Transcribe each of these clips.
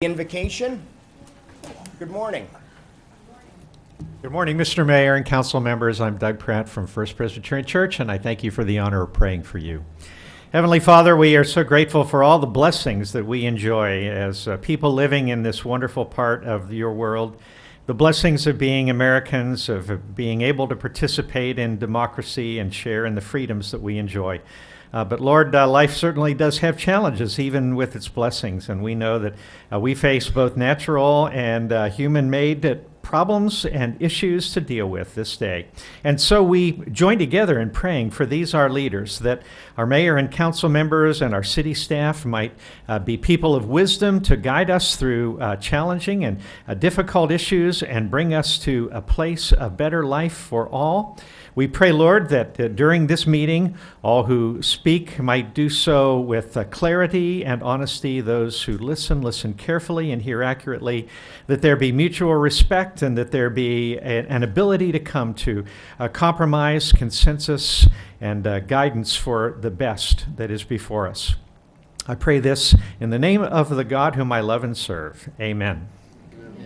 Invocation. Good morning. Good morning, Mr. Mayor and council members. I'm Doug Pratt from First Presbyterian Church, and I thank you for the honor of praying for you. Heavenly Father, we are so grateful for all the blessings that we enjoy as people living in this wonderful part of your world. The blessings of being Americans, of being able to participate in democracy and share in the freedoms that we enjoy. But Lord, life certainly does have challenges, even with its blessings. And we know that we face both natural and human-made problems and issues to deal with this day. And so we join together in praying for these, our leaders, that our mayor and council members and our city staff might be people of wisdom to guide us through challenging and difficult issues and bring us to a place of better life for all. We pray, Lord, that during this meeting, all who speak might do so with clarity and honesty. Those who listen carefully and hear accurately, that there be mutual respect and that there be an ability to come to a compromise, consensus, and guidance for the best that is before us. I pray this in the name of the God whom I love and serve. Amen.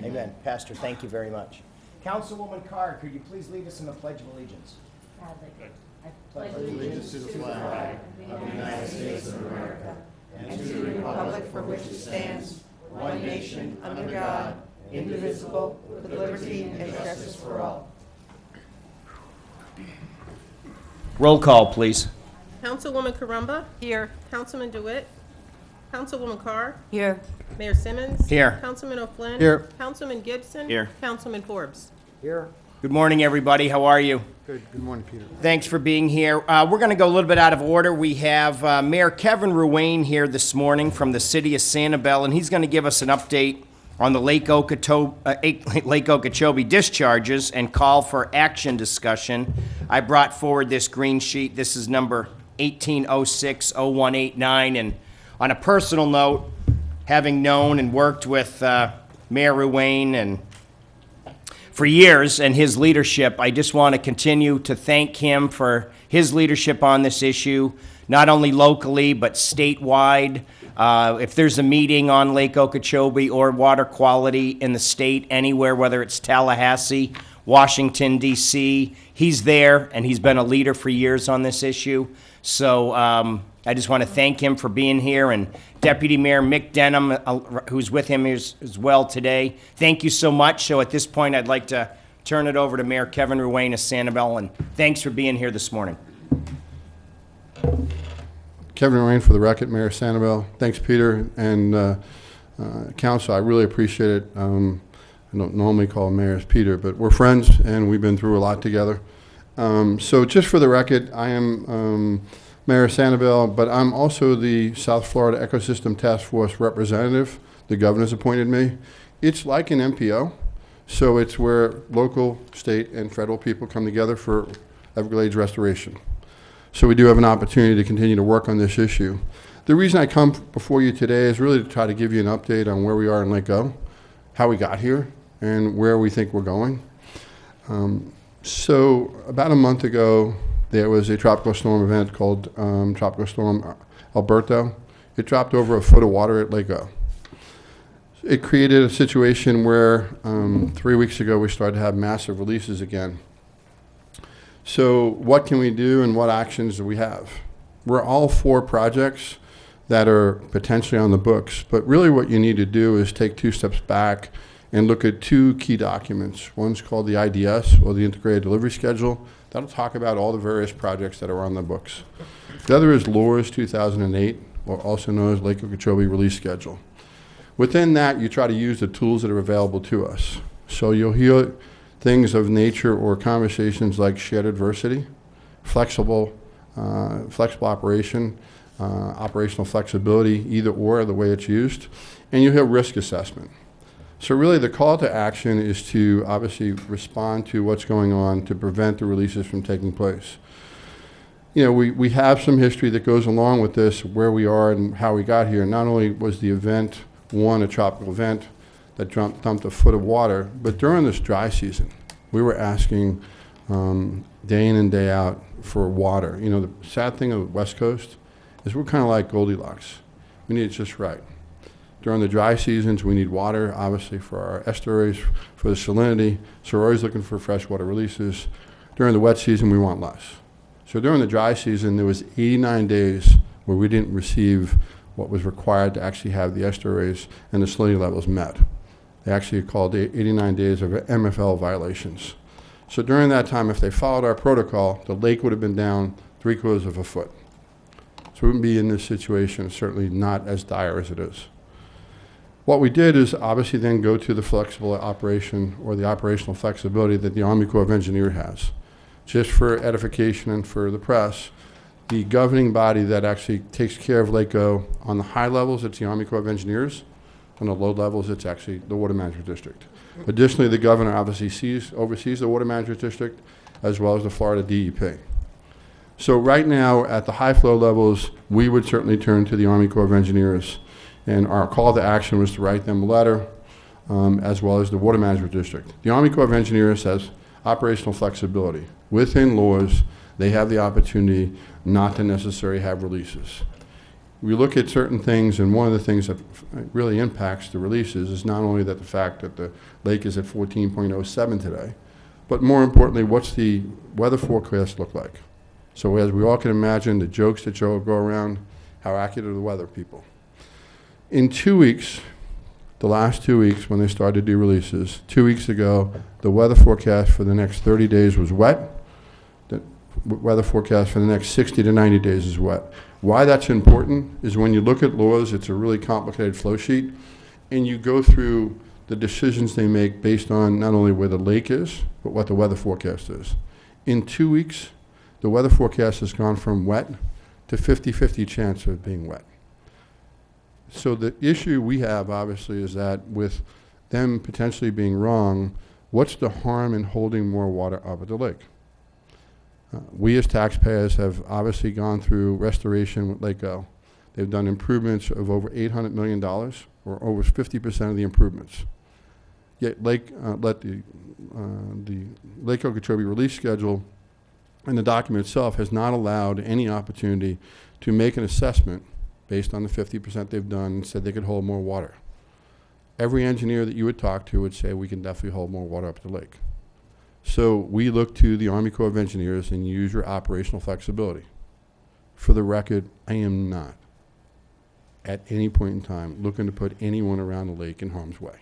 Amen. Pastor, thank you very much. Councilwoman Carr, could you please lead us in the Pledge of Allegiance? I pledge allegiance to the flag of the United States of America and to the republic for which it stands, one nation, under God, indivisible, with liberty and justice for all. Roll call, please. Councilwoman Carumba. Here. Councilman DeWitt. Councilwoman Carr. Here. Mayor Simmons. Here. Councilman O'Flynn. Here. Councilman Gibson. Here. Councilman Forbes. Here. Good morning, everybody. How are you? Good morning, Peter. Thanks for being here. We're going to go a little bit out of order. We have Mayor Kevin Ruane here this morning from the city of Sanibel, and he's going to give us an update on the Lake Okeechobee discharges and call for action discussion. I brought forward this green sheet. This is number 1806-0189, and on a personal note, having known and worked with Mayor Ruane and for years and his leadership, I just want to continue to thank him for his leadership on this issue, not only locally but statewide. If there's a meeting on Lake Okeechobee or water quality in the state anywhere, whether it's Tallahassee, Washington, D.C., he's there, and he's been a leader for years on this issue. So I just want to thank him for being here, and Deputy Mayor Mick Denham, who's with him as well today. Thank you so much. So at this point, I'd like to turn it over to Mayor Kevin Ruane of Sanibel, and thanks for being here this morning. Kevin Ruane for the record, Mayor Sanibel. Thanks, Peter, and Council. I really appreciate it. I don't normally call mayors Peter, but we're friends, and we've been through a lot together. So just for the record, I am Mayor Sanibel, but I'm also the South Florida Ecosystem Task Force representative. The governor's appointed me. It's like an MPO, so it's where local, state, and federal people come together for Everglades restoration. So we do have an opportunity to continue to work on this issue. The reason I come before you today is really to try to give you an update on where we are in Lake O, how we got here, and where we think we're going. So about a month ago, there was a tropical storm event called Tropical Storm Alberto. It dropped over a foot of water at Lake O. It created a situation where 3 weeks ago we started to have massive releases again. So what can we do and what actions do we have? We're all for projects that are potentially on the books, but really what you need to do is take 2 steps back and look at 2 key documents. One's called the IDS, or the Integrated Delivery Schedule. That'll talk about all the various projects that are on the books. The other is LOR's 2008, or also known as Lake Okeechobee Release Schedule. Within that, you try to use the tools that are available to us. So you'll hear things of nature or conversations like shared adversity, flexible operation, operational flexibility, either or, the way it's used, and you'll hear risk assessment. So really the call to action is to obviously respond to what's going on to prevent the releases from taking place. You know, we have some history that goes along with this, where we are and how we got here. Not only was the event a tropical event that dumped a foot of water, but during this dry season, we were asking day in and day out for water. You know, the sad thing of the West Coast is we're kind of like Goldilocks. We need it just right. During the dry seasons, we need water, obviously, for our estuaries, for the salinity, so we're always looking for freshwater releases. During the wet season, we want less. So during the dry season, there was 89 days where we didn't receive what was required to actually have the estuaries and the salinity levels met. They actually called 89 days of MFL violations. So during that time, if they followed our protocol, the lake would have been down 3/4 of a foot. So we wouldn't be in this situation, certainly not as dire as it is. What we did is obviously then go to the flexible operation or the operational flexibility that the Army Corps of Engineers has. Just for edification and for the press, the governing body that actually takes care of Lake O on the high levels, it's the Army Corps of Engineers. On the low levels, it's actually the Water Management District. Additionally, the governor obviously oversees the Water Management District as well as the Florida DEP. So right now, at the high flow levels, we would certainly turn to the Army Corps of Engineers. And our call to action was to write them a letter, as well as the Water Management District. The Army Corps of Engineers has operational flexibility. Within laws, they have the opportunity not to necessarily have releases. We look at certain things, and one of the things that really impacts the releases is not only that the fact that the lake is at 14.07 today, but more importantly, what's the weather forecast look like? So as we all can imagine, the jokes that go around, how accurate are the weather people? In 2 weeks, the last 2 weeks when they started to do releases, 2 weeks ago, the weather forecast for the next 30 days was wet. The weather forecast for the next 60 to 90 days is wet. Why that's important is when you look at laws, it's a really complicated flow sheet, and you go through the decisions they make based on not only where the lake is, but what the weather forecast is. In 2 weeks, the weather forecast has gone from wet to 50-50 chance of being wet. So the issue we have, obviously, is that with them potentially being wrong, what's the harm in holding more water up at the lake? We as taxpayers have obviously gone through restoration with Lake O. They've done improvements of over $800 million, or over 50% of the improvements. Yet the Lake Okeechobee release schedule and the document itself has not allowed any opportunity to make an assessment based on the 50% they've done and said they could hold more water. Every engineer that you would talk to would say we can definitely hold more water up at the lake. So we look to the Army Corps of Engineers and use your operational flexibility. For the record, I am not, at any point in time, looking to put anyone around the lake in harm's way.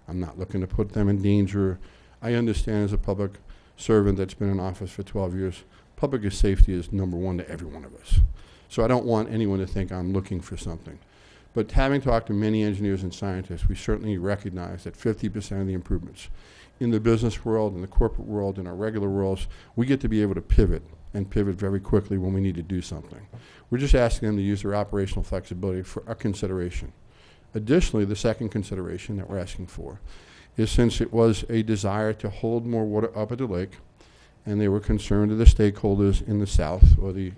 I'm not looking to put them in danger. I understand as a public servant that's been in office for 12 years, public safety is number one to every one of us. So I don't want anyone to think I'm looking for something. But having talked to many engineers and scientists, we certainly recognize that 50% of the improvements in the business world, in the corporate world, in our regular worlds, we get to be able to pivot and pivot very quickly when we need to do something. We're just asking them to use their operational flexibility for a consideration. Additionally, the second consideration that we're asking for is, since it was a desire to hold more water up at the lake, and they were concerned to the stakeholders in the south, or the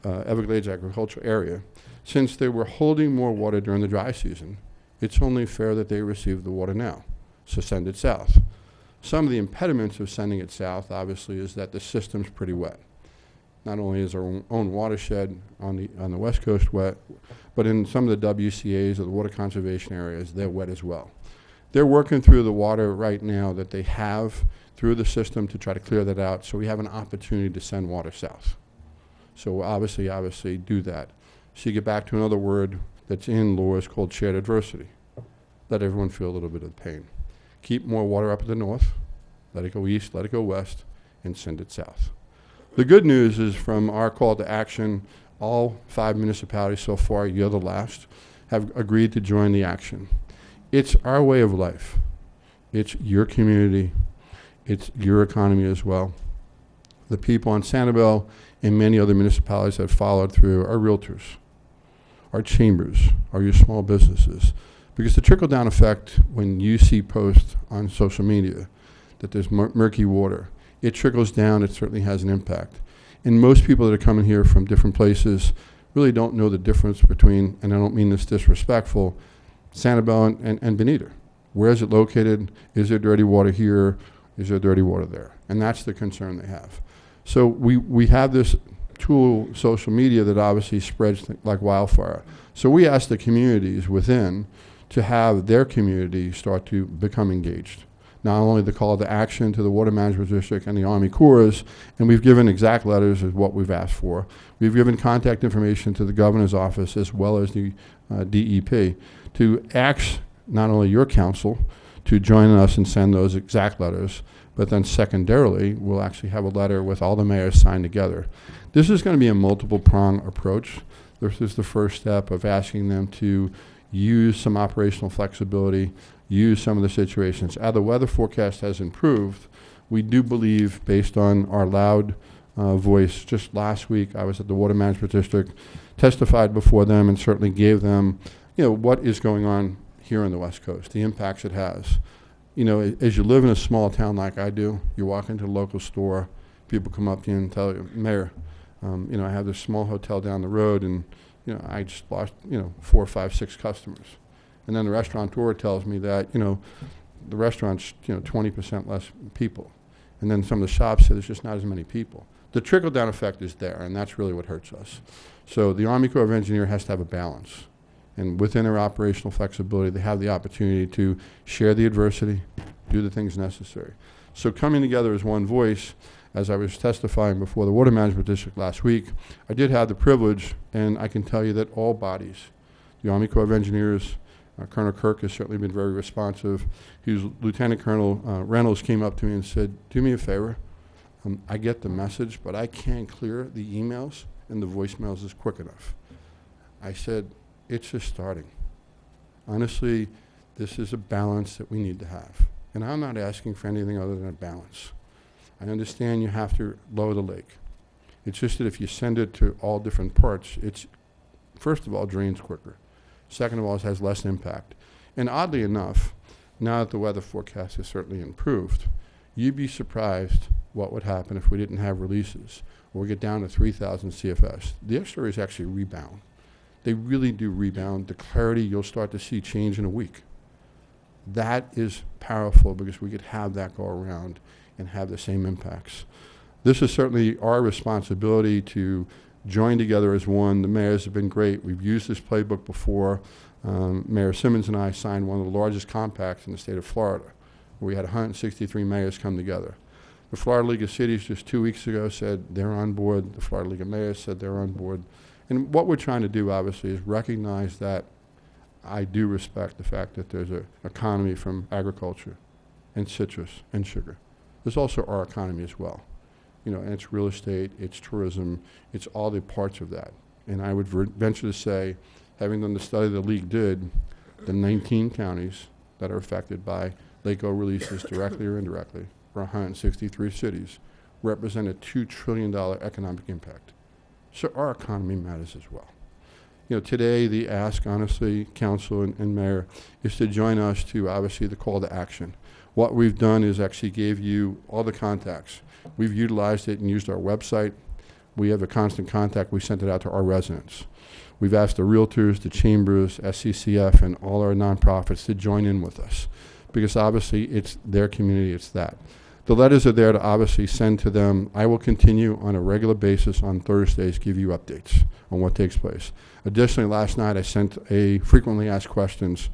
Everglades agricultural area, since they were holding more water during the dry season, it's only fair that they receive the water now. So send it south. Some of the impediments of sending it south, obviously, is that the system's pretty wet. Not only is our own watershed on the west coast wet, but in some of the WCAs or the water conservation areas, they're wet as well. They're working through the water right now that they have through the system to try to clear that out, so we have an opportunity to send water south. So we'll obviously do that. So you get back to another word that's in laws called shared adversity. Let everyone feel a little bit of the pain. Keep more water up at the north, let it go east, let it go west, and send it south. The good news is, from our call to action, all 5 municipalities so far, you're the last, have agreed to join the action. It's our way of life. It's your community. It's your economy as well. The people on Sanibel and many other municipalities that followed through are realtors, our chambers, are your small businesses. Because the trickle-down effect, when you see posts on social media that there's murky water, it trickles down, it certainly has an impact. And most people that are coming here from different places really don't know the difference between, and I don't mean this disrespectful, Sanibel and Bonita. Where is it located? Is there dirty water here? Is there dirty water there? And that's the concern they have. So we have this tool, social media, that obviously spreads like wildfire. So we ask the communities within to have their community start to become engaged. Not only the call to action to the Water Management District and the Army Corps, and we've given exact letters as what we've asked for. We've given contact information to the governor's office as well as the DEP to ask not only your council to join us and send those exact letters, but then secondarily, we'll actually have a letter with all the mayors signed together. This is going to be a multiple prong approach. This is the first step of asking them to use some operational flexibility, use some of the situations. As the weather forecast has improved, we do believe, based on our loud voice, just last week I was at the Water Management District, testified before them and certainly gave them, what is going on here on the West Coast, the impacts it has. As you live in a small town like I do, you walk into a local store, people come up to you and tell you, Mayor, I have this small hotel down the road and, I just lost, 4, 5, 6 customers. And then the restaurateur tells me that, the restaurant's, 20% less people. And then some of the shops say there's just not as many people. The trickle-down effect is there, and that's really what hurts us. So the Army Corps of Engineers has to have a balance. And within their operational flexibility, they have the opportunity to share the adversity, do the things necessary. So coming together as one voice, as I was testifying before the Water Management District last week, I did have the privilege, and I can tell you that all bodies, the Army Corps of Engineers, Colonel Kirk has certainly been very responsive. Lieutenant Colonel Reynolds came up to me and said, do me a favor. I get the message, but I can't clear the emails and the voicemails is quick enough. I said, it's just starting. Honestly, this is a balance that we need to have. And I'm not asking for anything other than a balance. I understand you have to lower the lake. It's just that if you send it to all different parts, it's, first of all, drains quicker. Second of all, it has less impact. And oddly enough, now that the weather forecast has certainly improved, you'd be surprised what would happen if we didn't have releases or we get down to 3,000 CFS. The estuaries actually rebound. They really do rebound. The clarity, you'll start to see change in a week. That is powerful because we could have that go around and have the same impacts. This is certainly our responsibility to join together as one. The mayors have been great. We've used this playbook before. Mayor Simmons and I signed one of the largest compacts in the state of Florida, where we had 163 mayors come together. The Florida League of Cities just 2 weeks ago said they're on board. The Florida League of Mayors said they're on board. And what we're trying to do, obviously, is recognize that I do respect the fact that there's an economy from agriculture and citrus and sugar. There's also our economy as well. And it's real estate, it's tourism, it's all the parts of that. And I would venture to say, having done the study the league did, the 19 counties that are affected by LACO releases directly or indirectly, for 163 cities, represent a $2 trillion economic impact. So our economy matters as well. Today the ask, honestly, council and mayor, is to join us to obviously the call to action. What we've done is actually gave you all the contacts. We've utilized it and used our website. We have a constant contact. We sent it out to our residents. We've asked the realtors, the chambers, SCCF, and all our nonprofits to join in with us because obviously it's their community, it's that. The letters are there to obviously send to them. I will continue on a regular basis on Thursdays, give you updates on what takes place. Additionally, last night I sent a frequently asked questions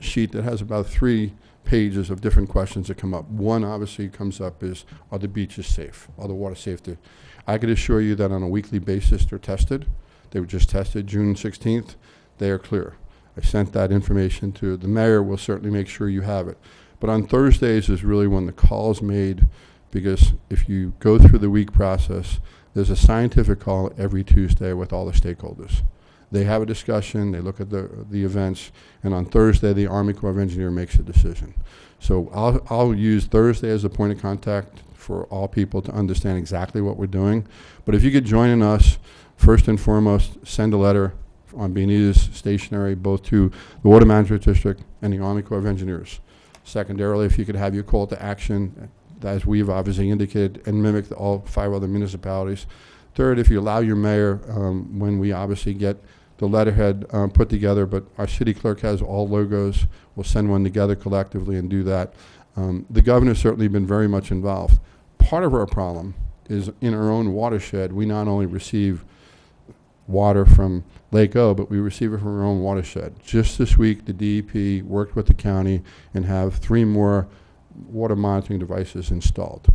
sheet that has about 3 pages of different questions that come up. One obviously comes up is, are the beaches safe? Are the water safe? I could assure you that on a weekly basis they're tested. They were just tested June 16th. They are clear. I sent that information to the mayor. We'll certainly make sure you have it. But on Thursdays is really when the call is made because if you go through the week process, there's a scientific call every Tuesday with all the stakeholders. They have a discussion, they look at the events, and on Thursday, the Army Corps of Engineers makes a decision. So I'll use Thursday as a point of contact for all people to understand exactly what we're doing. But if you could join us, first and foremost, send a letter on Bonita's stationery, both to the Water Management District and the Army Corps of Engineers. Secondarily, if you could have your call to action, as we've obviously indicated, and mimic all 5 other municipalities. Third, if you allow your mayor, when we obviously get the letterhead put together, but our city clerk has all logos. We'll send one together collectively and do that. The governor's certainly been very much involved. Part of our problem is in our own watershed, we not only receive water from Lake O, but we receive it from our own watershed. Just this week, the DEP worked with the county and have 3 more water monitoring devices installed.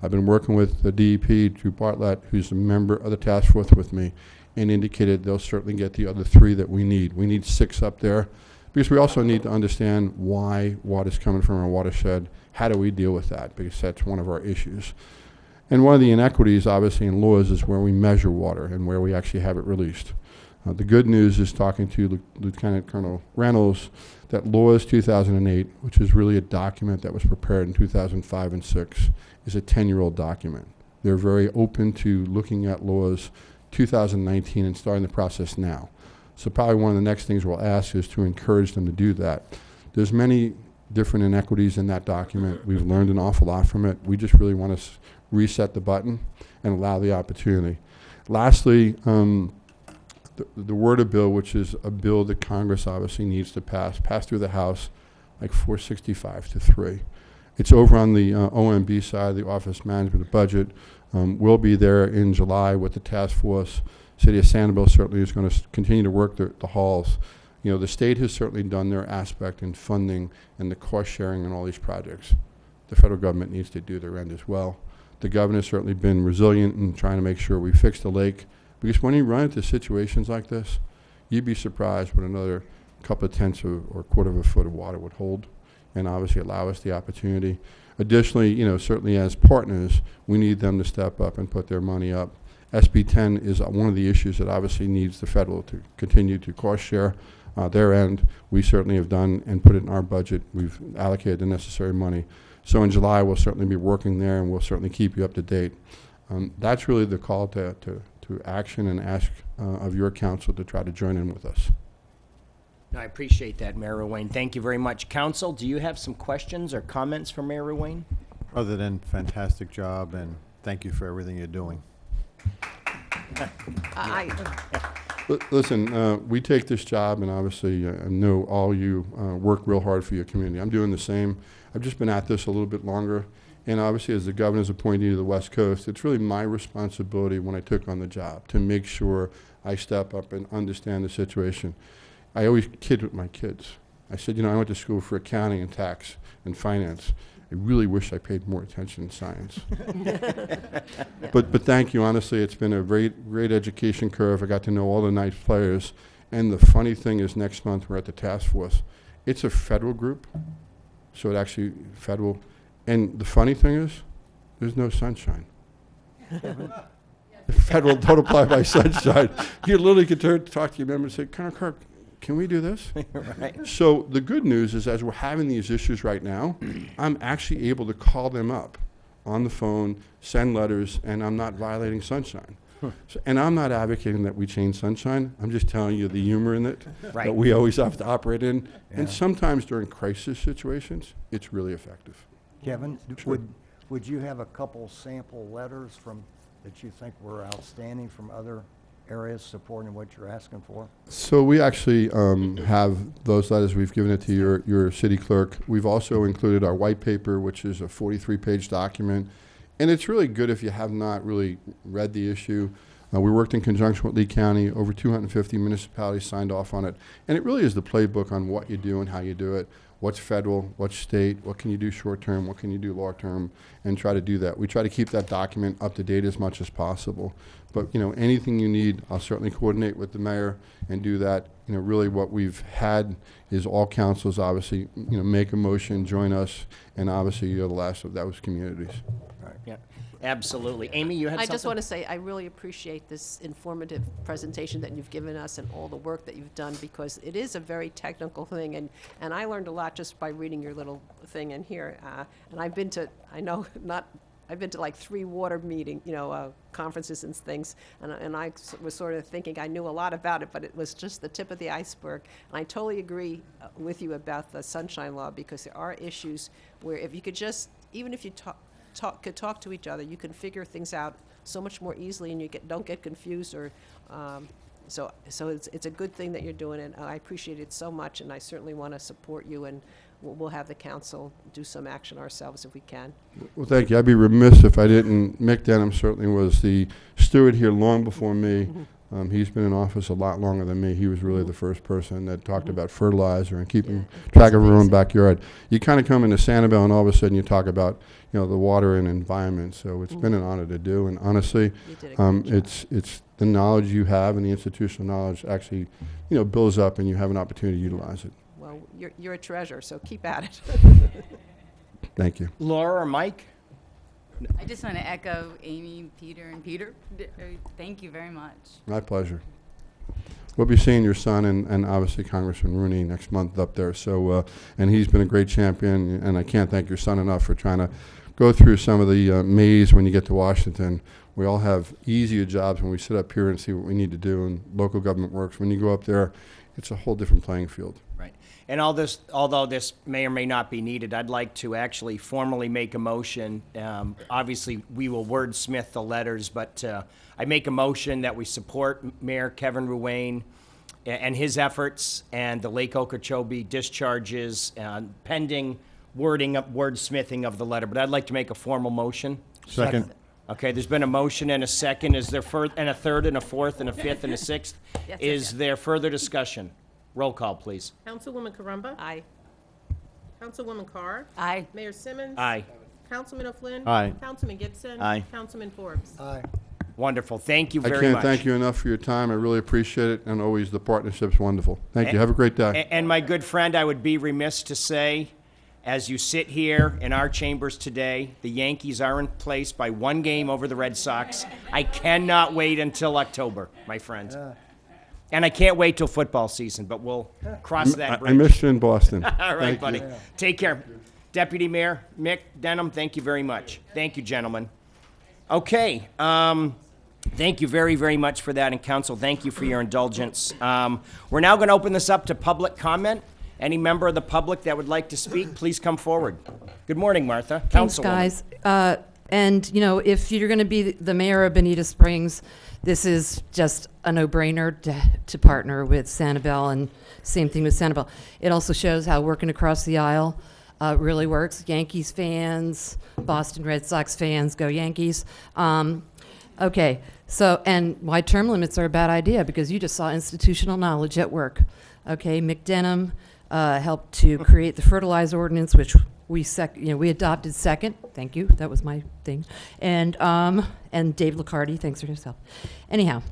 I've been working with the DEP, Drew Bartlett, who's a member of the task force with me, and indicated they'll certainly get the other 3 that we need. We need 6 up there, because we also need to understand why water's coming from our watershed. How do we deal with that? Because that's one of our issues. And one of the inequities, obviously, in laws is where we measure water and where we actually have it released. The good news is, talking to Lieutenant Colonel Reynolds, that laws 2008, which is really a document that was prepared in 2005 and 6, is a 10-year-old document. They're very open to looking at laws 2019 and starting the process now. So probably one of the next things we'll ask is to encourage them to do that. There's many different inequities in that document. We've learned an awful lot from it. We just really want to reset the button and allow the opportunity. Lastly, the WRDA bill, which is a bill that Congress obviously needs to pass through the House like 465 to 3. It's over on the OMB side, the Office Management of Budget. We'll be there in July with the task force. City of Sanibel certainly is going to continue to work the halls. You know, the state has certainly done their aspect in funding and the cost sharing in all these projects. The federal government needs to do their end as well. The governor's certainly been resilient in trying to make sure we fix the lake, because when you run into situations like this, you'd be surprised what another couple of tenths or quarter of a foot of water would hold, and obviously allow us the opportunity. Additionally, you know, certainly as partners, we need them to step up and put their money up. SB 10 is one of the issues that obviously needs the federal to continue to cost share their end. We certainly have done and put it in our budget. We've allocated the necessary money. So in July, we'll certainly be working there, and we'll certainly keep you up to date. That's really the call to action, and ask of your council to try to join in with us. I appreciate that, Mayor Ruane. Thank you very much. Council, do you have some questions or comments for Mayor Ruane? Other than fantastic job, and thank you for everything you're doing. Listen, we take this job, and obviously I know all you work real hard for your community. I'm doing the same. I've just been at this a little bit longer, and obviously as the governor's appointee to the West Coast, it's really my responsibility when I took on the job to make sure I step up and understand the situation. I always kid with my kids. I said, you know, I went to school for accounting and tax and finance. I really wish I paid more attention in science. But thank you, honestly, it's been a great education curve. I got to know all the nice players. And the funny thing is, next month we're at the task force. It's a federal group, so it actually federal. And the funny thing is, there's no sunshine. The federal don't apply by sunshine. You literally could talk to your member and say, Colonel Kirk, can we do this? Right. So the good news is, as we're having these issues right now, I'm actually able to call them up on the phone, send letters, and I'm not violating sunshine. So, and I'm not advocating that we change sunshine. I'm just telling you the humor in it Right. that we always have to operate in. And sometimes during crisis situations, it's really effective. Kevin, Sure. would you have a couple sample letters that you think were outstanding from other areas supporting what you're asking for? So we actually have those letters. We've given it to your city clerk. We've also included our white paper, which is a 43-page document. And it's really good if you have not really read the issue. We worked in conjunction with Lee County. Over 250 municipalities signed off on it. And it really is the playbook on what you do and how you do it. What's federal, what's state, what can you do short term, what can you do long term, and try to do that. We try to keep that document up to date as much as possible. But, you know, anything you need, I'll certainly coordinate with the mayor and do that. You know, really what we've had is all councils obviously, you know, make a motion, join us, and obviously you're the last of those communities. Yeah, absolutely. Amy, you had I something? just want to say, I really appreciate this informative presentation that you've given us and all the work that you've done, because it is a very technical thing, and I learned a lot just by reading your little thing in here. And I've been to, I've been to like 3 water conferences and things, and I was sort of thinking I knew a lot about it, but it was just the tip of the iceberg. And I totally agree with you about the sunshine law, because there are issues where if you could just, even if you could talk to each other, you can figure things out so much more easily, and you don't get confused or so it's a good thing that you're doing it. I appreciate it so much, and I certainly want to support you and we'll have the council do some action ourselves if we can. Well, thank you. I'd be remiss if I didn't. Mick Denham certainly was the steward here long before me. He's been in office a lot longer than me. He was really the first person that talked about fertilizer and keeping track of our own backyard. You kind of come into Sanibel and all of a sudden you talk about, the water and environment. So it's been an honor to do. And honestly, You did a great job. it's the knowledge you have and the institutional knowledge actually, builds up and you have an opportunity to utilize it. Well, you're a treasure, so keep at it. Thank you. Laura or Mike? I just want to echo Amy, Peter, and Peter. Thank you very much. My pleasure. We'll be seeing your son and obviously Congressman Rooney next month up there. So, and he's been a great champion, and I can't thank your son enough for trying to go through some of the maze when you get to Washington. We all have easier jobs when we sit up here and see what we need to do, and local government works. When you go up there, it's a whole different playing field. Right. And although this may or may not be needed, I'd like to actually formally make a motion. Obviously, we will wordsmith the letters, but I make a motion that we support Mayor Kevin Ruane and his efforts and the Lake Okeechobee discharges pending wordsmithing of the letter. But I'd like to make a formal motion. Second. Okay, there's been a motion and a second. Is there and a third and a fourth and a fifth and a sixth? Yes, Is there further discussion? Roll call, please. Councilwoman Caramba? Aye. Councilwoman Carr? Aye. Mayor Simmons? Aye. Councilman O'Flynn? Aye. Councilman Gibson? Aye. Councilman Forbes? Aye. Wonderful. Thank you I very can't much. thank you enough for your time. I really appreciate it, and always the partnership's wonderful. Thank you. Have a great day. And my good friend, I would be remiss to say, as you sit here in our chambers today, the Yankees are in place by 1 game over the Red Sox. I cannot wait until October, my friend. And I can't wait till football season, but we'll cross that I bridge. missed you in Boston. All right, Thank buddy. you. Take care. Deputy Mayor Mick Denham, thank you very much. Thank you, gentlemen. Okay. Thank you very, very much for that, and council, thank you for your indulgence. We're now going to open this up to public comment. Any member of the public that would like to speak, please come forward. Good morning, Martha. Thanks, Councilwoman. guys. And, if you're going to be the mayor of Bonita Springs, this is just a no-brainer to partner with Sanibel, and same thing with Sanibel. It also shows how working across the aisle really works. Yankees fans, Boston Red Sox fans, go Yankees. Okay, so, and why term limits are a bad idea, because you just saw institutional knowledge at work. Okay, Mick Denham helped to create the fertilizer ordinance, which we adopted second. Thank you, that was my thing. And Dave Licardi, thanks for yourself. Anyhow,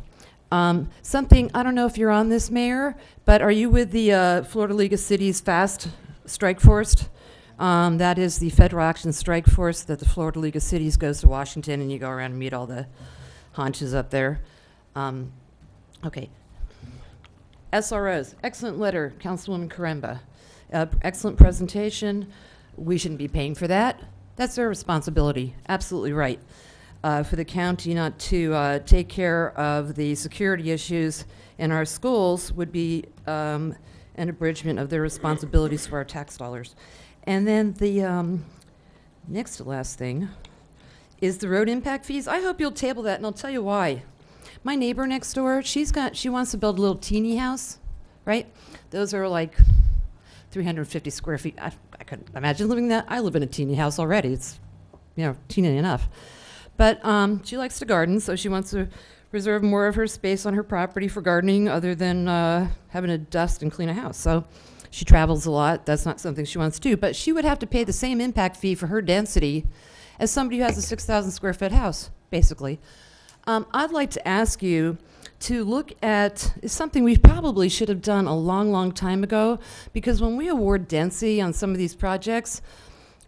something, I don't know if you're on this, Mayor, but are you with the Florida League of Cities FAST strike force? That is the federal action strike force that the Florida League of Cities goes to Washington, and you go around and meet all the haunches up there. Okay. SROs, excellent letter, Councilwoman Caramba. Excellent presentation. We shouldn't be paying for that. That's their responsibility. Absolutely right. For the county not to take care of the security issues in our schools would be an abridgment of their responsibilities for our tax dollars. And then the next to last thing is the road impact fees. I hope you'll table that, and I'll tell you why. My neighbor next door, she wants to build a little teeny house, right? Those are like 350 square feet. I couldn't imagine living that. I live in a teeny house already. It's, teeny enough. But she likes to garden, so she wants to reserve more of her space on her property for gardening other than having to dust and clean a house. So she travels a lot. That's not something she wants to do. But she would have to pay the same impact fee for her density as somebody who has a 6,000 square foot house, basically. I'd like to ask you to look at something we probably should have done a long, long time ago, because when we award density on some of these projects,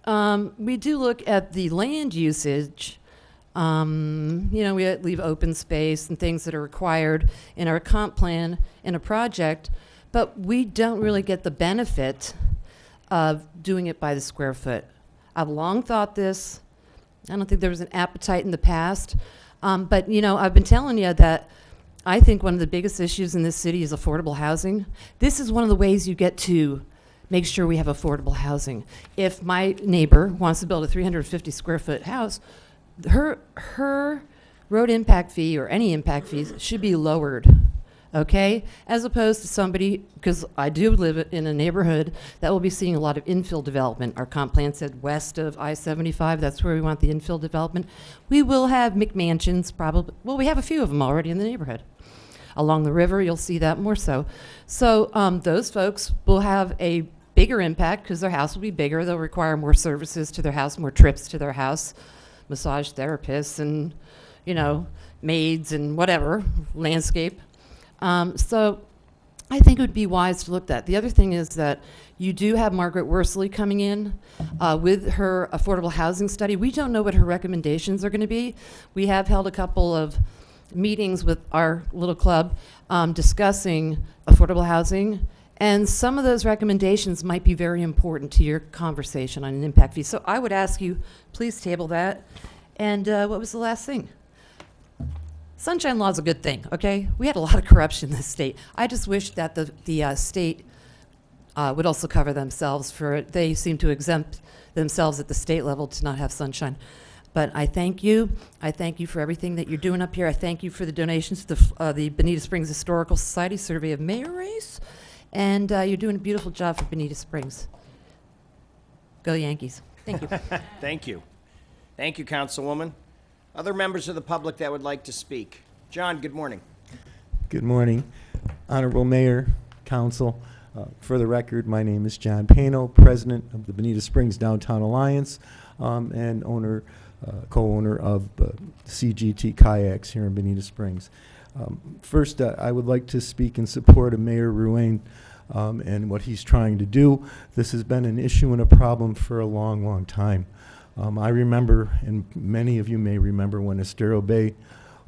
we do look at the land usage. We leave open space and things that are required in our comp plan in a project, but we don't really get the benefit of doing it by the square foot. I've long thought this. I don't think there was an appetite in the past. But, I've been telling you that I think one of the biggest issues in this city is affordable housing. This is one of the ways you get to make sure we have affordable housing. If my neighbor wants to build a 350 square foot house, her road impact fee or any impact fees should be lowered okay? As opposed to somebody, because I do live in a neighborhood that will be seeing a lot of infill development. Our comp plan said west of I-75, that's where we want the infill development. We will have McMansions probably, well, we have a few of them already in the neighborhood. Along the river, you'll see that more so. So those folks will have a bigger impact because their house will be bigger. They'll require more services to their house, more trips to their house, massage therapists and, you know, maids and whatever, landscape. So I think it would be wise to look at that. The other thing is that you do have Margaret Worsley coming in with her affordable housing study. We don't know what her recommendations are going to be. We have held a couple of meetings with our little club discussing affordable housing, and some of those recommendations might be very important to your conversation on an impact fee. So I would ask you, please table that. And what was the last thing? Sunshine law is a good thing, okay? We had a lot of corruption in this state. I just wish that the state would also cover themselves for it. They seem to exempt themselves at the state level to not have sunshine. But I thank you. I thank you for everything that you're doing up here. I thank you for the donations to the Bonita Springs Historical Society survey of mayor race. And you're doing a beautiful job for Bonita Springs. Go Yankees. Thank you. Thank you. Thank you, Councilwoman. Other members of the public that would like to speak? John, good morning. Good morning. Honorable Mayor, Council. For the record, my name is John Pano, President of the Bonita Springs Downtown Alliance and co-owner of CGT Kayaks here in Bonita Springs. First, I would like to speak in support of Mayor Ruane and what he's trying to do. This has been an issue and a problem for a long, long time. I remember, and many of you may remember, when Estero Bay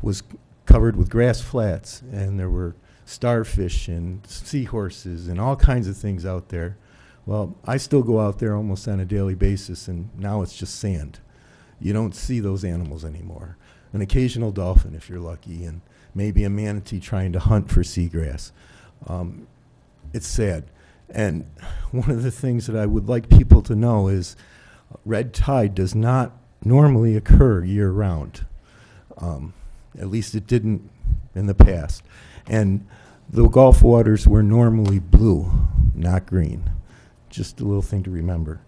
was covered with grass flats and there were starfish and seahorses and all kinds of things out there. Well, I still go out there almost on a daily basis, and now it's just sand. You don't see those animals anymore. An occasional dolphin, if you're lucky, and maybe a manatee trying to hunt for seagrass. It's sad. And one of the things that I would like people to know is red tide does not normally occur year-round. At least it didn't in the past. And the Gulf waters were normally blue, not green. Just a little thing to remember.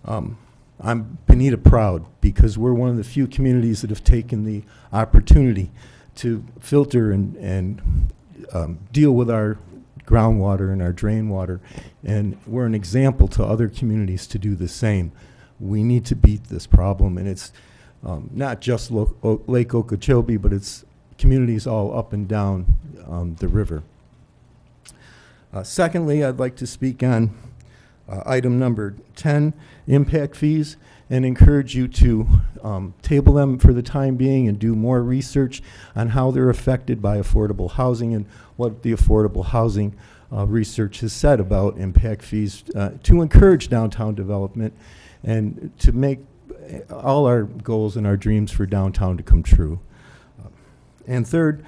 I'm Bonita proud because we're one of the few communities that have taken the opportunity to filter and deal with our groundwater and our drain water. And we're an example to other communities to do the same. We need to beat this problem, and it's not just Lake Okeechobee, but it's communities all up and down the river. Secondly, I'd like to speak on item number 10, impact fees, and encourage you to table them for the time being and do more research on how they're affected by affordable housing and what the affordable housing research has said about impact fees to encourage downtown development and to make all our goals and our dreams for downtown to come true. And third,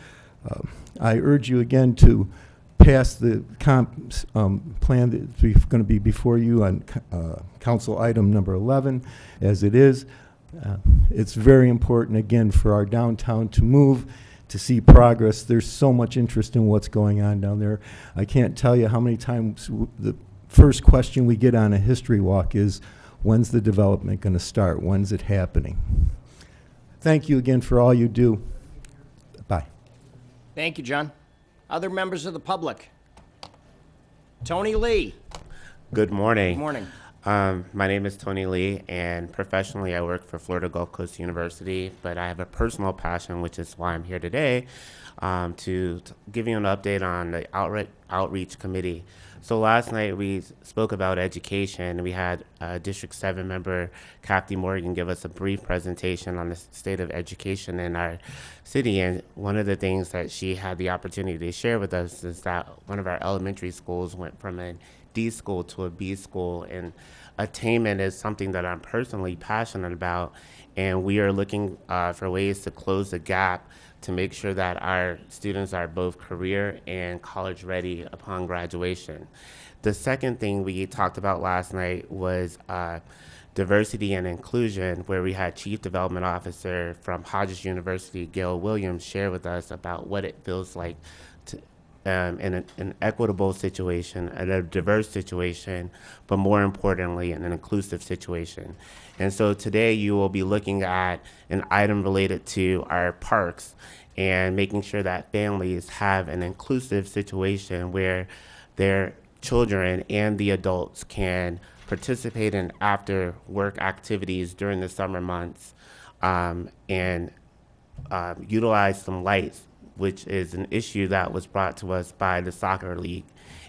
I urge you again to pass the comp plan that's going to be before you on council item number 11 as it is. It's very important, again, for our downtown to move, to see progress. There's so much interest in what's going on down there. I can't tell you how many times the first question we get on a history walk is, when's the development going to start? When's it happening? Thank you again for all you do. Bye. Thank you, John. Other members of the public? Tony Lee. Good morning. Good morning. My name is Tony Lee, and professionally I work for Florida Gulf Coast University, but I have a personal passion, which is why I'm here today, to give you an update on the Outreach Committee. So last night we spoke about education. We had District 7 member Kathy Morgan give us a brief presentation on the state of education in our city. And one of the things that she had the opportunity to share with us is that one of our elementary schools went from a D school to a B school. And attainment is something that I'm personally passionate about. And we are looking for ways to close the gap to make sure that our students are both career and college ready upon graduation. The second thing we talked about last night was diversity and inclusion, where we had Chief Development Officer from Hodges University, Gail Williams, share with us about what it feels like in an equitable situation, in a diverse situation, but more importantly, in an inclusive situation. And so today you will be looking at an item related to our parks and making sure that families have an inclusive situation where their children and the adults can participate in after work activities during the summer months, and utilize some lights, which is an issue that was brought to us by the soccer league.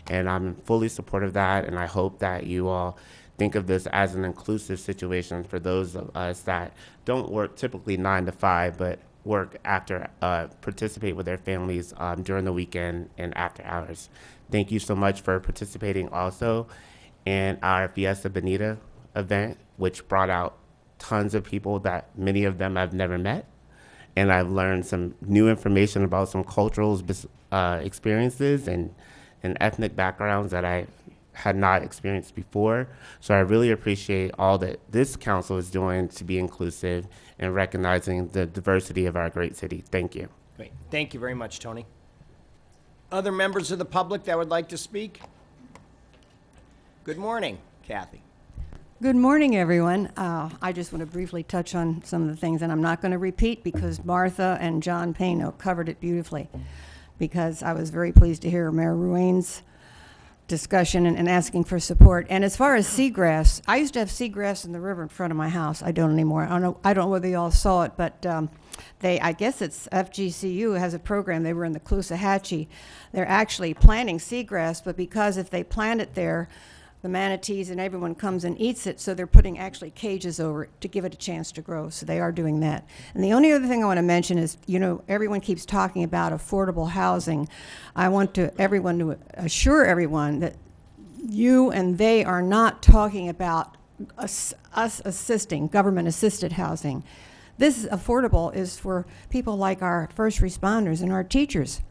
And I'm fully supportive of that, and I hope that you all think of this as an inclusive situation for those of us that don't work typically 9 to 5, but work after, participate with their families during the weekend and after hours. Thank you so much for participating also in our Fiesta Bonita event, which brought out tons of people that many of them I've never met. And I've learned some new information about some cultural experiences and ethnic backgrounds that I had not experienced before. So I really appreciate all that this council is doing to be inclusive and recognizing the diversity of our great city. Thank you. Great. Thank you very much, Tony. Other members of the public that would like to speak? Good morning, Kathy. Good morning, everyone. I just want to briefly touch on some of the things, and I'm not going to repeat because Martha and John Payno covered it beautifully, because I was very pleased to hear Mayor Ruane's discussion and asking for support. And as far as seagrass, I used to have seagrass in the river in front of my house. I don't anymore. I don't know whether you all saw it, but I guess it's FGCU has a program. They were in the Caloosahatchee. They're actually planting seagrass, but because if they plant it there, the manatees and everyone comes and eats it, so they're putting actually cages over it to give it a chance to grow. So they are doing that. And the only other thing I want to mention is, you know, everyone keeps talking about affordable housing. I want everyone to assure everyone that you and they are not talking about us assisting, government-assisted housing. This affordable is for people like our first responders and our teachers.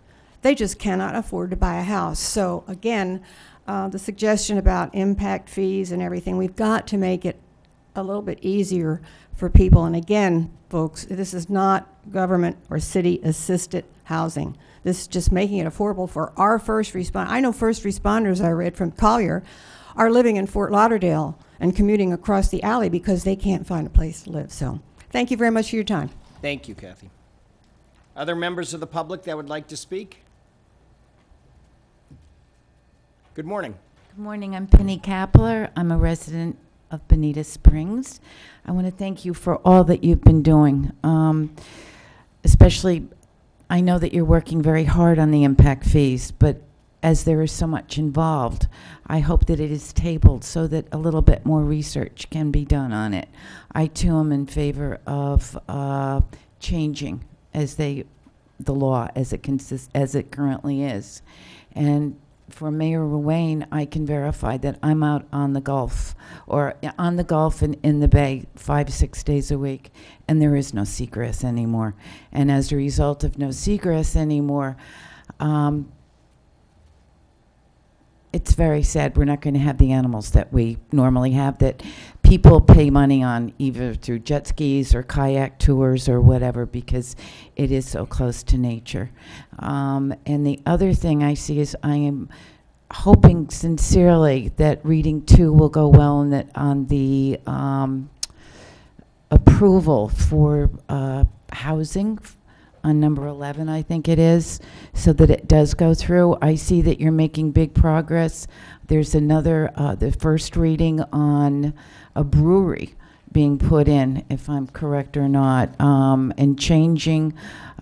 They just cannot afford to buy a house. So again, the suggestion about impact fees and everything, we've got to make it a little bit easier for people. And again, folks, this is not government or city-assisted housing. This is just making it affordable for our first responders. I know first responders I read from Collier are living in Fort Lauderdale and commuting across the alley because they can't find a place to live. So thank you very much for your time. Thank you, Kathy. Other members of the public that would like to speak? Good morning. Good morning. I'm Penny Kapler. I'm a resident of Bonita Springs. I want to thank you for all that you've been doing. Especially, I know that you're working very hard on the impact fees, but as there is so much involved, I hope that it is tabled so that a little bit more research can be done on it. I too am in favor of changing the law as it currently is. And for Mayor Ruane, I can verify that I'm out on the Gulf, or on the Gulf and in the Bay 5-6 days a week, and there is no seagrass anymore. And as a result of no seagrass anymore, it's very sad. We're not going to have the animals that we normally have, that people pay money on, either through jet skis or kayak tours or whatever, because it is so close to nature. And the other thing I see is I am hoping sincerely that reading 2 will go well, and that on the approval for housing on number 11, I think it is, so that it does go through. I see that you're making big progress. There's another, the first reading on a brewery being put in, if I'm correct or not, and changing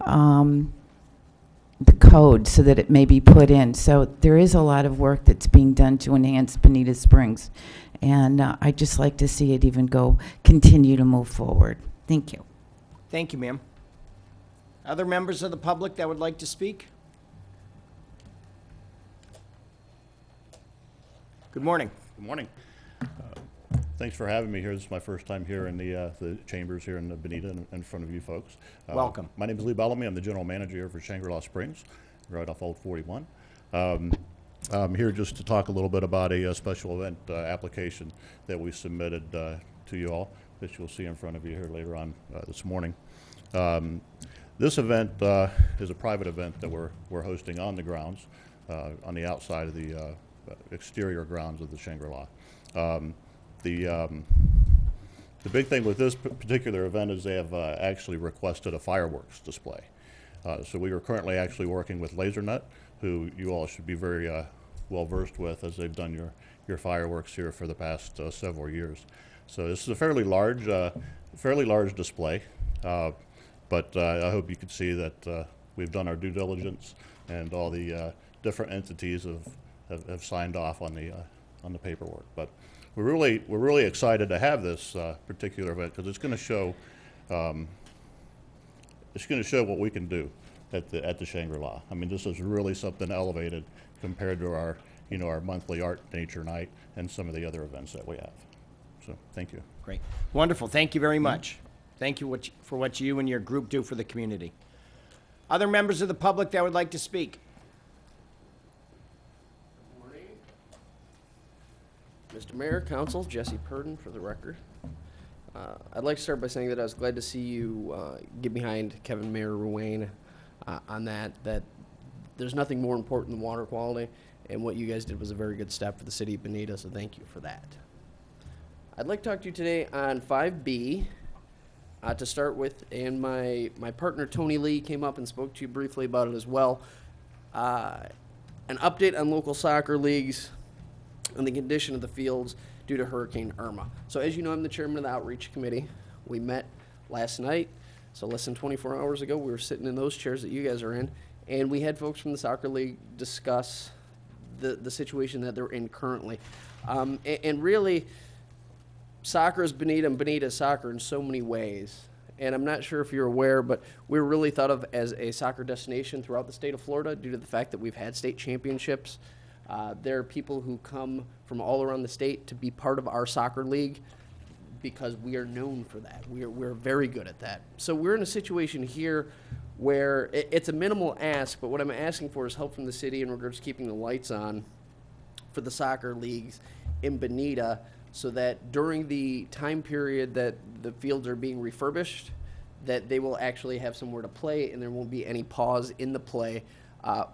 the code so that it may be put in. So there is a lot of work that's being done to enhance Bonita Springs, and I'd just like to see it even continue to move forward. Thank you. Thank you, ma'am. Other members of the public that would like to speak? Good morning. Good morning. Thanks for having me here. This is my first time here in the chambers here in Bonita in front of you folks. Welcome. My name is Lee Bellamy. I'm the general manager here for Shangri-La Springs, right off Old 41. I'm here just to talk a little bit about a special event application that we submitted to you all, that you'll see in front of you here later on this morning. This event is a private event that we're hosting on the grounds. on the outside of the exterior grounds of the Shangri-La. The big thing with this particular event is they have actually requested a fireworks display. So we are currently actually working with LaserNet, who you all should be very well versed with, as they've done your fireworks here for the past several years. So this is a fairly large display, but I hope you can see that we've done our due diligence, and all the different entities have signed off on the paperwork. But we're really excited to have this particular event, because it's going to show what we can do at the Shangri-La. I mean, this is really something elevated compared to our monthly art nature night and some of the other events that we have. So thank you. Great. Wonderful. Thank you very much. Thank you for what you and your group do for the community. Other members of the public that would like to speak? Mr. Mayor, Council, Jesse Purdon for the record. I'd like to start by saying that I was glad to see you get behind Kevin Mayor Ruane on that there's nothing more important than water quality, and what you guys did was a very good step for the city of Bonita, so thank you for that. I'd like to talk to you today on 5B to start with, and my partner Tony Lee came up and spoke to you briefly about it as well. An update on local soccer leagues and the condition of the fields due to Hurricane Irma. So as you know, I'm the chairman of the Outreach Committee. We met last night, so less than 24 hours ago. We were sitting in those chairs that you guys are in, and we had folks from the soccer league discuss the situation that they're in currently. And really, soccer is Bonita, and Bonita is soccer in so many ways. And I'm not sure if you're aware, but we're really thought of as a soccer destination throughout the state of Florida due to the fact that we've had state championships. There are people who come from all around the state to be part of our soccer league because we are known for that. We're very good at that. So we're in a situation here where it's a minimal ask, but what I'm asking for is help from the city in regards to keeping the lights on for the soccer leagues in Bonita, so that during the time period that the fields are being refurbished, that they will actually have somewhere to play and there won't be any pause in the play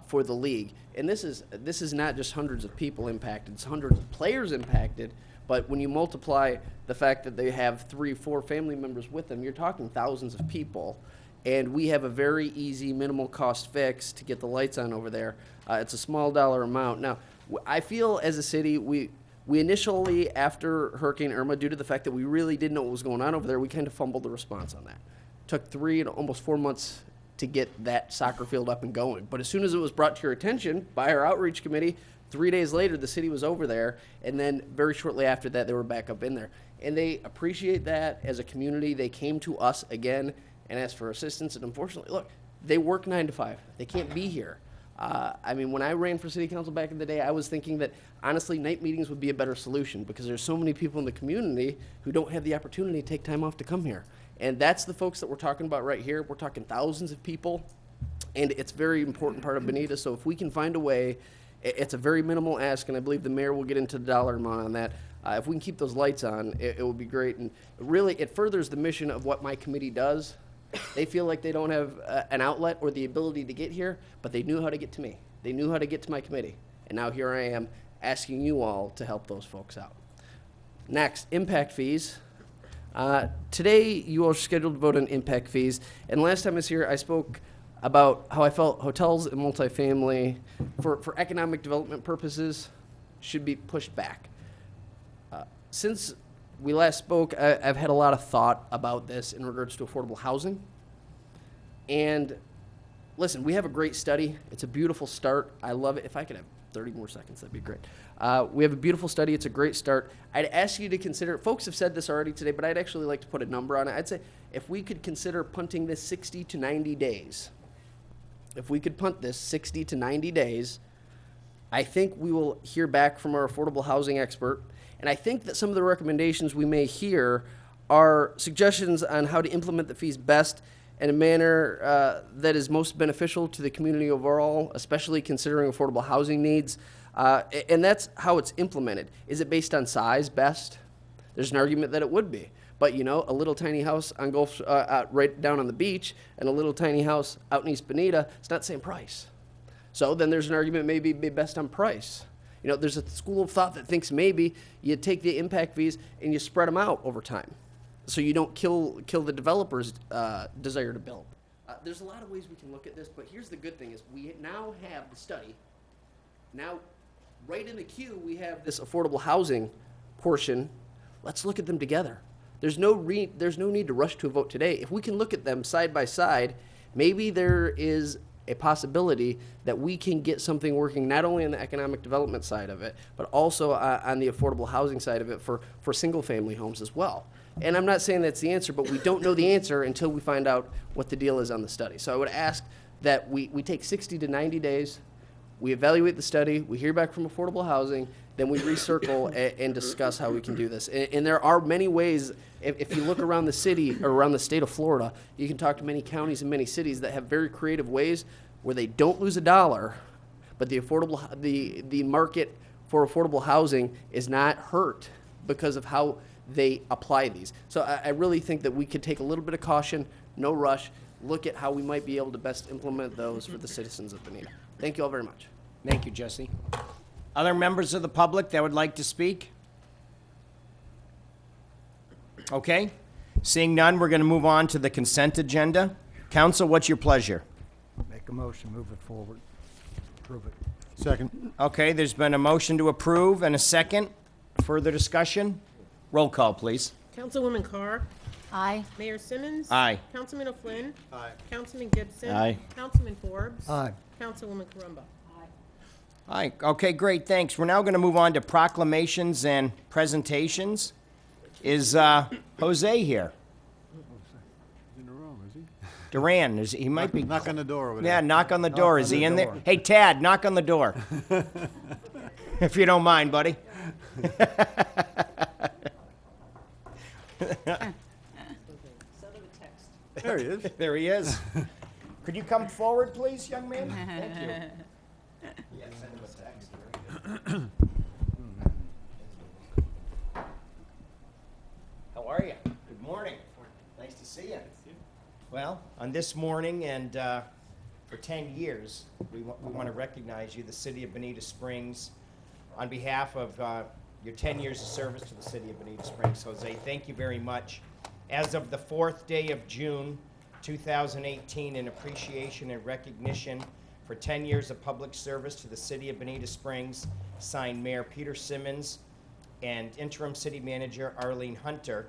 for the league. And this is not just hundreds of people impacted, it's hundreds of players impacted, but when you multiply the fact that they have 3, 4 family members with them, you're talking thousands of people. And we have a very easy, minimal cost fix to get the lights on over there. It's a small dollar amount. Now, I feel as a city, we initially, after Hurricane Irma, due to the fact that we really didn't know what was going on over there, we kind of fumbled the response on that. Took 3 and almost 4 months to get that soccer field up and going. But as soon as it was brought to your attention by our outreach committee, 3 days later, the city was over there, and then very shortly after that, they were back up in there. And they appreciate that as a community. They came to us again and asked for assistance, and unfortunately, look, they work 9 to 5. They can't be here. I mean, when I ran for city council back in the day, I was thinking that, honestly, night meetings would be a better solution because there's so many people in the community who don't have the opportunity to take time off to come here. And that's the folks that we're talking about right here. We're talking thousands of people, and it's a very important part of Bonita. So if we can find a way, it's a very minimal ask, and I believe the mayor will get into the dollar amount on that. If we can keep those lights on, it would be great. And really, it furthers the mission of what my committee does. They feel like they don't have an outlet or the ability to get here, but they knew how to get to me. They knew how to get to my committee. And now here I am asking you all to help those folks out. Next, impact fees. Today, you all are scheduled to vote on impact fees. And last time I was here, I spoke about how I felt hotels and multifamily, for economic development purposes, should be pushed back. Since we last spoke, I've had a lot of thought about this in regards to affordable housing. And listen, we have a great study. It's a beautiful start. I love it. If I could have 30 more seconds, that'd be great. We have a beautiful study. It's a great start. I'd ask you to consider, folks have said this already today, but I'd actually like to put a number on it. I'd say if we could consider punting this 60 to 90 days, if we could punt this 60 to 90 days, I think we will hear back from our affordable housing expert. And I think that some of the recommendations we may hear are suggestions on how to implement the fees best in a manner that is most beneficial to the community overall, especially considering affordable housing needs. And that's how it's implemented. Is it based on size best? There's an argument that it would be. But, you know, a little tiny house on Gulf, right down on the beach and a little tiny house out in East Bonita, it's not the same price. So then there's an argument maybe best on price. You know, there's a school of thought that thinks maybe you take the impact fees and you spread them out over time, so you don't kill the developer's desire to build. There's a lot of ways we can look at this, but here's the good thing is we now have the study. Now, right in the queue, we have this affordable housing portion. Let's look at them together. There's no need to rush to a vote today. If we can look at them side by side, maybe there is a possibility that we can get something working not only on the economic development side of it, but also on the affordable housing side of it for single-family homes as well. And I'm not saying that's the answer, but we don't know the answer until we find out what the deal is on the study. So I would ask that we take 60 to 90 days, we evaluate the study, we hear back from affordable housing, then we recircle and discuss how we can do this. And there are many ways. If you look around the city or around the state of Florida, you can talk to many counties and many cities that have very creative ways where they don't lose a dollar, but the market for affordable housing is not hurt because of how they apply these. So I really think that we could take a little bit of caution, no rush, look at how we might be able to best implement those for the citizens of Bonita. Thank you all very much. Thank you, Jesse. Other members of the public that would like to speak? Okay. Seeing none, we're going to move on to the consent agenda. Council, what's your pleasure? Make a motion, move it forward. Approve it. Second. Okay, there's been a motion to approve and a second. Further discussion? Roll call, please. Councilwoman Carr. Aye. Mayor Simmons. Aye. Councilman O'Flynn. Aye. Councilman Gibson. Aye. Councilman Forbes. Aye. Councilwoman Carumba. Aye. Okay, great, thanks. We're now going to move on to proclamations and presentations. Is Jose here? In the room, is he? Duran, he might be. Knock on the door over there. Yeah, knock on the door. Is on he the in there? door. Hey, Tad, knock on the door. If you don't mind, buddy. There he is. There he is. Could you come forward, please, young man? Thank you. Yeah, send him a text. How are you? Good morning. Nice to see you. Well, on this morning and for 10 years, we want to recognize you, the City of Bonita Springs, on behalf of your 10 years of service to the City of Bonita Springs. Jose, thank you very much. As of the 4th day of June, 2018, in appreciation and recognition for 10 years of public service to the City of Bonita Springs, signed Mayor Peter Simmons and Interim City Manager Arlene Hunter.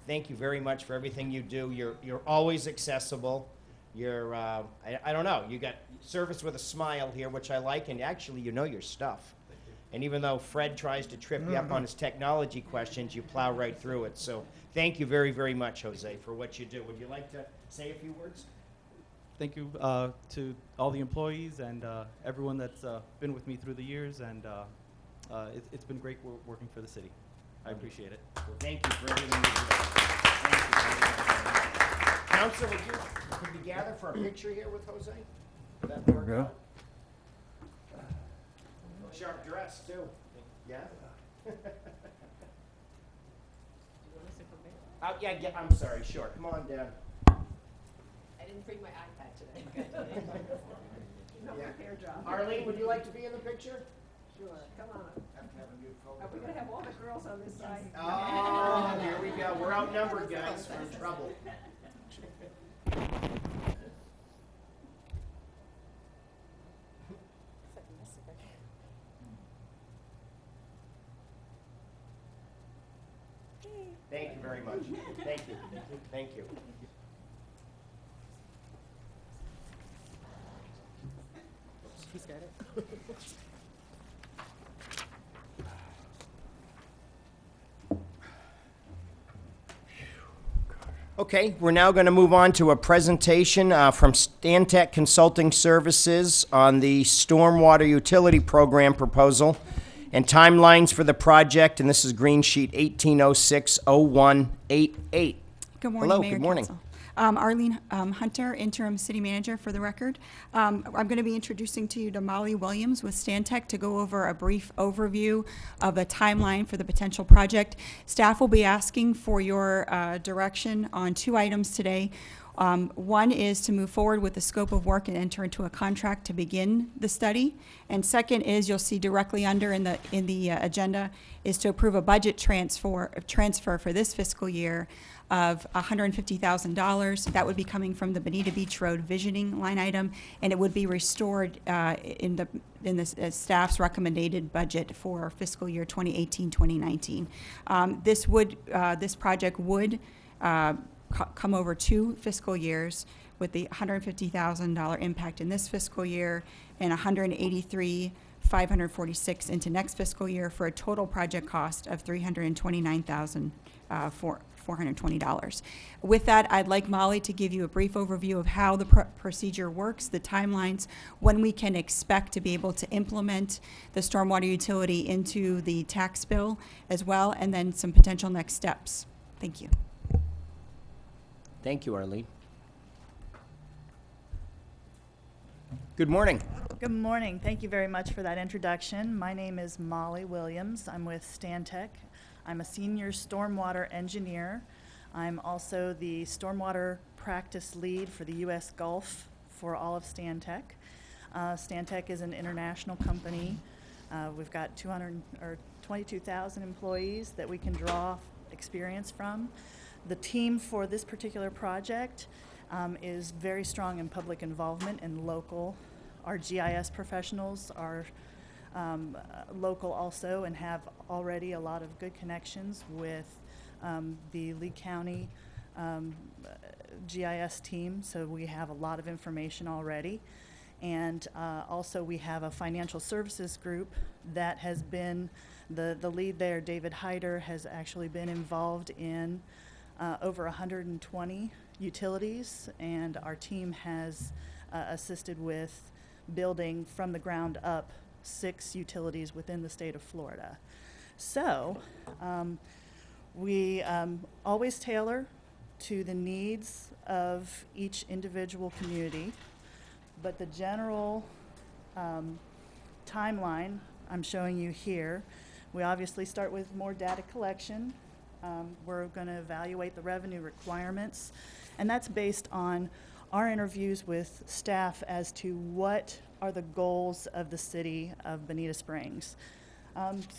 Thank you very much for everything you do. You're always accessible. You're, I don't know, you got service with a smile here, which I like, and actually you know your stuff. And even though Fred tries to trip you up on his technology questions, you plow right through it. So thank you very, very much, Jose, for what you do. Would you like to say a few words? Thank you to all the employees and everyone that's been with me through the years, and it's been great working for the city. I appreciate it. Well, thank you for everything you do. Thank you. Council, could we gather for a picture here with Jose? Would that work out? Sharp dress, too. Yeah? Yeah, I'm sorry, sure. Come on down. I didn't bring my iPad today. No hair job. Arlene, would you like to be in the picture? Sure, come on. Are we gonna have all the girls on this side? Oh, here we go. We're outnumbered, guys. We're in trouble. Thank you very much. Thank you. Thank you. He's got it. Okay, we're now going to move on to a presentation from Stantec Consulting Services on the Stormwater Utility Program proposal and timelines for the project, and this is Green Sheet 1806-0188. Good morning, Hello, Mayor good morning. Council. Arlene Hunter, Interim City Manager for the record. I'm going to be introducing to you to Molly Williams with Stantec to go over a brief overview of the timeline for the potential project. Staff will be asking for your direction on two items today. One is to move forward with the scope of work and enter into a contract to begin the study. And second is, you'll see directly under in the agenda, is to approve a budget transfer for this fiscal year of $150,000. That would be coming from the Bonita Beach Road visioning line item, and it would be restored in the staff's recommended budget for fiscal year 2018-2019. This project would come over 2 fiscal years, with the $150,000 impact in this fiscal year and $183,546 into next fiscal year, for a total project cost of $329,420. With that, I'd like Molly to give you a brief overview of how the procedure works, the timelines, when we can expect to be able to implement the stormwater utility into the tax bill as well, and then some potential next steps. Thank you. Thank you, Arlene. Good morning. Good morning. Thank you very much for that introduction. My name is Molly Williams. I'm with Stantec. I'm a senior stormwater engineer. I'm also the stormwater practice lead for the U.S. Gulf for all of Stantec. Stantec is an international company. We've got 22,000 employees that we can draw experience from. The team for this particular project is very strong in public involvement and local. Our GIS professionals are local also, and have already a lot of good connections with the Lee County GIS team, so we have a lot of information already. And also we have a financial services group that has been, the lead there, David Hyder, has actually been involved in over 120 utilities, and our team has assisted with building from the ground up 6 utilities within the state of Florida. So we always tailor to the needs of each individual community, but the general timeline I'm showing you here, we obviously start with more data collection. We're going to evaluate the revenue requirements, and that's based on our interviews with staff as to what are the goals of the city of Bonita Springs.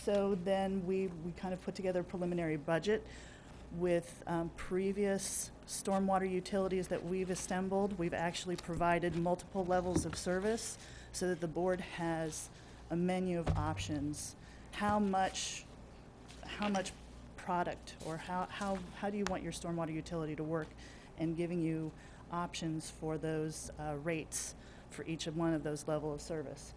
So then we kind of put together a preliminary budget with previous stormwater utilities that we've assembled. We've actually provided multiple levels of service so that the board has a menu of options. How much product, or how do you want your stormwater utility to work, and giving you options for those rates for each of one of those level of service.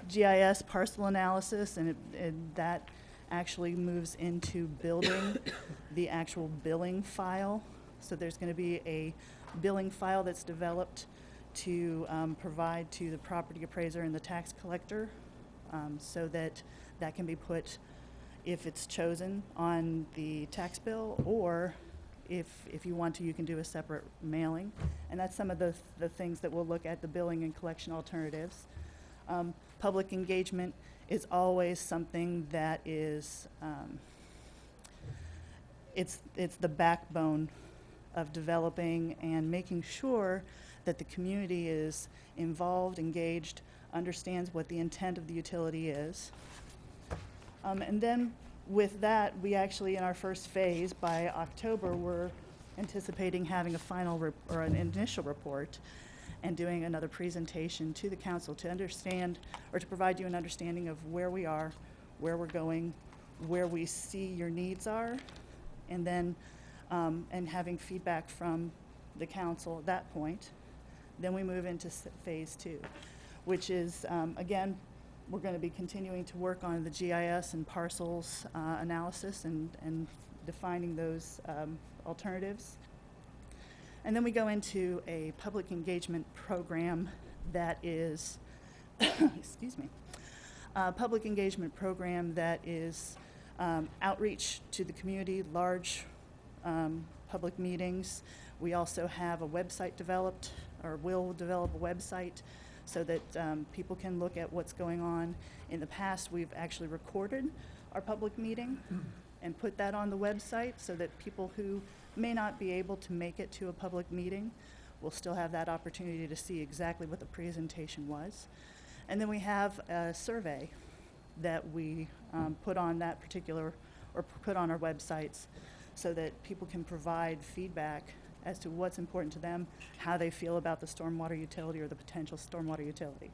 GIS parcel analysis, and that actually moves into building the actual billing file. So there's going to be a billing file that's developed to provide to the property appraiser and the tax collector, so that can be put, if it's chosen, on the tax bill, or if you want to, you can do a separate mailing. And that's some of the things that we'll look at, the billing and collection alternatives. Public engagement is always something that is, it's the backbone of developing and making sure that the community is involved, engaged, understands what the intent of the utility is. And then with that, we actually, in our first phase, by October, we're anticipating having a final or an initial report, and doing another presentation to the council to understand, or to provide you an understanding of where we are, where we're going, where we see your needs are, and then and having feedback from the council at that point. Then we move into phase 2, which is, again, we're going to be continuing to work on the GIS and parcels analysis and defining those alternatives. And then we go into a public engagement program that is, excuse me, public engagement program that is outreach to the community, large public meetings. We also have a website developed, or will develop a website, so that people can look at what's going on. In the past, we've actually recorded our public meeting, and put that on the website so that people who may not be able to make it to a public meeting will still have that opportunity to see exactly what the presentation was. And then we have a survey that we put on that particular, or put on our websites so that people can provide feedback as to what's important to them, how they feel about the stormwater utility or the potential stormwater utility.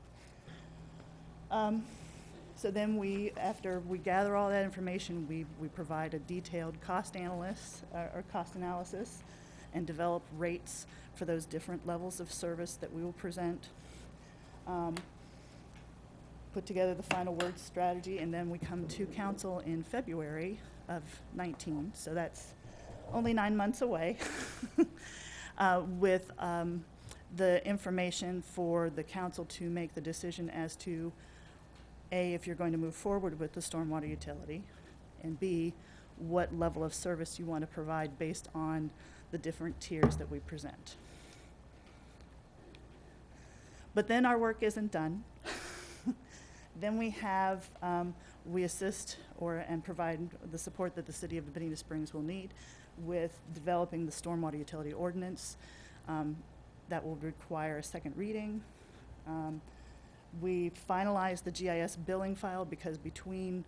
So then we, after we gather all that information, we provide a detailed cost analysis and develop rates for those different levels of service that we will present. Put together the final word strategy, and then we come to council in February of 19, so that's only 9 months away, with the information for the council to make the decision as to A, if you're going to move forward with the stormwater utility, and B, what level of service you want to provide based on the different tiers that we present. But then our work isn't done. Then we have, we assist and provide the support that the city of Bonita Springs will need with developing the stormwater utility ordinance. That will require a second reading. We finalized the GIS billing file because between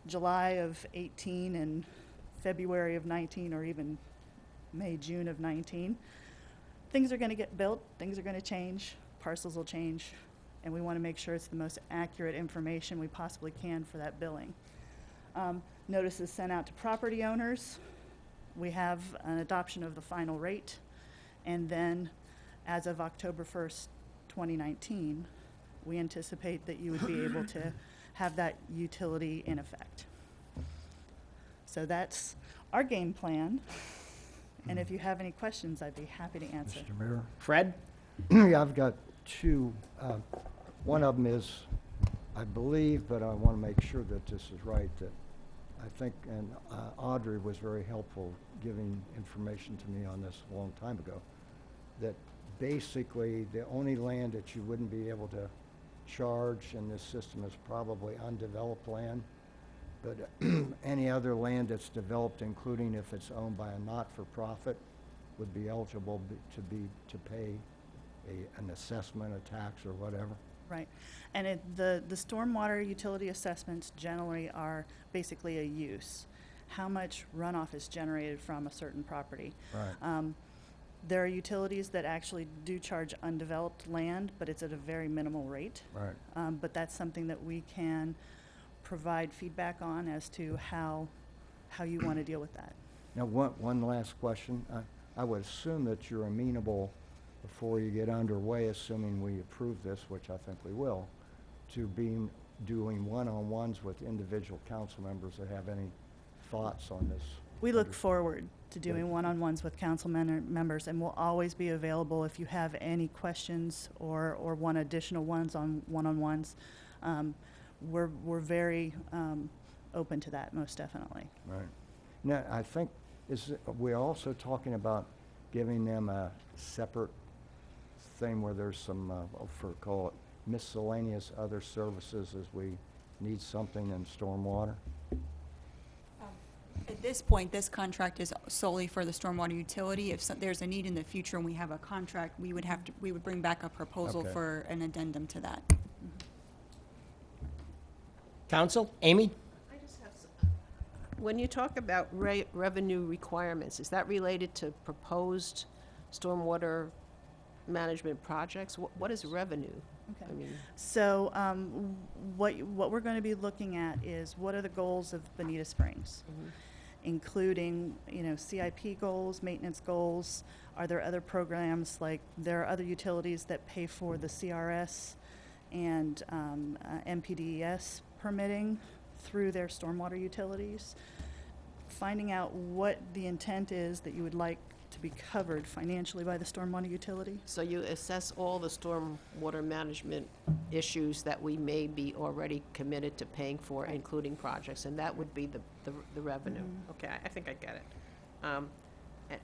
July of 18 and February of 19, or even May, June of 19, things are going to get built, things are going to change, parcels will change, and we want to make sure it's the most accurate information we possibly can for that billing. Notices sent out to property owners. We have an adoption of the final rate, and then as of October 1st, 2019, we anticipate that you would be able to have that utility in effect. So that's our game plan. And if you have any questions, I'd be happy to answer. Mr. Mayor? Fred? Yeah, I've got two. One of them is, I believe, but I want to make sure that this is right, that I think, and Audrey was very helpful giving information to me on this a long time ago, that basically the only land that you wouldn't be able to charge in this system is probably undeveloped land, but any other land that's developed, including if it's owned by a not-for-profit, would be eligible to pay an assessment, a tax, or whatever. Right. And the stormwater utility assessments generally are basically a use. How much runoff is generated from a certain property. Right. There are utilities that actually do charge undeveloped land, but it's at a very minimal rate. Right. But that's something that we can provide feedback on as to how you want to deal with that. Now, one last question. I would assume that you're amenable, before you get underway, assuming we approve this, which I think we will, to doing one-on-ones with individual council members that have any thoughts on this. We look forward to doing one-on-ones with council members, and we'll always be available if you have any questions or want additional ones on one-on-ones. We're very open to that, most definitely. Right. Now, I think we're also talking about giving them a separate thing where there's some, call it miscellaneous other services as we need something in stormwater. At this point, this contract is solely for the stormwater utility. If there's a need in the future and we have a contract, we would bring back a proposal Okay. for an addendum to that. Council? Amy? I just have when you talk about revenue requirements, is that related to proposed stormwater management projects? What is revenue? Okay. I mean, So what we're going to be looking at is what are the goals of Bonita Springs, including CIP goals, maintenance goals. Are there other programs, like there are other utilities that pay for the CRS and MPDES permitting through their stormwater utilities? Finding out what the intent is that you would like to be covered financially by the stormwater utility. so you assess all the stormwater management issues that we may be already committed to paying for, including projects, and that would be the revenue. Okay, I think I get it. And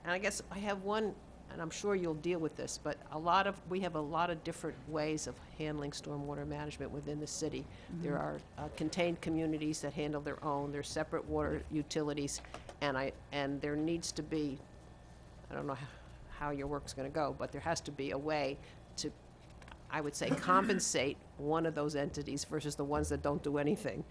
I guess I have one, and I'm sure you'll deal with this, but we have a lot of different ways of handling stormwater management within the city. There are contained communities that handle their own, there's separate water utilities, and there needs to be, I don't know how your work's gonna go, but there has to be a way to, I would say, compensate one of those entities versus the ones that don't do anything.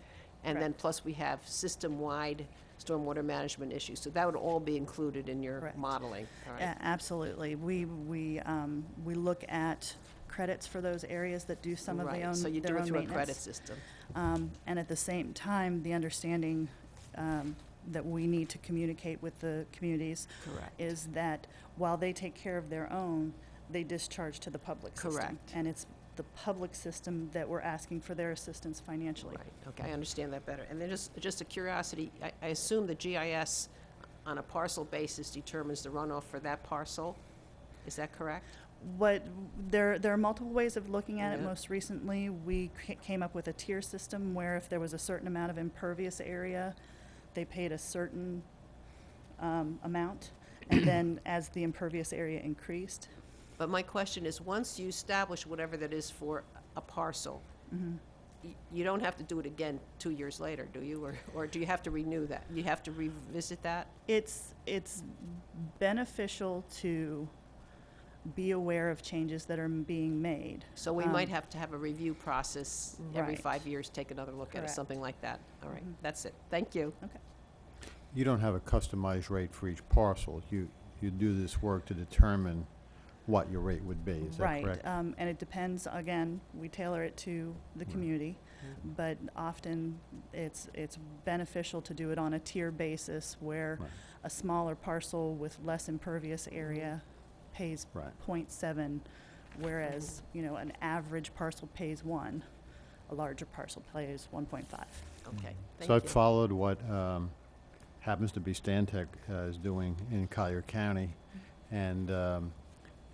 And then plus we have system-wide stormwater management issues. So that would all be included in your Correct. modeling. All right. Absolutely. We look at credits for those areas that do some of Right, their own so you their do it own through a credit maintenance. system. And at the same time, the understanding that we need to communicate with the communities Correct. is that while they take care of their own, they discharge to the public system. Correct. And it's the public system that we're asking for their assistance financially. Right, okay, I understand that better. And then just a curiosity, I assume the GIS on a parcel basis determines the runoff for that parcel? Is that correct? There are multiple ways of looking at it. Yeah. Most recently, we came up with a tier system where if there was a certain amount of impervious area, they paid a certain amount, and then as the impervious area increased. But my question is, once you establish whatever that is for a parcel, you don't have to do it again 2 years later, do you? Or do you have to renew that? You have to revisit that? It's beneficial to be aware of changes that are being made. So we might have to have a review process every Right. 5 years, take another look at it, Correct. something like that. All right, that's it. Thank you. Okay. You don't have a customized rate for each parcel. You do this work to determine what your rate would be. Is that Right, correct? and it depends, again, we tailor it to the community, but often it's beneficial to do it on a tier basis where Right. a smaller parcel with less impervious area pays Right. 0.7, whereas, an average parcel pays 1, a larger parcel pays 1.5. Okay, thank So I've you. followed what happens to be Stantec is doing in Collier County, and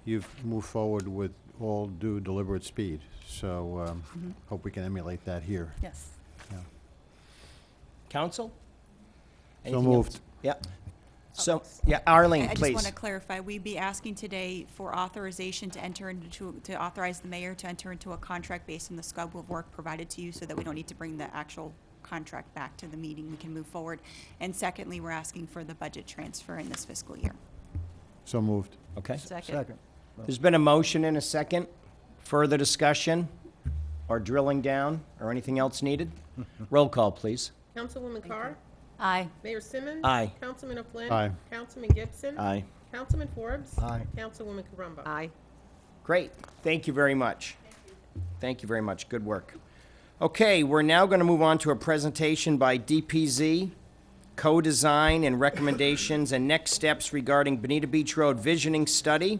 you've moved forward with all due deliberate speed. So hope we can emulate that here. Yes. Yeah. Council? So Anything moved. else? Yeah. So, yeah, Arlene, I just please. want to clarify, we'd be asking today for authorization to authorize the mayor to enter into a contract based on the scope of work provided to you so that we don't need to bring the actual contract back to the meeting. We can move forward. And secondly, we're asking for the budget transfer in this fiscal year. So moved. Okay. Second. There's been a motion and a second. Further discussion or drilling down or anything else needed? Roll call, please. Councilwoman Carr? Aye. Mayor Simmons? Aye. Councilman O'Flynn? Aye. Councilman Gibson? Aye. Councilman Forbes? Aye. Councilwoman Carumba? Aye. Great. Thank you very much. Thank you very much. Good work. Okay, we're now going to move on to a presentation by DPZ, co-design and recommendations and next steps regarding Bonita Beach Road visioning study.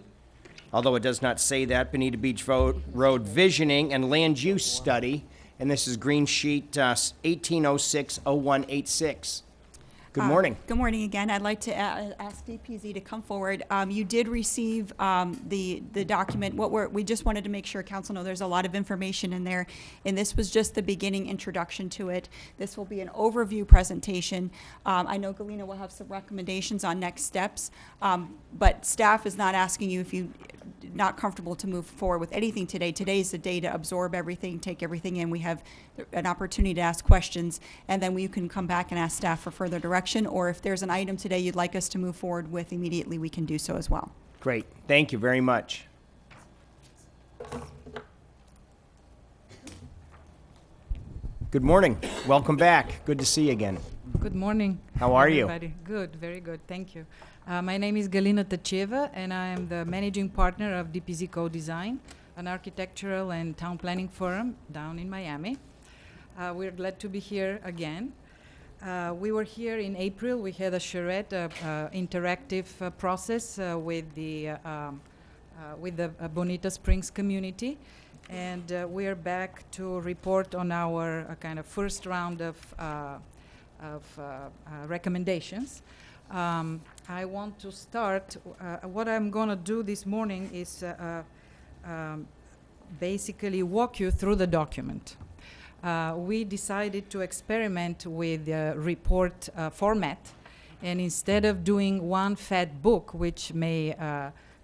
Although it does not say that, Bonita Beach Road visioning and land use study. And this is green sheet 1806-0186. Good morning. Good morning again. I'd like to ask DPZ to come forward. You did receive the document. We just wanted to make sure council know there's a lot of information in there, and this was just the beginning introduction to it. This will be an overview presentation. I know Galena will have some recommendations on next steps, but staff is not asking you if you're not comfortable to move forward with anything today. Today's the day to absorb everything, take everything in. We have an opportunity to ask questions, and then you can come back and ask staff for further direction, or if there's an item today you'd like us to move forward with immediately, we can do so as well. Great. Thank you very much. Good morning. Welcome back. Good to see you again. Good morning. How are you? Everybody. Good, very good. Thank you. My name is Galina Tacheva, and I am the managing partner of DPZ Co-Design, an architectural and town planning firm down in Miami. We're glad to be here again. We were here in April. We had a charrette, interactive process with the Bonita Springs community. And we are back to report on our kind of first round of recommendations. I want to start, what I'm going to do this morning is basically walk you through the document. We decided to experiment with the report format, and instead of doing one fat book, which may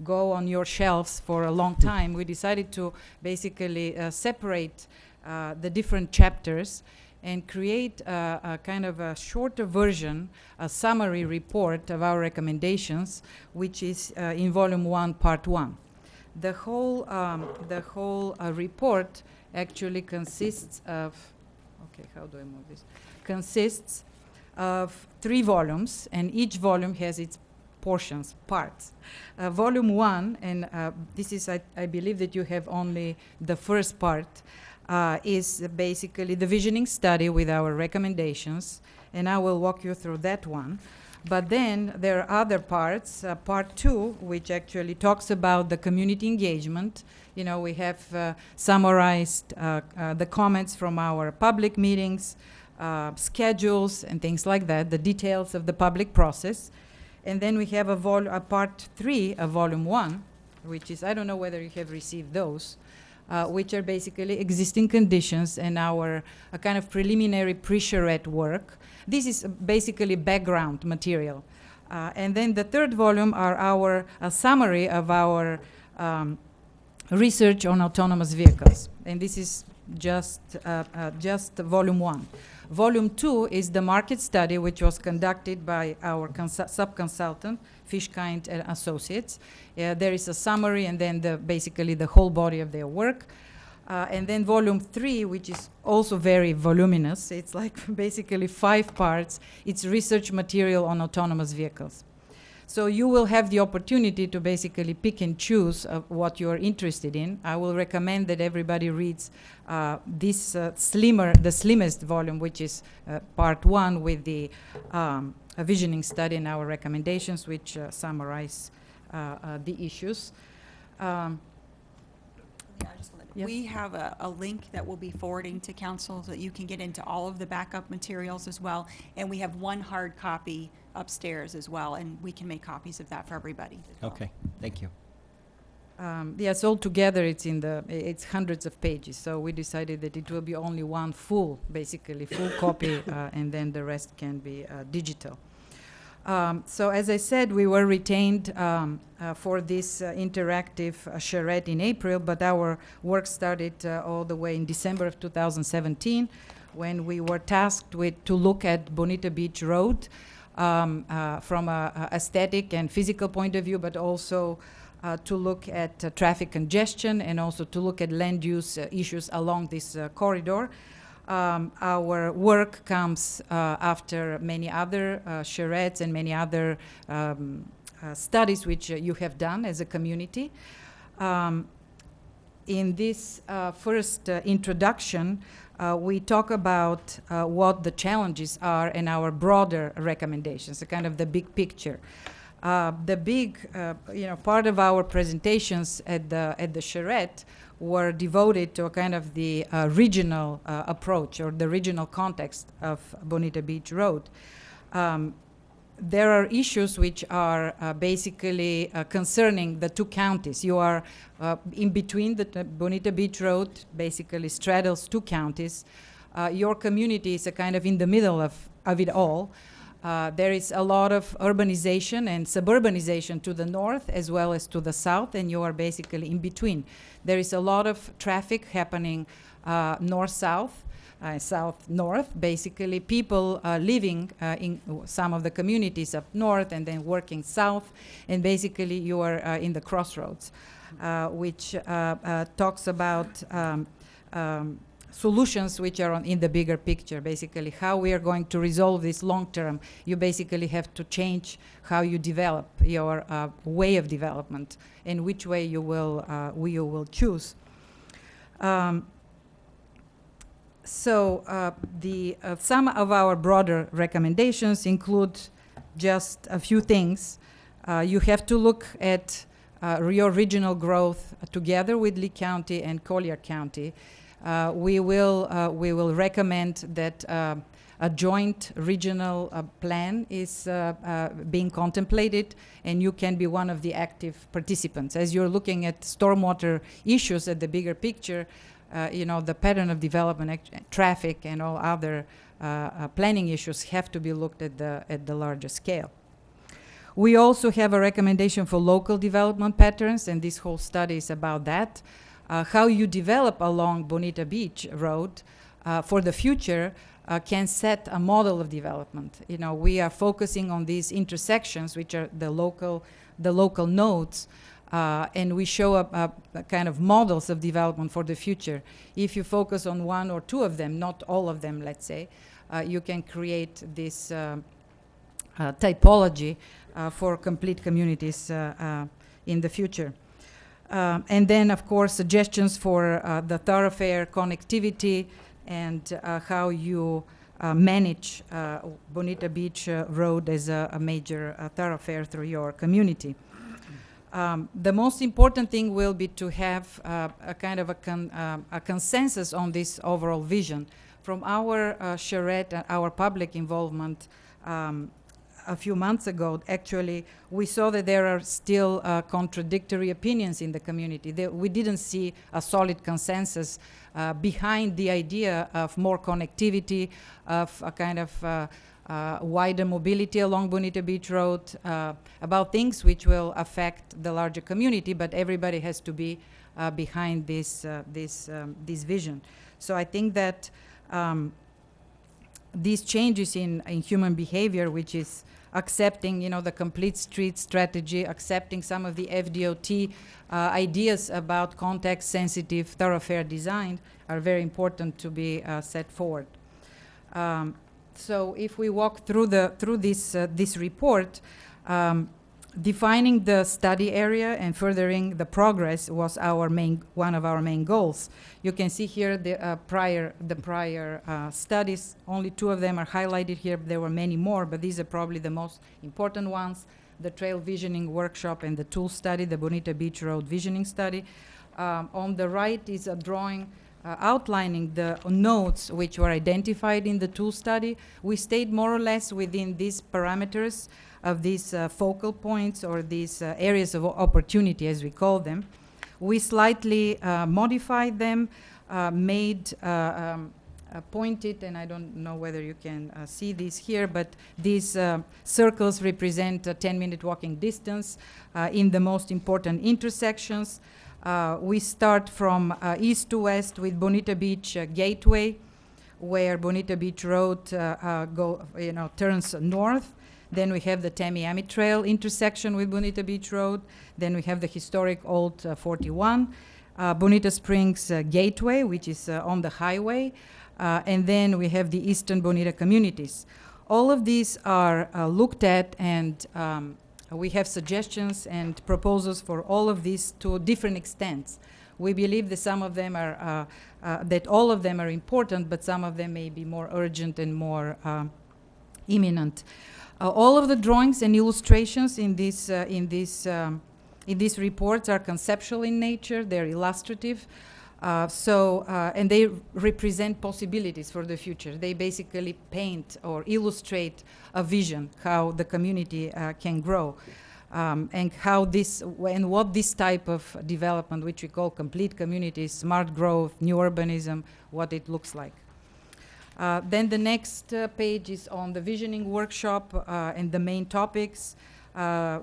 go on your shelves for a long time, we decided to basically separate the different chapters and create a kind of a shorter version, a summary report of our recommendations, which is in Volume 1, Part 1. The whole report actually consists of, okay, how do I move this? Consists of 3 volumes, and each volume has its portions, parts. Volume 1, and this is, I believe that you have only the first part, is basically the visioning study with our recommendations, and I will walk you through that one. But then there are other parts, part 2, which actually talks about the community engagement. You know, we have summarized the comments from our public meetings, schedules and things like that, the details of the public process. And then we have a part 3 of Volume 1, which is, I don't know whether you have received those, which are basically existing conditions and our kind of preliminary pre-charrette work. This is basically background material. And then the third volume are our summary of our research on autonomous vehicles. And this is just Volume 1. Volume 2 is the market study, which was conducted by our sub-consultant, Fishkind and Associates. There is a summary and then basically the whole body of their work. And then Volume 3, which is also very voluminous. It's like basically 5 parts. It's research material on autonomous vehicles. So you will have the opportunity to basically pick and choose what you're interested in. I will recommend that everybody reads this the slimmest volume, which is part 1 with the visioning study and our recommendations, which summarize the issues. Yes. We have a link that we'll be forwarding to council so that you can get into all of the backup materials as well. And we have 1 hard copy upstairs as well, and we can make copies of that for everybody. Okay, thank you. Yes, altogether it's hundreds of pages. So we decided that it will be only one full copy, and then the rest can be digital. So as I said, we were retained for this interactive charrette in April, but our work started all the way in December of 2017 when we were tasked to look at Bonita Beach Road from a aesthetic and physical point of view, but also to look at traffic congestion and also to look at land use issues along this corridor. Our work comes after many other charrettes and many other studies which you have done as a community. In this first introduction, we talk about what the challenges are and our broader recommendations, the kind of the big picture. The big, part of our presentations at the charrette were devoted to a kind of the regional approach or the regional context of Bonita Beach Road. There are issues which are basically concerning the 2 counties. You are in between the Bonita Beach Road, basically straddles 2 counties. Your community is a kind of in the middle of it all. There is a lot of urbanization and suburbanization to the north as well as to the south, and you are basically in between. There is a lot of traffic happening north-south, south-north, basically people living in some of the communities up north and then working south, and basically you are in the crossroads, which talks about solutions which are in the bigger picture, basically how we are going to resolve this long term. You basically have to change how you develop your way of development and which way you will choose. Some of our broader recommendations include just a few things. You have to look at your regional growth together with Lee County and Collier County. We will recommend that a joint regional plan is being contemplated, and you can be one of the active participants. As you're looking at stormwater issues at the bigger picture, the pattern of development, traffic, and all other planning issues have to be looked at the larger scale. We also have a recommendation for local development patterns, and this whole study is about that. How you develop along Bonita Beach Road for the future can set a model of development. You know, we are focusing on these intersections, which are the local nodes, and we show a kind of models of development for the future. If you focus on one or two of them, not all of them, let's say, you can create this typology for complete communities in the future. And then, of course, suggestions for the thoroughfare connectivity and how you manage Bonita Beach Road as a major thoroughfare through your community. The most important thing will be to have a kind of a consensus on this overall vision. From our charrette, our public involvement a few months ago, actually, we saw that there are still contradictory opinions in the community. We didn't see a solid consensus behind the idea of more connectivity, of a kind of wider mobility along Bonita Beach Road, about things which will affect the larger community, but everybody has to be behind this vision. So I think that these changes in human behavior, which is accepting, you know, the complete street strategy, accepting some of the FDOT ideas about context-sensitive thoroughfare design, are very important to be set forward. So if we walk through this report, defining the study area and furthering the progress was one of our main goals. You can see here the prior studies. Only 2 of them are highlighted here. There were many more, but these are probably the most important ones: the Trail Visioning Workshop and the Tool Study, the Bonita Beach Road Visioning Study. On the right is a drawing outlining the nodes which were identified in the tool study. We stayed more or less within these parameters of these focal points, or these areas of opportunity, as we call them. We slightly modified them, pointed, and I don't know whether you can see these here, but these circles represent a 10-minute walking distance in the most important intersections. We start from east to west with Bonita Beach Gateway, where Bonita Beach Road turns north. Then we have the Tamiami Trail intersection with Bonita Beach Road. Then we have the historic Old 41, Bonita Springs Gateway, which is on the highway. And then we have the Eastern Bonita communities. All of these are looked at, and we have suggestions and proposals for all of these to different extents. We believe that some of them are, that all of them are important, but some of them may be more urgent and more imminent. All of the drawings and illustrations in these reports are conceptual in nature. They're illustrative. And they represent possibilities for the future. They basically paint or illustrate a vision, how the community can grow, and how what this type of development, which we call complete communities, smart growth, new urbanism, what it looks like. Then the next page is on the visioning workshop and the main topics.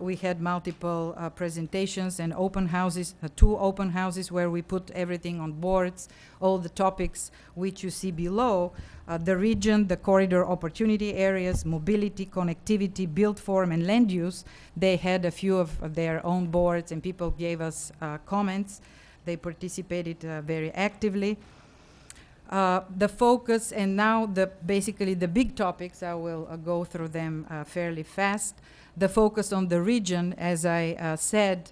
We had multiple presentations and open houses, 2 open houses where we put everything on boards, all the topics which you see below, the region, the corridor opportunity areas, mobility, connectivity, built form, and land use. They had a few of their own boards, and people gave us comments. They participated very actively. The focus, and now basically the big topics, I will go through them fairly fast. The focus on the region, as I said,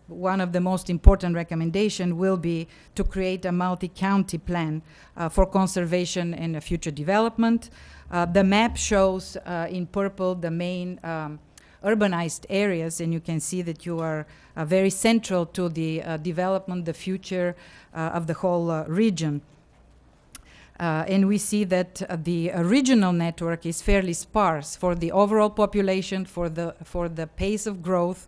one of the most important recommendations will be to create a multi-county plan for conservation and future development. The map shows in purple the main urbanized areas, and you can see that you are very central to the development, the future of the whole region. And we see that the regional network is fairly sparse for the overall population, for the pace of growth.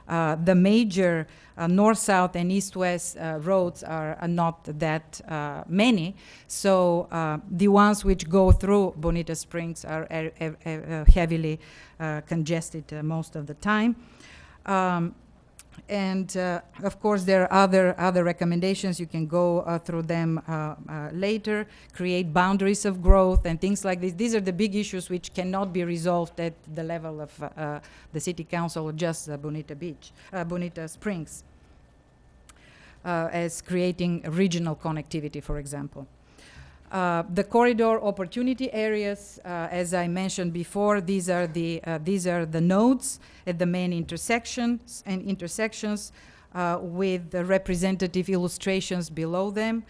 The major north-south and east-west roads are not that many, so the ones which go through Bonita Springs are heavily congested most of the time. And of course, there are other recommendations. You can go through them later. Create boundaries of growth and things like this. These are the big issues which cannot be resolved at the level of the city council or just Bonita Springs, as creating regional connectivity, for example. The corridor opportunity areas, as I mentioned before, these are the nodes at the main intersections with the representative illustrations below them,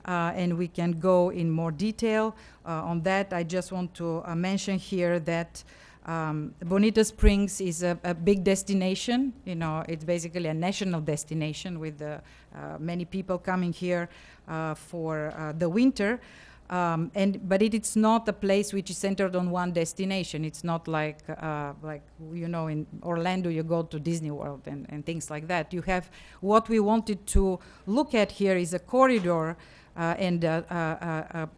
and we can go in more detail on that. I just want to mention here that Bonita Springs is a big destination. You know, it's basically a national destination with many people coming here for the winter. But it's not a place which is centered on one destination. It's not like you know, in Orlando you go to Disney World and things like that. You have what we wanted to look at here is a corridor and a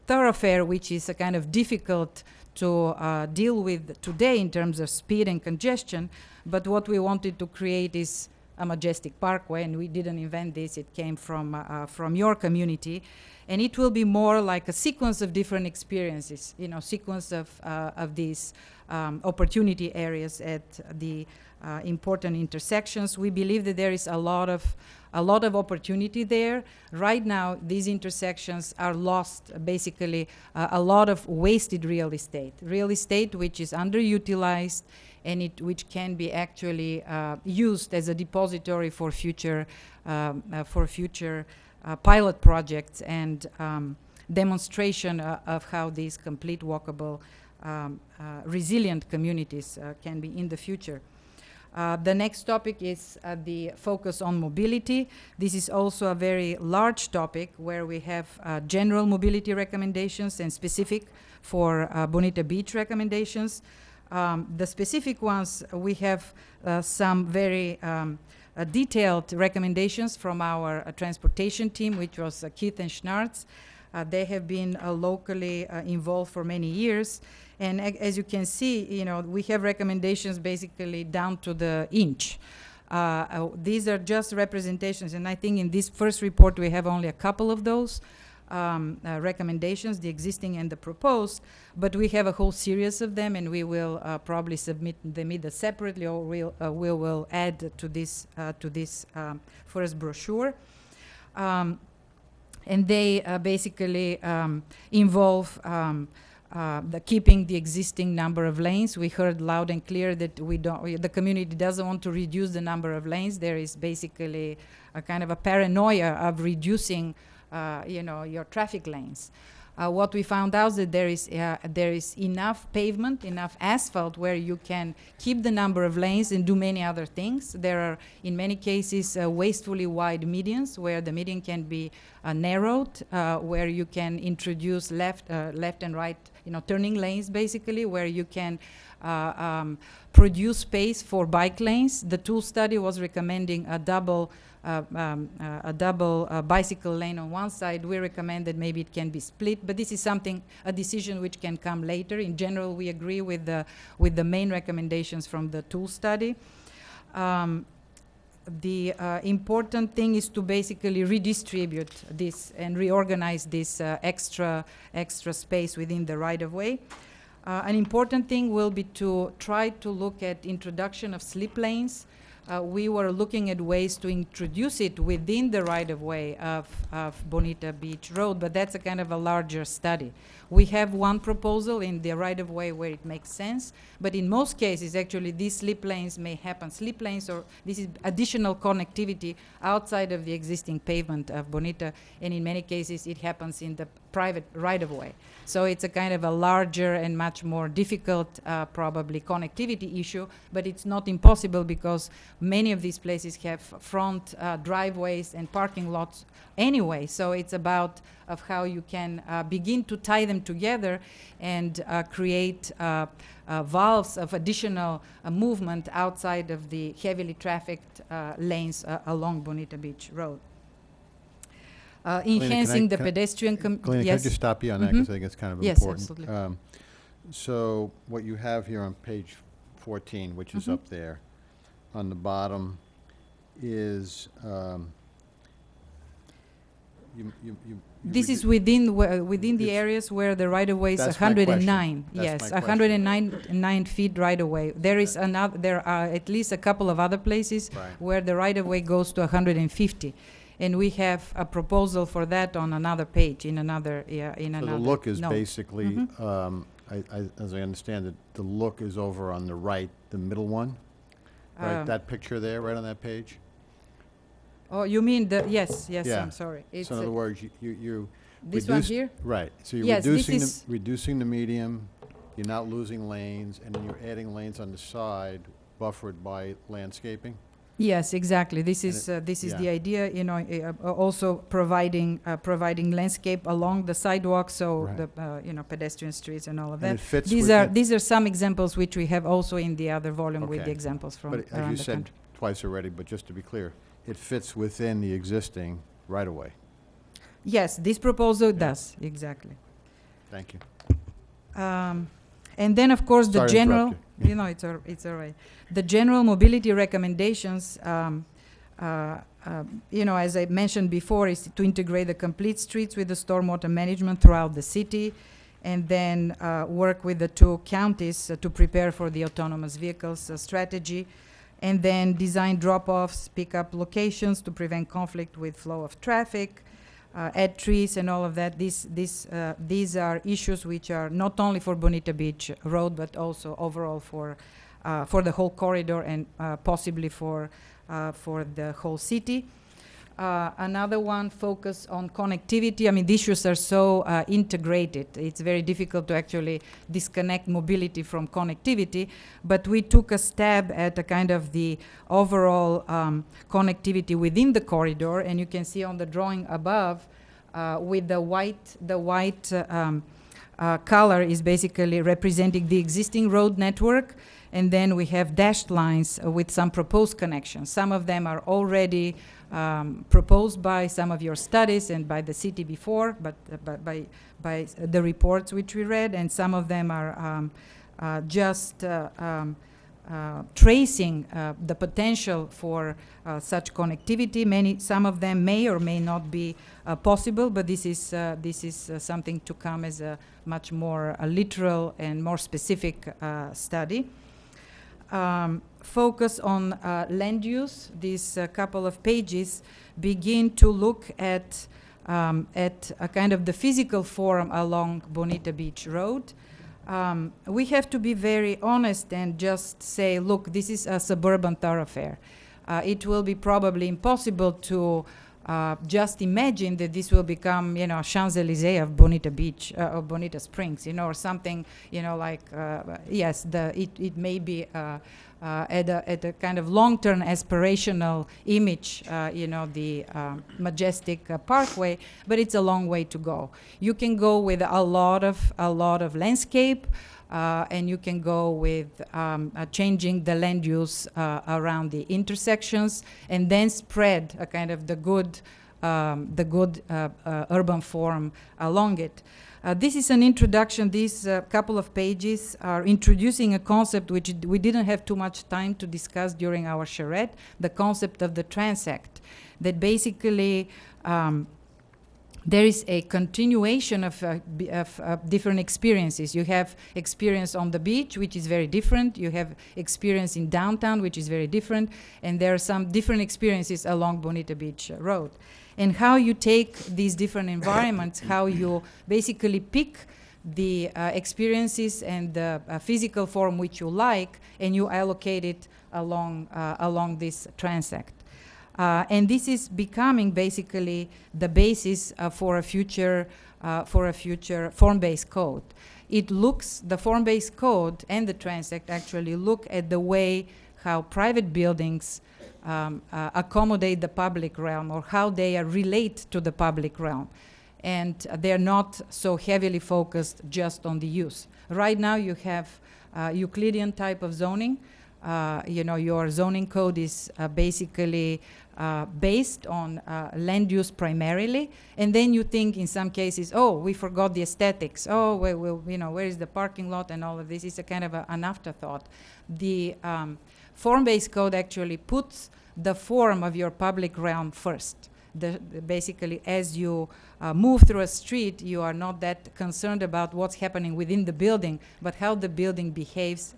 thoroughfare which is a kind of difficult to deal with today in terms of speed and congestion. But what we wanted to create is a majestic parkway, and we didn't invent this. It came from your community. And it will be more like a sequence of different experiences, you know, sequence of these opportunity areas at the important intersections. We believe that there is a lot of opportunity there. Right now, these intersections are lost, basically, a lot of wasted real estate which is underutilized and which can be actually used as a depository for future pilot projects and demonstration of how these complete walkable resilient communities can be in the future. The next topic is the focus on mobility. This is also a very large topic where we have general mobility recommendations and specific for Bonita Beach recommendations. The specific ones, we have some very detailed recommendations from our transportation team, which was Keith and Schnartz. They have been locally involved for many years. And as you can see, you know, we have recommendations basically down to the inch. These are just representations, and I think in this first report we have only a couple of those recommendations, the existing and the proposed, but we have a whole series of them, and we will probably submit them either separately or we will add to this first brochure. And they basically involve keeping the existing number of lanes. We heard loud and clear that the community doesn't want to reduce the number of lanes. There is basically a kind of a paranoia of reducing you know, your traffic lanes. What we found out is that there is enough pavement, enough asphalt where you can keep the number of lanes and do many other things. There are, in many cases, wastefully wide medians where the median can be narrowed, where you can introduce left and right, you know, turning lanes basically, where you can produce space for bike lanes. The tool study was recommending a double bicycle lane on one side. We recommend that maybe it can be split, but this is a decision which can come later. In general, we agree with the main recommendations from the tool study. The important thing is to basically redistribute this and reorganize this extra space within the right-of-way. An important thing will be to try to look at introduction of slip lanes. We were looking at ways to introduce it within the right-of-way of Bonita Beach Road, but that's a kind of a larger study. We have one proposal in the right-of-way where it makes sense, but in most cases, actually, these slip lanes may happen. Slip lanes, or this is additional connectivity outside of the existing pavement of Bonita, and in many cases, it happens in the private right-of-way. So it's a kind of a larger and much more difficult, probably, connectivity issue, but it's not impossible because many of these places have front driveways and parking lots anyway. So it's about of how you can begin to tie them together and create valves of additional movement outside of the heavily trafficked lanes along Bonita Beach Road. Enhancing the pedestrian... Galena, yes? can I just stop you on that, because I think it's kind of Yes, important. absolutely. So what you have here on page 14, which is up there, on the bottom is, This is within within the areas where the right-of-way is That's my 109. question. That's Yes, my question. 109 feet right-of-way. There is another. There are at least a couple of other places Right. where the right-of-way goes to 150, and we have a proposal for that on another page in another in so another. the look is note. basically, as I understand it, the look is over on the right, the middle one, right? That picture there, right on that page? Oh, you mean the yes? Yes, Yeah. I'm sorry. It's So in other words, you this one here? Right. So you're Yes, this reducing is- reducing the medium. You're not losing lanes, and then you're adding lanes on the side, buffered by landscaping. Yes, exactly. This is yeah. the idea. You know, also providing landscape along the sidewalk, so Right. the pedestrian streets and all of And that. it fits These are within- some examples which we have also in the other volume with the Okay. examples from But around as you the said country. twice already, but just to be clear, it fits within the existing right-of-way. Yes, this proposal does exactly. Thank you. And then, of course, the Sorry to general, interrupt you know, it's all right. The general mobility recommendations, you know, as I mentioned before, is to integrate the complete streets with the stormwater management throughout the city, and then work with the two counties to prepare for the autonomous vehicles strategy, and then design drop-offs, pick-up locations to prevent conflict with flow of traffic, add trees and all of that. These are issues which are not only for Bonita Beach Road, but also overall for the whole corridor and possibly for the whole city. Another one focus on connectivity. I mean, the issues are so integrated. It's very difficult to actually disconnect mobility from connectivity, but we took a stab at a kind of the overall connectivity within the corridor, and you can see on the drawing above with the white color is basically representing the existing road network, and then we have dashed lines with some proposed connections. Some of them are already proposed by some of your studies and by the city before, but by the reports which we read, and some of them are just tracing the potential for such connectivity. Some of them may or may not be possible, but this is something to come as a much more literal and more specific study. Focus on land use. These couple of pages begin to look at a kind of the physical form along Bonita Beach Road. We have to be very honest and just say, look, this is a suburban thoroughfare. It will be probably impossible to just imagine that this will become, you know, Champs-Élysées of Bonita Beach, or Bonita Springs, you know, or something, you know, like, yes, it may be at a kind of long-term aspirational image, you know, the majestic parkway, but it's a long way to go. You can go with a lot of landscape, and you can go with changing the land use around the intersections, and then spread a kind of the good urban form along it. This is an introduction. These couple of pages are introducing a concept which we didn't have too much time to discuss during our charrette, the concept of the transect, that basically there is a continuation of different experiences. You have experience on the beach, which is very different. You have experience in downtown, which is very different. And there are some different experiences along Bonita Beach Road. And how you take these different environments, how you basically pick the experiences and the physical form which you like, and you allocate it along this transect. And this is becoming basically the basis for a future form-based code. The form-based code and the transect actually look at the way how private buildings accommodate the public realm, or how they relate to the public realm. and they're not so heavily focused just on the use. Right now you have Euclidean type of zoning. Your zoning code is basically based on land use primarily, and then you think in some cases, oh, we forgot the aesthetics. Oh, where is the parking lot and all of this? It's a kind of an afterthought. The form-based code actually puts the form of your public realm first. Basically, as you move through a street, you are not that concerned about what's happening within the building, but how the building behaves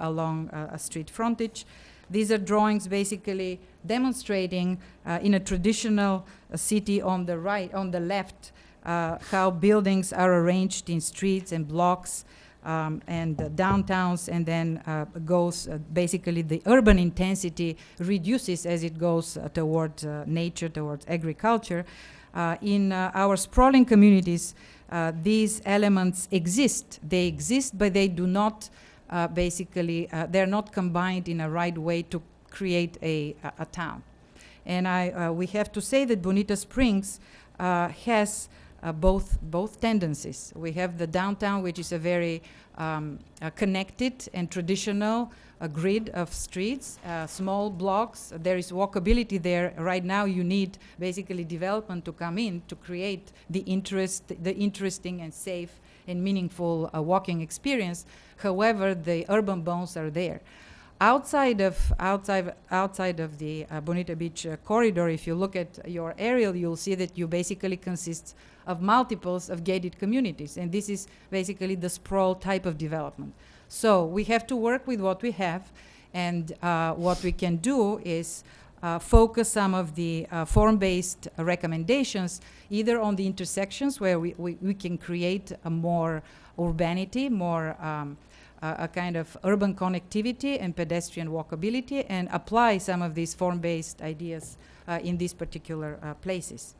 along a street frontage. These are drawings basically demonstrating in a traditional city on the left, how buildings are arranged in streets and blocks and downtowns, and then goes basically the urban intensity reduces as it goes towards nature, towards agriculture. In our sprawling communities, these elements exist. They exist, but they do not they're not combined in a right way to create a town. And we have to say that Bonita Springs has both tendencies. We have the downtown, which is a very connected and traditional grid of streets, small blocks. There is walkability there. Right now you need basically development to come in to create the interesting and safe and meaningful walking experience. However, the urban bones are there. Outside of the Bonita Beach corridor, if you look at your aerial, you'll see that you basically consist of multiples of gated communities, and this is basically the sprawl type of development. So we have to work with what we have, and what we can do is focus some of the form-based recommendations either on the intersections where we can create a more urbanity, more a kind of urban connectivity and pedestrian walkability, and apply some of these form-based ideas in these particular places.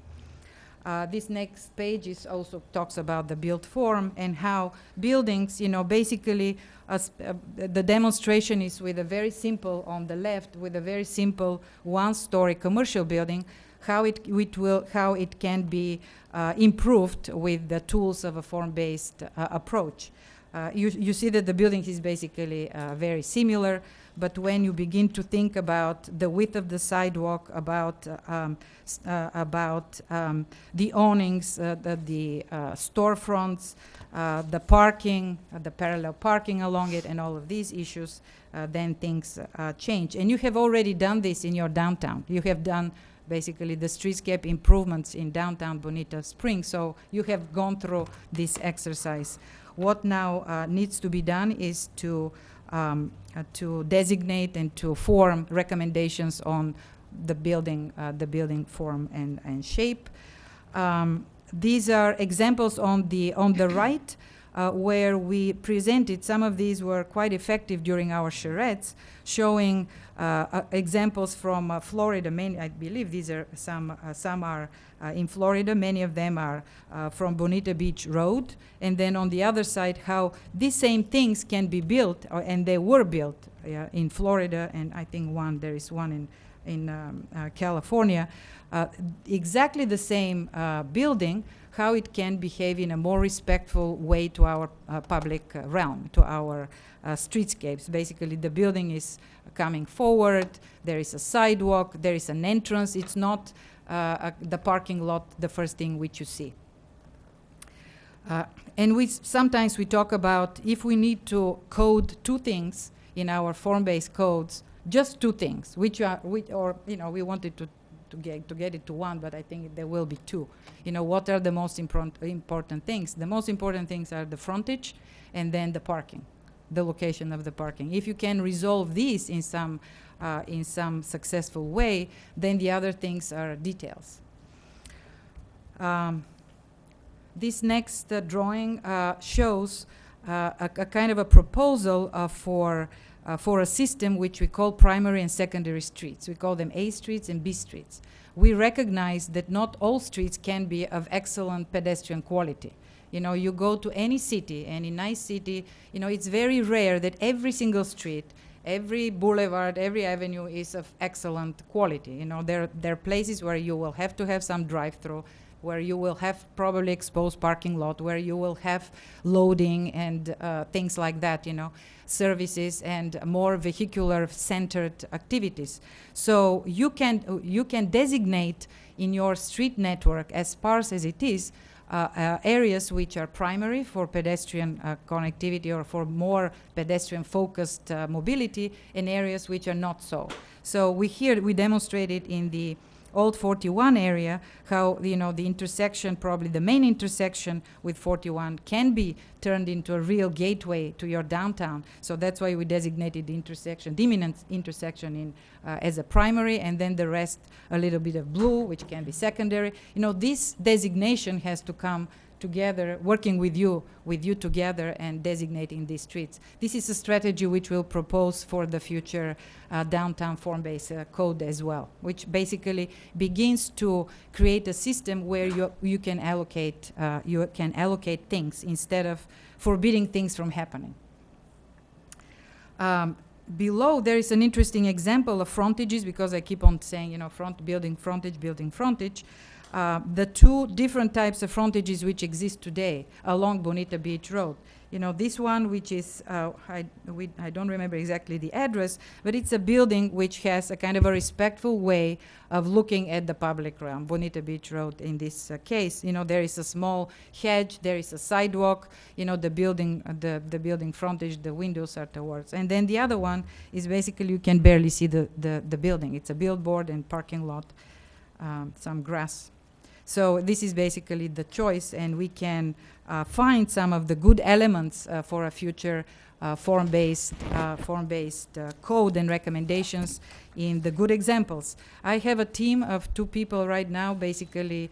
This next page also talks about the built form and how buildings, basically the demonstration is with a very simple, on the left, with a very simple one-story commercial building, how it can be improved with the tools of a form-based approach. You see that the building is basically very similar, but when you begin to think about the width of the sidewalk, about the awnings, the storefronts, the parking, the parallel parking along it, and all of these issues, then things change. And you have already done this in your downtown. You have done basically the streetscape improvements in downtown Bonita Springs, so you have gone through this exercise. What now needs to be done is to designate and to form recommendations on the building form and shape. These are examples on the right where we presented. Some of these were quite effective during our charrettes, showing examples from Florida. Many, I believe these are some are in Florida. Many of them are from Bonita Beach Road. And then on the other side, how these same things can be built, and they were built in Florida, and I think there is one in California. Exactly the same building, how it can behave in a more respectful way to our public realm, to our streetscapes. Basically, the building is coming forward, there is a sidewalk, there is an entrance. It's not the parking lot, the first thing which you see. And sometimes we talk about if we need to code two things in our form-based codes, just two things, we wanted to get it to one, but I think there will be two. What are the most important things? The most important things are the frontage and then the parking, the location of the parking. If you can resolve these in some successful way, then the other things are details. This next drawing shows a kind of a proposal for a system which we call primary and secondary streets. We call them A streets and B streets. We recognize that not all streets can be of excellent pedestrian quality. You go to any city, any nice city, it's very rare that every single street, every boulevard, every avenue is of excellent quality. There are places where you will have to have some drive-through. where you will have probably exposed parking lot, where you will have loading and things like that, services and more vehicular-centered activities. So you can designate in your street network, as sparse as it is, areas which are primary for pedestrian connectivity or for more pedestrian-focused mobility, and areas which are not so. So we demonstrated in the Old 41 area how the intersection, probably the main intersection with 41, can be turned into a real gateway to your downtown. So that's why we designated the intersection, the imminent intersection, as a primary, and then the rest a little bit of blue, which can be secondary. This designation has to come together, working with you together and designating these streets. This is a strategy which we'll propose for the future downtown form-based code as well, which basically begins to create a system where you can allocate things instead of forbidding things from happening. Below, there is an interesting example of frontages, because I keep on saying, building frontage. The two different types of frontages which exist today along Bonita Beach Road. This one, which is, I don't remember exactly the address, but it's a building which has a kind of a respectful way of looking at the public realm, Bonita Beach Road in this case. There is a small hedge, there is a sidewalk, the building frontage, the windows are towards. And then the other one is basically you can barely see the building. It's a billboard and parking lot, some grass. So this is basically the choice, and we can find some of the good elements for a future form-based code and recommendations in the good examples. I have a team of 2 people right now basically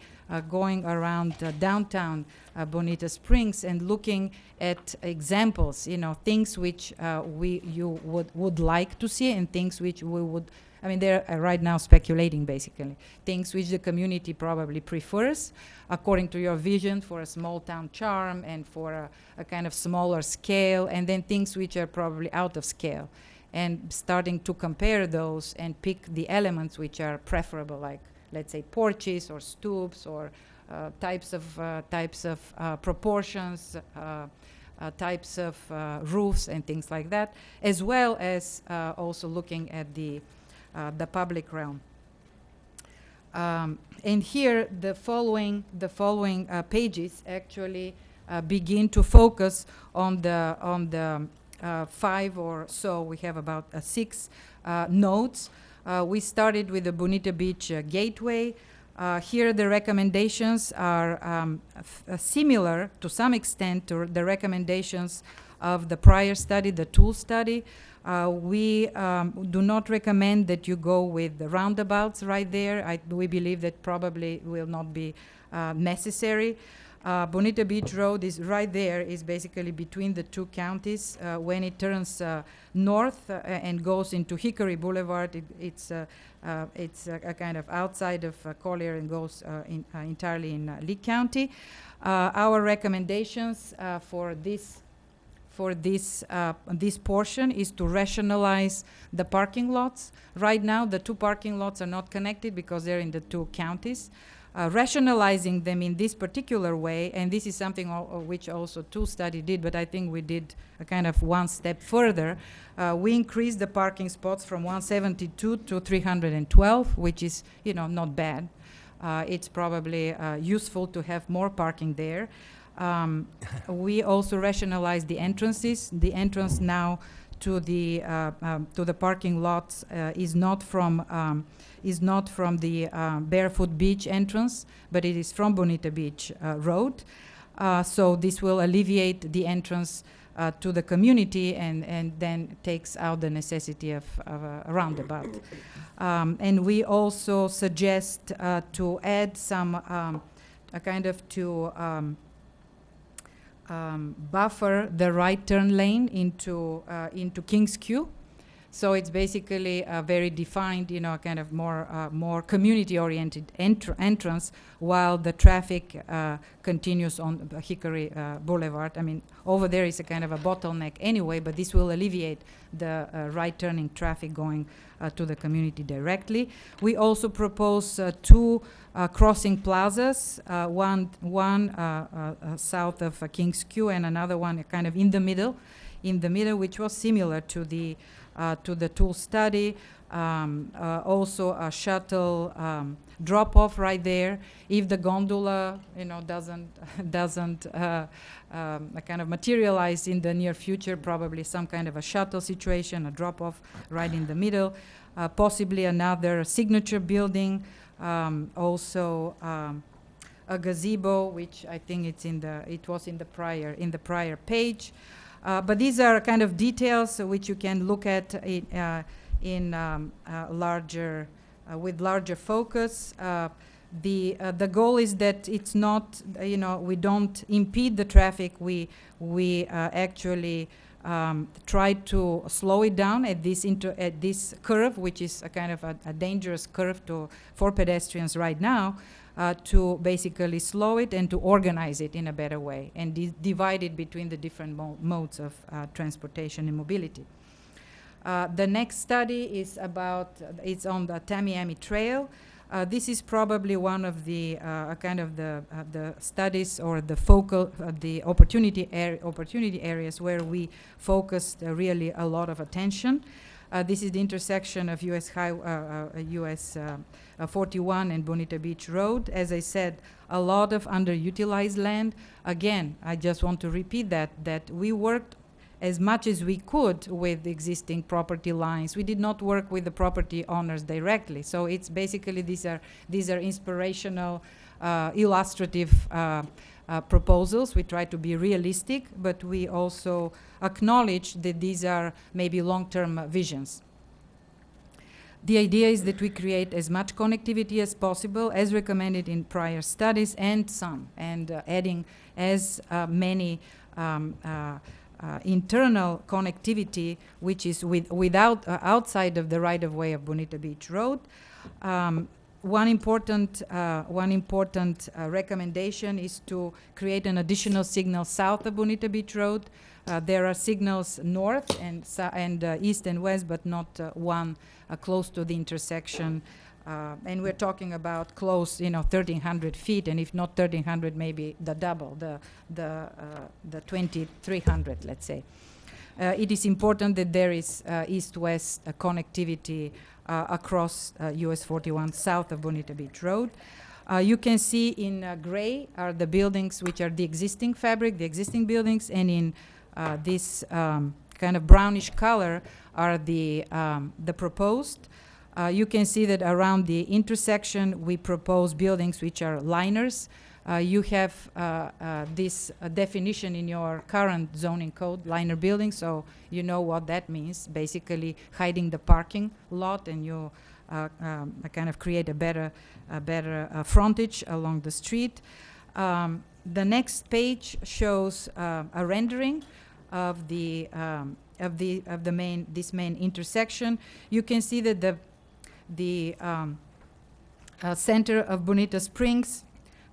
going around downtown Bonita Springs and looking at examples, things which you would like to see and things which we would, they're right now speculating, basically. Things which the community probably prefers, according to your vision for a small town charm and for a kind of smaller scale, and then things which are probably out of scale. And starting to compare those and pick the elements which are preferable, like, let's say, porches or stoops or types of proportions, types of roofs and things like that, as well as also looking at the public realm. And here the following pages actually begin to focus on the 5 or so. We have about 6 nodes. We started with the Bonita Beach Gateway. Here the recommendations are similar to some extent to the recommendations of the prior study, the tool study. We do not recommend that you go with the roundabouts right there. We believe that probably will not be necessary. Bonita Beach Road is right there, is basically between the 2 counties. When it turns north and goes into Hickory Boulevard, it's a kind of outside of Collier and goes entirely in Lee County. Our recommendations for this portion is to rationalize the parking lots. Right now, the 2 parking lots are not connected because they're in the 2 counties. Rationalizing them in this particular way, and this is something which also tool study did, but I think we did a kind of one step further. We increased the parking spots from 172 to 312, which is, not bad. It's probably useful to have more parking there. We also rationalized the entrances. The entrance now to the parking lots is not from the Barefoot Beach entrance, but it is from Bonita Beach Road. So this will alleviate the entrance to the community and then takes out the necessity of a roundabout. And we also suggest to add some a kind of to buffer the right turn lane into Kings Q. So it's basically a very defined, kind of more community-oriented entrance, while the traffic continues on Hickory Boulevard. I mean, over there is a kind of a bottleneck anyway, but this will alleviate the right-turning traffic going to the community directly. We also propose two crossing plazas, one south of King's Quay and another one kind of in the middle, which was similar to the tool study. Also a shuttle drop-off right there. If the gondola, doesn't kind of materialize in the near future, probably some kind of a shuttle situation, a drop-off right in the middle. Possibly another signature building. Also a gazebo, which I think it was in the prior page. But these are kind of details which you can look at with larger focus. The goal is that it's not, we don't impede the traffic. We actually try to slow it down at this curve, which is a kind of a dangerous curve for pedestrians right now. To basically slow it and to organize it in a better way and divide it between the different modes of transportation and mobility. The next study is it's on the Tamiami Trail. This is probably one of the kind of the studies or the opportunity areas where we focused really a lot of attention. This is the intersection of US 41 and Bonita Beach Road. As I said, a lot of underutilized land. Again, I just want to repeat that we worked as much as we could with existing property lines. We did not work with the property owners directly. So it's basically these are inspirational, illustrative proposals. We try to be realistic, but we also acknowledge that these are maybe long-term visions. The idea is that we create as much connectivity as possible, as recommended in prior studies, and adding as many internal connectivity, which is outside of the right-of-way of Bonita Beach Road. One important recommendation is to create an additional signal south of Bonita Beach Road. There are signals north and east and west, but not one close to the intersection. And we're talking about close, 1,300 feet, and if not 1,300, maybe the double, the 2,300, let's say. It is important that there is east-west connectivity across US 41 south of Bonita Beach Road. You can see in gray are the buildings which are the existing fabric, the existing buildings, and in this kind of brownish color are the proposed. You can see that around the intersection we propose buildings which are liners. You have this definition in your current zoning code, liner building, so you know what that means, basically hiding the parking lot, and you kind of create a better frontage along the street. The next page shows a rendering of this main intersection. You can see that the center of Bonita Springs,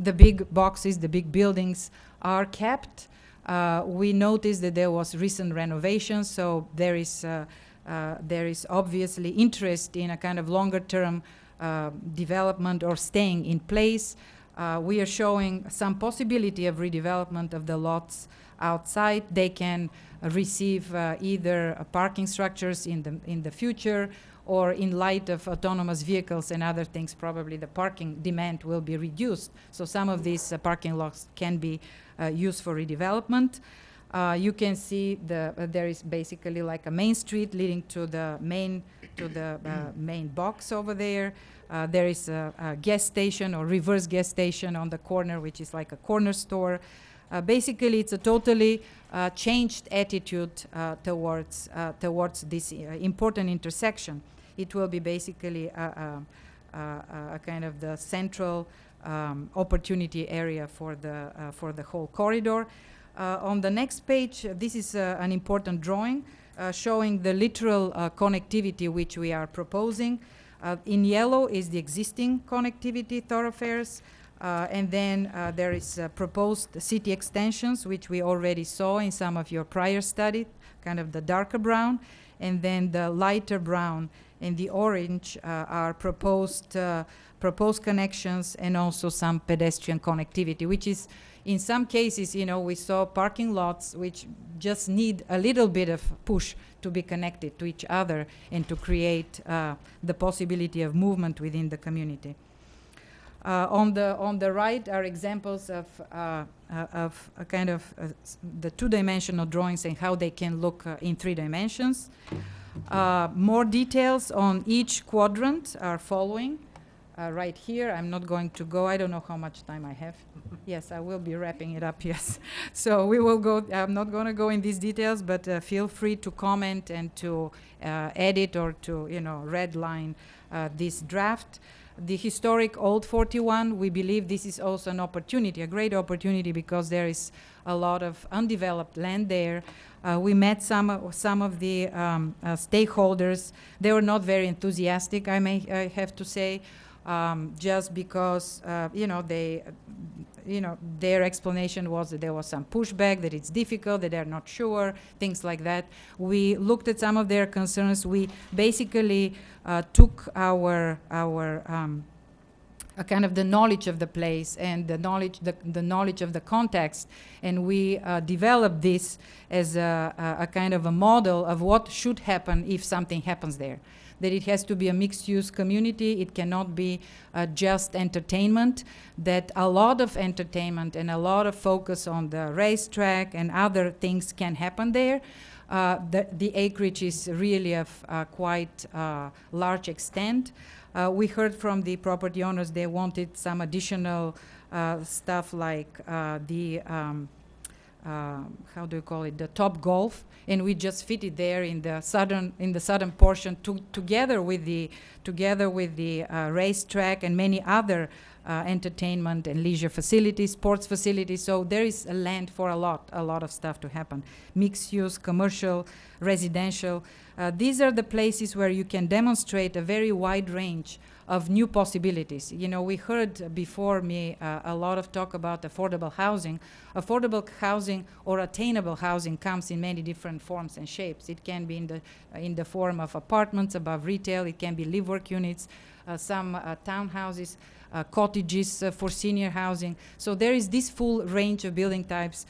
the big boxes, the big buildings are kept. We noticed that there was recent renovation, so there is obviously interest in a kind of longer-term development or staying in place. We are showing some possibility of redevelopment of the lots outside. They can receive either parking structures in the future, or in light of autonomous vehicles and other things, probably the parking demand will be reduced. So some of these parking lots can be used for redevelopment. You can see there is basically like a main street leading to the main box over there. There is a gas station or reverse gas station on the corner, which is like a corner store. Basically, it's a totally changed attitude towards this important intersection. It will be basically a kind of the central opportunity area for the whole corridor. On the next page, this is an important drawing. showing the literal connectivity which we are proposing. In yellow is the existing connectivity thoroughfares, and then there is proposed city extensions, which we already saw in some of your prior study, kind of the darker brown, and then the lighter brown and the orange are proposed connections and also some pedestrian connectivity, which is in some cases, you know, we saw parking lots which just need a little bit of push to be connected to each other and to create the possibility of movement within the community. On the right are examples of a kind of the two-dimensional drawings and how they can look in 3 dimensions. More details on each quadrant are following. Right here, I'm not going to go, I don't know how much time I have. Yes, I will be wrapping it up, yes. So we will go, I'm not going to go in these details, but feel free to comment and to edit or to, you know, redline this draft. The historic Old 41, we believe this is also an opportunity, a great opportunity, because there is a lot of undeveloped land there. We met some of the stakeholders. They were not very enthusiastic, I have to say. Just because their explanation was that there was some pushback, that it's difficult, that they're not sure, things like that. We looked at some of their concerns. We basically took our kind of the knowledge of the place and the knowledge of the context, and we developed this as a kind of a model of what should happen if something happens there. That it has to be a mixed-use community. It cannot be just entertainment, that a lot of entertainment and a lot of focus on the racetrack and other things can happen there. The acreage is really of quite large extent. We heard from the property owners they wanted some additional stuff like how do you call it, the Top Golf, and we just fit it there in the southern portion together with the racetrack and many other entertainment and leisure facilities, sports facilities. So there is a land for a lot of stuff to happen. Mixed use, commercial, residential. These are the places where you can demonstrate a very wide range of new possibilities. You know, we heard before me a lot of talk about affordable housing. Affordable housing or attainable housing comes in many different forms and shapes. It can be in the form of apartments above retail. It can be live-work units, some townhouses, cottages for senior housing. So there is this full range of building types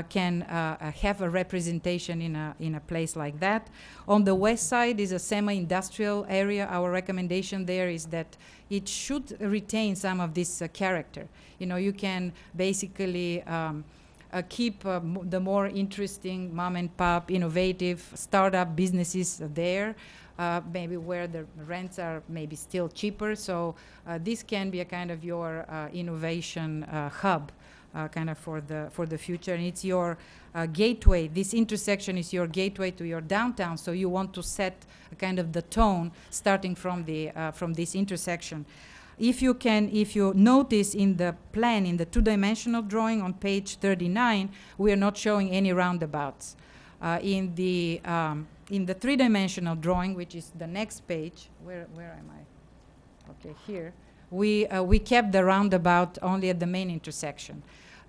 can have a representation in a place like that. On the west side is a semi-industrial area. Our recommendation there is that it should retain some of this character. You know, you can basically keep the more interesting mom and pop, innovative startup businesses there. Maybe where the rents are maybe still cheaper. So this can be a kind of your innovation hub, kind of for the future. And it's your gateway. This intersection is your gateway to your downtown. So you want to set a kind of the tone starting from this intersection. If you notice in the plan, in the two-dimensional drawing on page 39, we are not showing any roundabouts. In the three-dimensional drawing, which is the next page, where am I? Okay, here. We kept the roundabout only at the main intersection,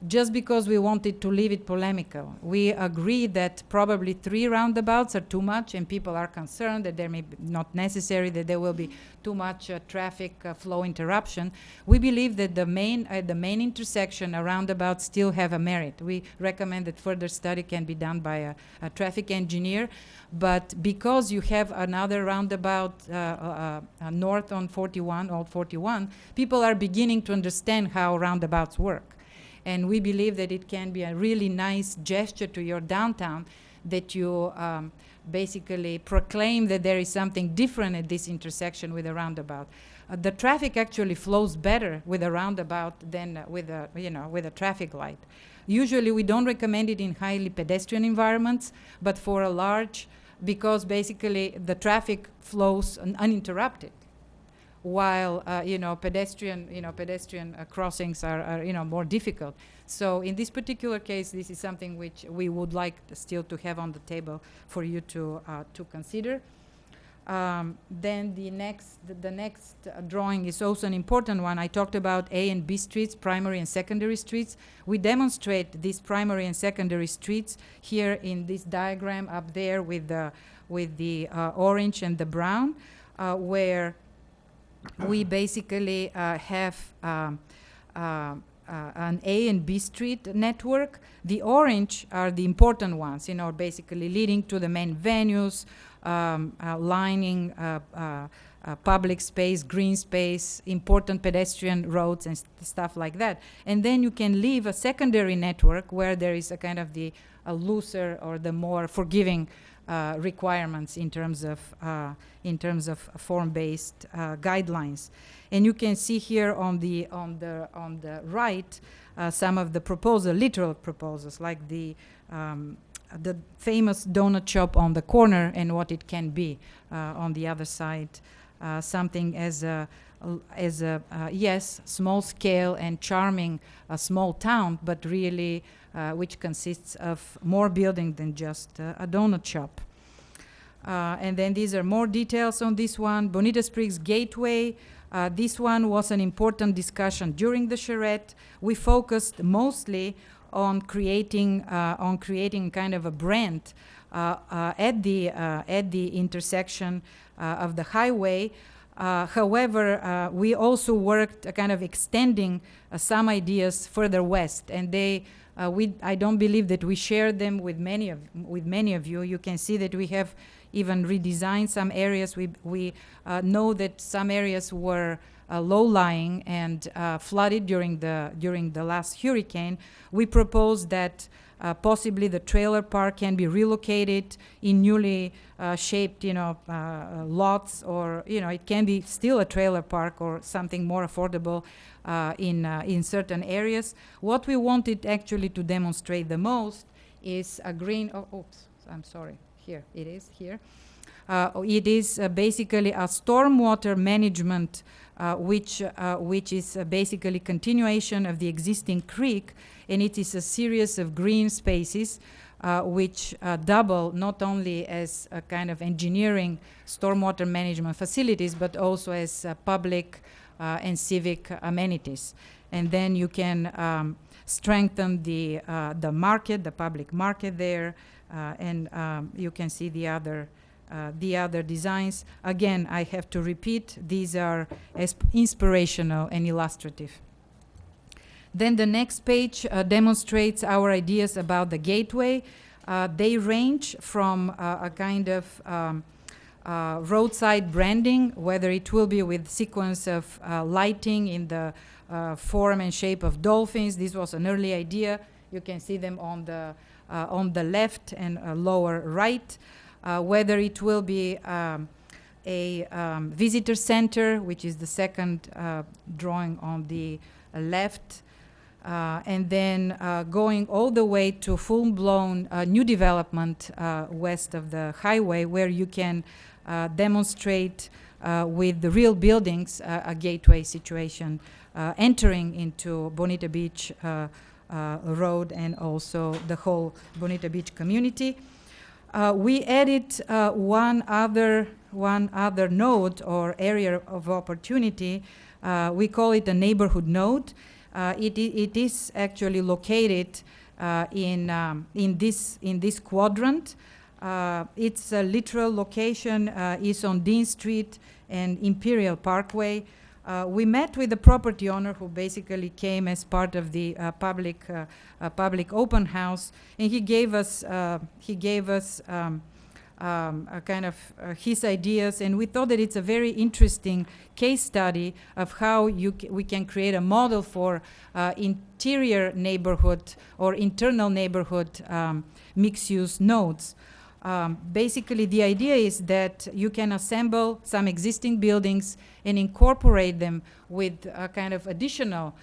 just because we wanted to leave it polemical. We agree that probably 3 roundabouts are too much, and people are concerned that they may be not necessary, that there will be too much traffic flow interruption. We believe that the main intersection, a roundabout still have a merit. We recommend that further study can be done by a traffic engineer. But because you have another roundabout north on 41, Old 41, people are beginning to understand how roundabouts work. And we believe that it can be a really nice gesture to your downtown, that you basically proclaim that there is something different at this intersection with a roundabout. The traffic actually flows better with a roundabout than with a traffic light. Usually we don't recommend it in highly pedestrian environments, but for a large, because basically the traffic flows uninterrupted. while pedestrian crossings are more difficult. So in this particular case, this is something which we would like still to have on the table for you to consider. Then the next drawing is also an important one. I talked about A and B streets, primary and secondary streets. We demonstrate these primary and secondary streets here in this diagram up there with the orange and the brown, where we basically have an A and B street network. The orange are the important ones, basically leading to the main venues, lining public space, green space, important pedestrian roads and stuff like that. And then you can leave a secondary network where there is a kind of the looser or the more forgiving requirements in terms of form-based guidelines. And you can see here on the right some of the literal proposals, like the famous donut shop on the corner and what it can be. On the other side, something as a yes, small scale and charming small town, but really which consists of more building than just a donut shop. And then these are more details on this one. Bonita Springs Gateway. This one was an important discussion during the charrette. We focused mostly on creating kind of a brand at the intersection of the highway. However, we also worked kind of extending some ideas further west, and I don't believe that we shared them with many of you. You can see that we have even redesigned some areas. We know that some areas were low-lying and flooded during the last hurricane. We proposed that possibly the trailer park can be relocated in newly shaped, lots, or it can be still a trailer park or something more affordable in certain areas. What we wanted actually to demonstrate the most is a green. Oops, I'm sorry. Here it is. Here, it is basically a stormwater management, which is basically continuation of the existing creek, and it is a series of green spaces which double not only as a kind of engineering stormwater management facilities, but also as public and civic amenities. And then you can strengthen the market, the public market there, and you can see the other designs. Again, I have to repeat, these are inspirational and illustrative. Then the next page demonstrates our ideas about the gateway. They range from a kind of roadside branding, whether it will be with sequence of lighting in the form and shape of dolphins. This was an early idea. You can see them on the left and lower right. Whether it will be a visitor center, which is the second drawing on the left, and then going all the way to full-blown new development west of the highway, where you can demonstrate with the real buildings a gateway situation, entering into Bonita Beach Road and also the whole Bonita Beach community. We added one other node or area of opportunity. We call it a neighborhood node. It is actually located in this quadrant. Its literal location is on Dean Street and Imperial Parkway. We met with the property owner, who basically came as part of the public open house, and he gave us a kind of his ideas, and we thought that it's a very interesting case study of how we can create a model for interior neighborhood or internal neighborhood mixed-use nodes. Basically, the idea is that you can assemble some existing buildings and incorporate them with a kind of additional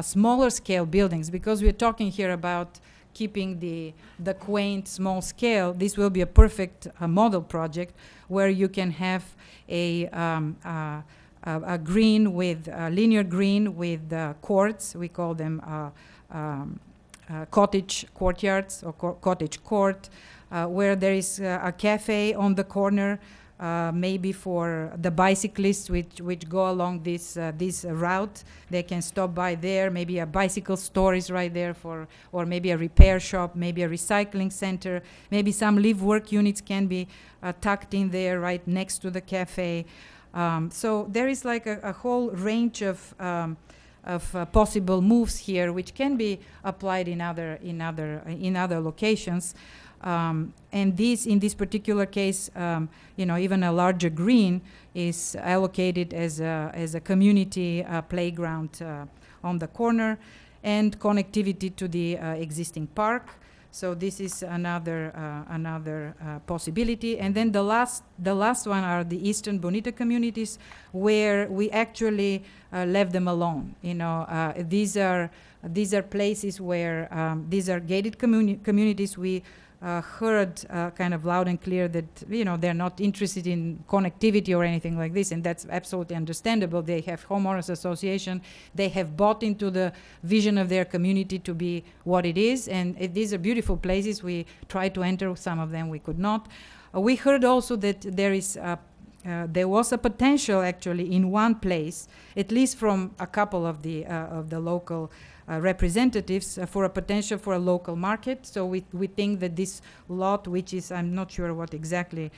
smaller scale buildings, because we're talking here about keeping the quaint small scale, this will be a perfect model project where you can have a green with linear green with courts. We call them cottage courtyards or cottage court, where there is a cafe on the corner, maybe for the bicyclists which go along this route. They can stop by there. Maybe a bicycle store is right there or maybe a repair shop, maybe a recycling center. Maybe some live work units can be tucked in there right next to the cafe. So there is like a whole range of possible moves here, which can be applied in other locations. And in this particular case, even a larger green is allocated as a community playground on the corner, and connectivity to the existing park. So this is another possibility. And then the last one are the Eastern Bonita communities, where we actually left them alone. These are places where these are gated communities. We heard kind of loud and clear that they're not interested in connectivity or anything like this, and that's absolutely understandable. They have homeowners association. They have bought into the vision of their community to be what it is, and these are beautiful places. We tried to enter some of them, we could not. We heard also that there was a potential actually in one place, at least from a couple of the local representatives, for a potential for a local market. So we think that this lot, which is, I'm not sure what exactly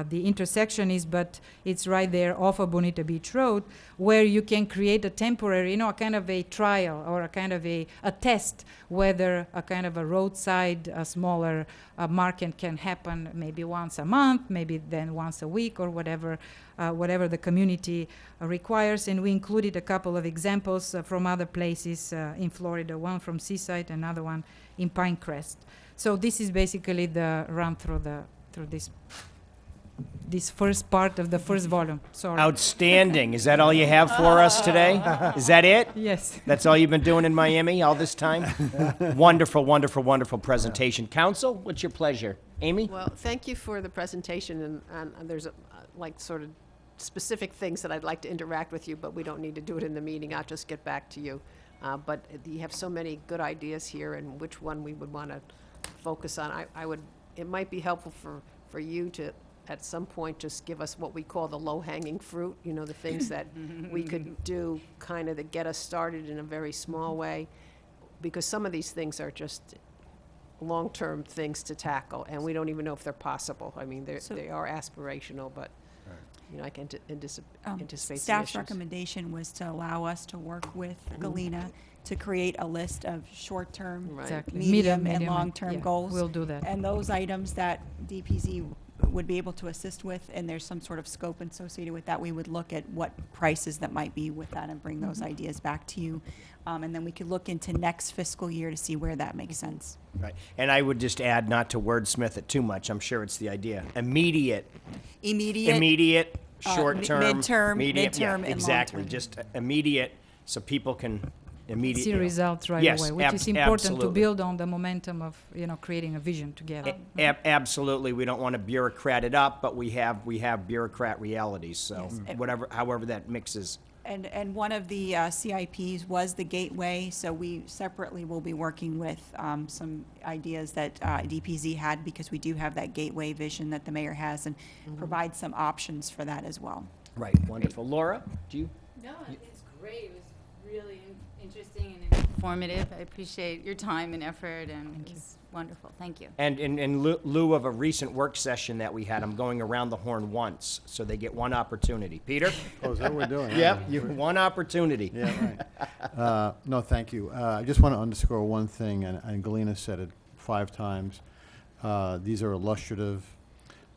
the intersection is, but it's right there off of Bonita Beach Road, where you can create a temporary, a kind of a trial or a kind of a test whether a kind of a roadside, a smaller market can happen maybe once a month, maybe then once a week, or whatever the community requires. And we included a couple of examples from other places in Florida, one from Seaside, another one in Pinecrest. So this is basically the run through this first part of the first volume. Sorry. Outstanding. Is that all you have for us today? Is that it? Yes. That's all you've been doing in Miami all this time? Wonderful, wonderful, wonderful presentation. Council, what's your pleasure? Amy? Well, thank you for the presentation, and there's sort of specific things that I'd like to interact with you, but we don't need to do it in the meeting. I'll just get back to you. But you have so many good ideas here, and which one we would want to focus on. It might be helpful for you to, at some point, just give us what we call the low-hanging fruit, the things that we could do kind of to get us started in a very small way, because some of these things are just long-term things to tackle, and we don't even know if they're possible. I mean, they are aspirational, but I can anticipate Staff's some issues. recommendation was to allow us to work with Galena to create a list of short-term, Exactly. medium, Medium, and long-term yeah, goals. we'll do that. And those items that DPZ would be able to assist with, and there's some sort of scope associated with that, we would look at what prices that might be with that and bring those ideas back to you. And then we could look into next fiscal year to see where that makes sense. Right. And I would just add, not to wordsmith it too much, I'm sure it's the idea. Immediate, short-term, midterm, medium, midterm, and exactly. long-term. Just immediate, so people can immediately see results right yes, away, which is important to absolutely. build on the momentum of creating a vision together. Absolutely, we don't want to bureaucrat it up, but we have bureaucrat realities. So however that mixes. And one of the CIPs was the gateway, so we separately will be working with some ideas that DPZ had, because we do have that gateway vision that the mayor has, and provide some options for that as well. Right, wonderful. Laura, do you? No, it's great. It was really interesting and informative. I appreciate your time and effort, and it's wonderful. Thank you. And in lieu of a recent work session that we had, I'm going around the horn once, so they get one opportunity. Peter? Oh, is that what we're doing? Yep, one opportunity. Yeah, right. No, thank you. I just want to underscore one thing, and Galena said it 5 times. These are illustrative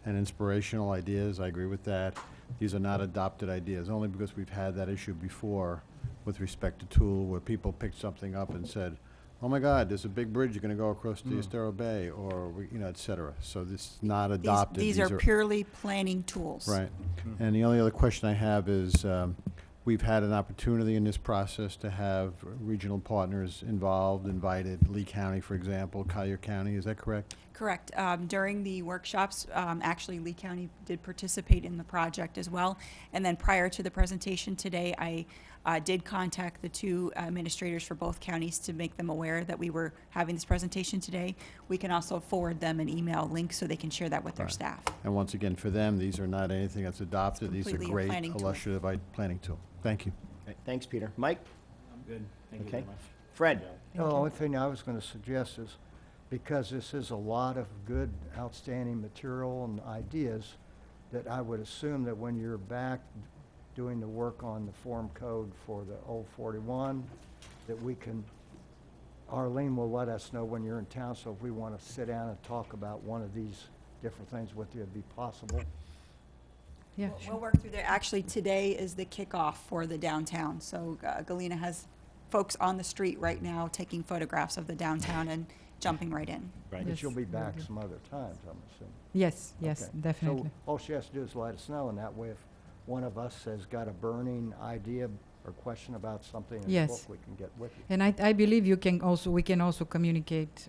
and inspirational ideas. I agree with that. These are not adopted ideas, only because we've had that issue before with respect to Tool, where people picked something up and said, oh my God, there's a big bridge you're going to go across the Estero Bay, or, et cetera. So this is not adopted. These are purely planning tools. Right. And the only other question I have is, We've had an opportunity in this process to have regional partners involved, invited, Lee County, for example, Collier County, is that correct? Correct. During the workshops, actually, Lee County did participate in the project as well. And then prior to the presentation today, I did contact the two administrators for both counties to make them aware that we were having this presentation today. We can also forward them an email link so they can share that with their staff. And once again, for them, these are not anything that's adopted. These are completely a great planning tool. illustrative planning tool. Thank you. Okay, thanks, Peter. Mike? I'm good. Thank you Okay. very much. Fred? The only thing I was going to suggest is, because this is a lot of good, outstanding material and ideas, that I would assume that when you're back doing the work on the form code for the old 41, that we can, Arlene will let us know when you're in town, so if we want to sit down and talk about one of these different things with you, it'd be possible. Yeah, We'll work through that. Actually, today is the kickoff for the downtown. So Galena has folks on the street right now taking photographs of the downtown and jumping right in. But Yes, you'll be will back do. some other times, I'm assuming. Yes, yes, Okay. definitely. So all she has to do is let us know, and that way if one of us has got a burning idea or question about something in the Yes. book, we can get with you. And I believe we can also communicate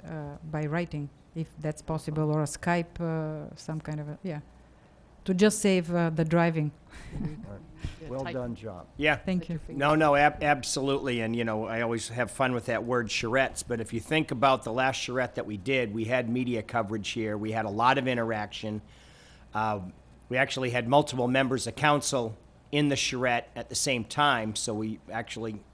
by writing, if that's possible, or a Skype, some kind of yeah, to just save the driving. All right. Well done job. Yeah. Thank you. No, absolutely. And, I always have fun with that word charrettes. But if you think about the last charrette that we did, we had media coverage here. We had a lot of interaction. We actually had multiple members of council in the charrette at the same time. So I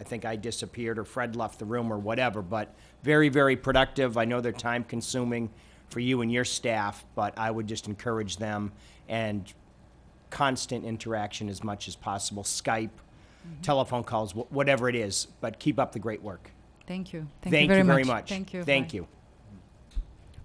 think I disappeared or Fred left the room or whatever. But very, very productive. I know they're time consuming for you and your staff, but I would just encourage them and constant interaction as much as possible, Skype, telephone calls, whatever it is, but keep up the great work. Thank you. Thank you very much. Thank you. Thank Bye. you.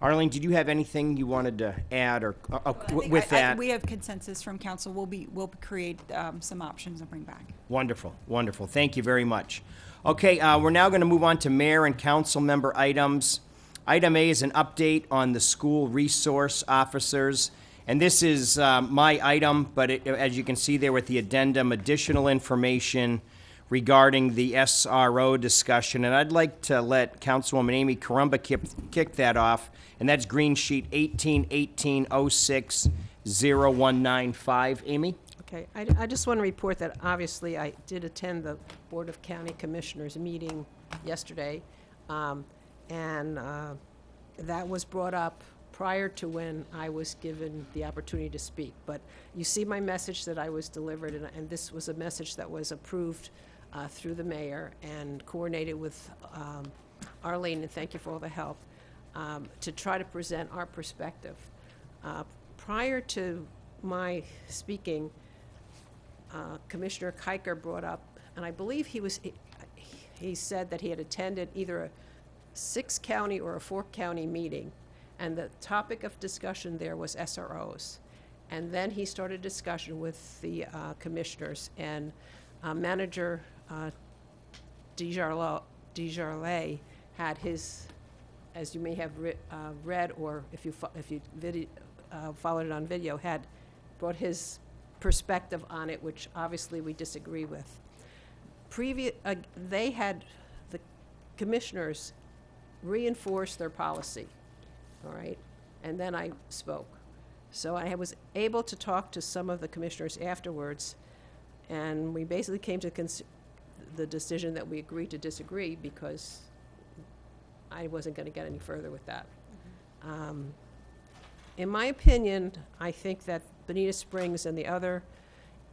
Arlene, did you have anything you wanted to add or I think with that? we have consensus from council. We'll create some options and bring back. Wonderful, wonderful. Thank you very much. Okay, we're now going to move on to mayor and council member items. Item A is an update on the school resource officers. And this is my item, but as you can see there with the addendum, additional information regarding the SRO discussion. And I'd like to let Councilwoman Amy Carumba kick that off. And that's green sheet 18-06-0195. Amy? Okay, I just want to report that obviously I did attend the Board of County Commissioners meeting yesterday, and that was brought up prior to when I was given the opportunity to speak. But you see my message that I was delivered, and this was a message that was approved through the mayor and coordinated with Arlene, and thank you for all the help, to try to present our perspective. Prior to my speaking, Commissioner Kiker brought up, and I believe he said that he had attended either a 6-county or a 4-county meeting, and the topic of discussion there was SROs. And then he started discussion with the commissioners, and Manager Desjardins had his, as you may have read, or if you followed it on video, had brought his perspective on it, which obviously we disagree with. The commissioners reinforced their policy, all right? And then I spoke. So I was able to talk to some of the commissioners afterwards, and we basically came to the decision that we agreed to disagree because I wasn't going to get any further with that. In my opinion, I think that Bonita Springs and the other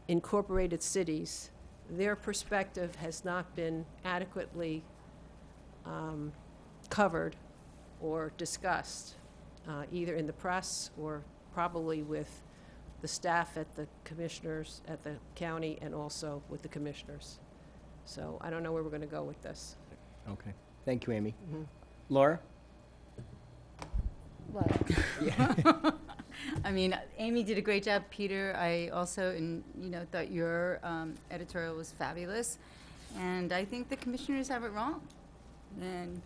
incorporated cities, their perspective has not been adequately covered or discussed, either in the press or probably with the staff at the commissioners, at the county, and also with the commissioners. So I don't know where we're going to go with this. Okay. Thank you, Amy. Mhm. Laura? Well, I mean, Amy did a great job. Peter, I also, thought your editorial was fabulous, and I think the commissioners have it wrong, and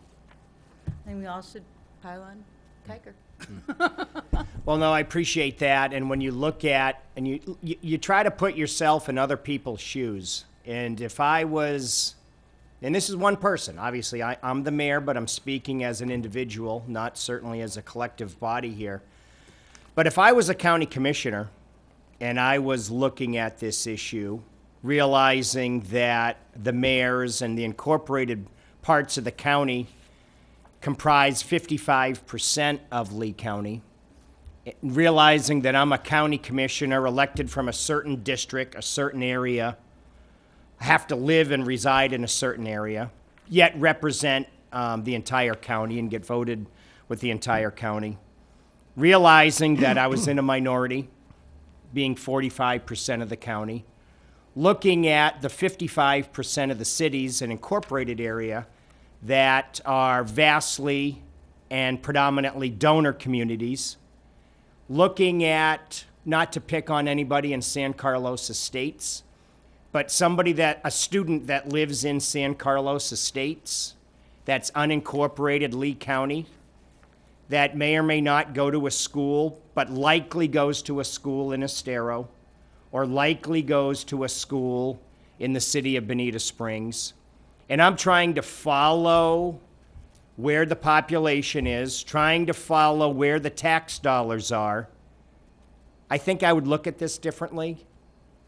I think we all should pile on Kiker. Well, no, I appreciate that. And when you look at, and you try to put yourself in other people's shoes, And if I was, and this is one person, obviously, I'm the mayor, but I'm speaking as an individual, not certainly as a collective body here. But if I was a county commissioner and I was looking at this issue, realizing that the mayors and the incorporated parts of the county comprise 55% of Lee County, realizing that I'm a county commissioner elected from a certain district, a certain area, have to live and reside in a certain area, yet represent the entire county and get voted with the entire county. Realizing that I was in a minority, being 45% of the county, looking at the 55% of the cities and incorporated area that are vastly and predominantly donor communities, looking at, not to pick on anybody in San Carlos Estates, but a student that lives in San Carlos Estates, that's unincorporated Lee County, that may or may not go to a school, but likely goes to a school in Estero, or likely goes to a school in the city of Bonita Springs. And I'm trying to follow where the population is, trying to follow where the tax dollars are. I think I would look at this differently.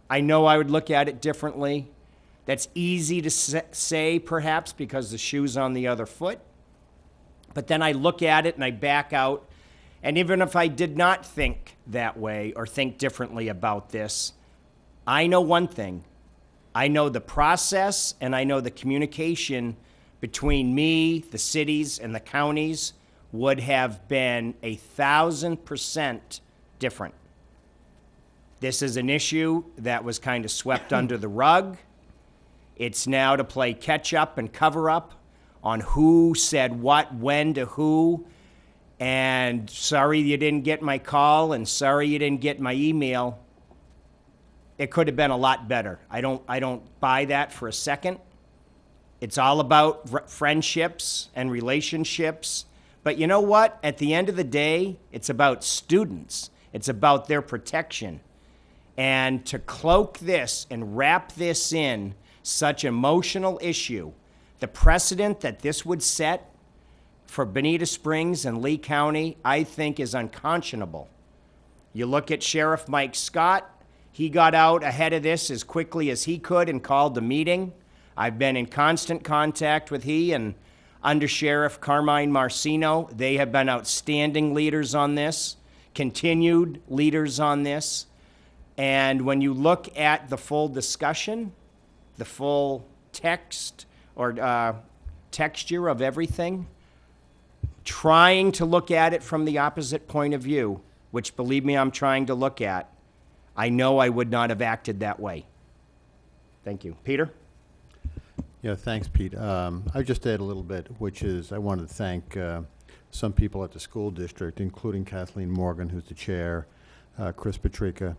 I know I would look at it differently. That's easy to say, perhaps, because the shoe's on the other foot. But then I look at it and I back out. And even if I did not think that way or think differently about this, I know one thing. I know the process and I know the communication between me, the cities, and the counties would have been 1,000% different. This is an issue that was kind of swept under the rug. It's now to play catch up and cover up on who said what, when to who, and sorry you didn't get my call, and sorry you didn't get my email. It could have been a lot better. I don't buy that for a second. It's all about friendships and relationships. But you know what? At the end of the day, it's about students. It's about their protection. And to cloak this and wrap this in such emotional issue, the precedent that this would set for Bonita Springs and Lee County, I think is unconscionable. You look at Sheriff Mike Scott, he got out ahead of this as quickly as he could and called the meeting. I've been in constant contact with he and Under Sheriff Carmine Marcino. They have been outstanding leaders on this, continued leaders on this. And when you look at the full discussion, the full text or texture of everything, trying to look at it from the opposite point of view, which believe me, I'm trying to look at, I know I would not have acted that way. Thank you. Peter? Yeah, thanks, Pete. I just add a little bit, which is I wanted to thank some people at the school district, including Kathleen Morgan, who's the chair, Chris Patrica,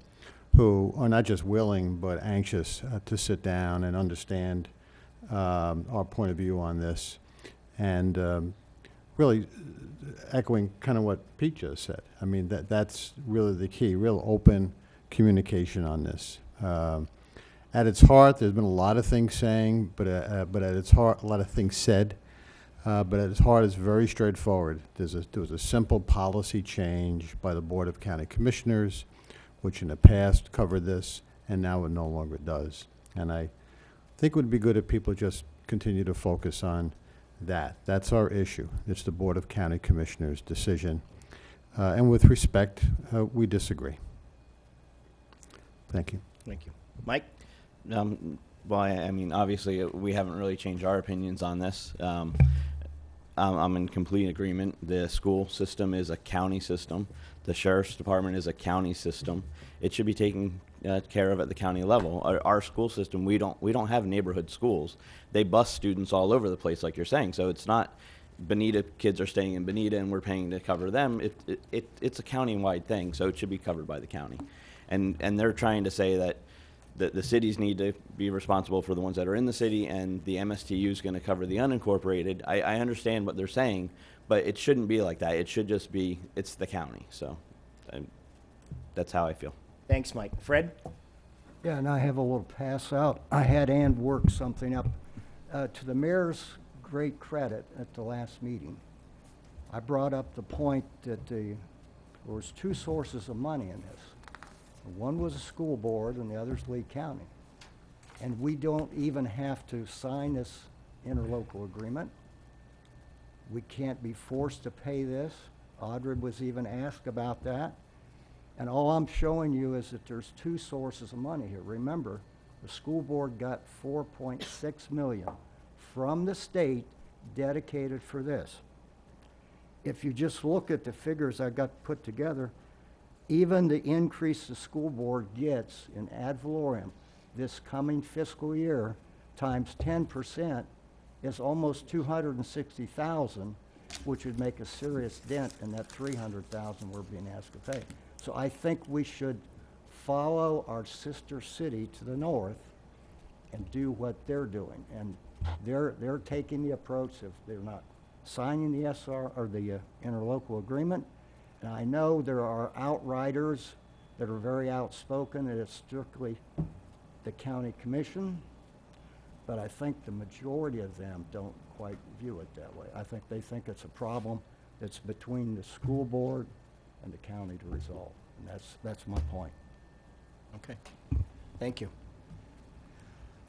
who are not just willing but anxious to sit down and understand our point of view on this. And really echoing kind of what Pete just said. I mean, that's really the key, real open communication on this. At its heart, there's been a lot of things saying, but at its heart, a lot of things said. But at its heart, it's very straightforward. There was a simple policy change by the Board of County Commissioners, which in the past covered this, and now it no longer does. And I think it would be good if people just continue to focus on that. That's our issue. It's the Board of County Commissioners' decision. And with respect, we disagree. Thank you. Thank you. Mike? Well, I mean, obviously, we haven't really changed our opinions on this. I'm in complete agreement. The school system is a county system. The sheriff's department is a county system. It should be taken care of at the county level. Our school system, we don't have neighborhood schools. They bus students all over the place, like you're saying. So it's not Bonita kids are staying in Bonita and we're paying to cover them. It's a county-wide thing, so it should be covered by the county. And they're trying to say that the cities need to be responsible for the ones that are in the city, and the MSTU is going to cover the unincorporated. I understand what they're saying, but it shouldn't be like that. It should just be, it's the county. So that's how I feel. Thanks, Mike. Fred? Yeah, and I have a little pass out. I had Ann work something up. To the mayor's great credit at the last meeting, I brought up the point that there was two sources of money in this. One was the school board and the other's Lee County. And we don't even have to sign this interlocal agreement. We can't be forced to pay this. Audrey was even asked about that. And all I'm showing you is that there's two sources of money here. Remember, the school board got $4.6 million from the state dedicated for this. If you just look at the figures I got put together, even the increase the school board gets in ad valorem this coming fiscal year times 10% is almost $260,000, which would make a serious dent in that $300,000 we're being asked to pay. So I think we should follow our sister city to the north and do what they're doing. And they're taking the approach of they're not signing the SR or the interlocal agreement. And I know there are outriders that are very outspoken, and it's strictly the county commission, but I think the majority of them don't quite view it that way. I think they think it's a problem that's between the school board and the county to resolve, and that's my point. Okay, thank you.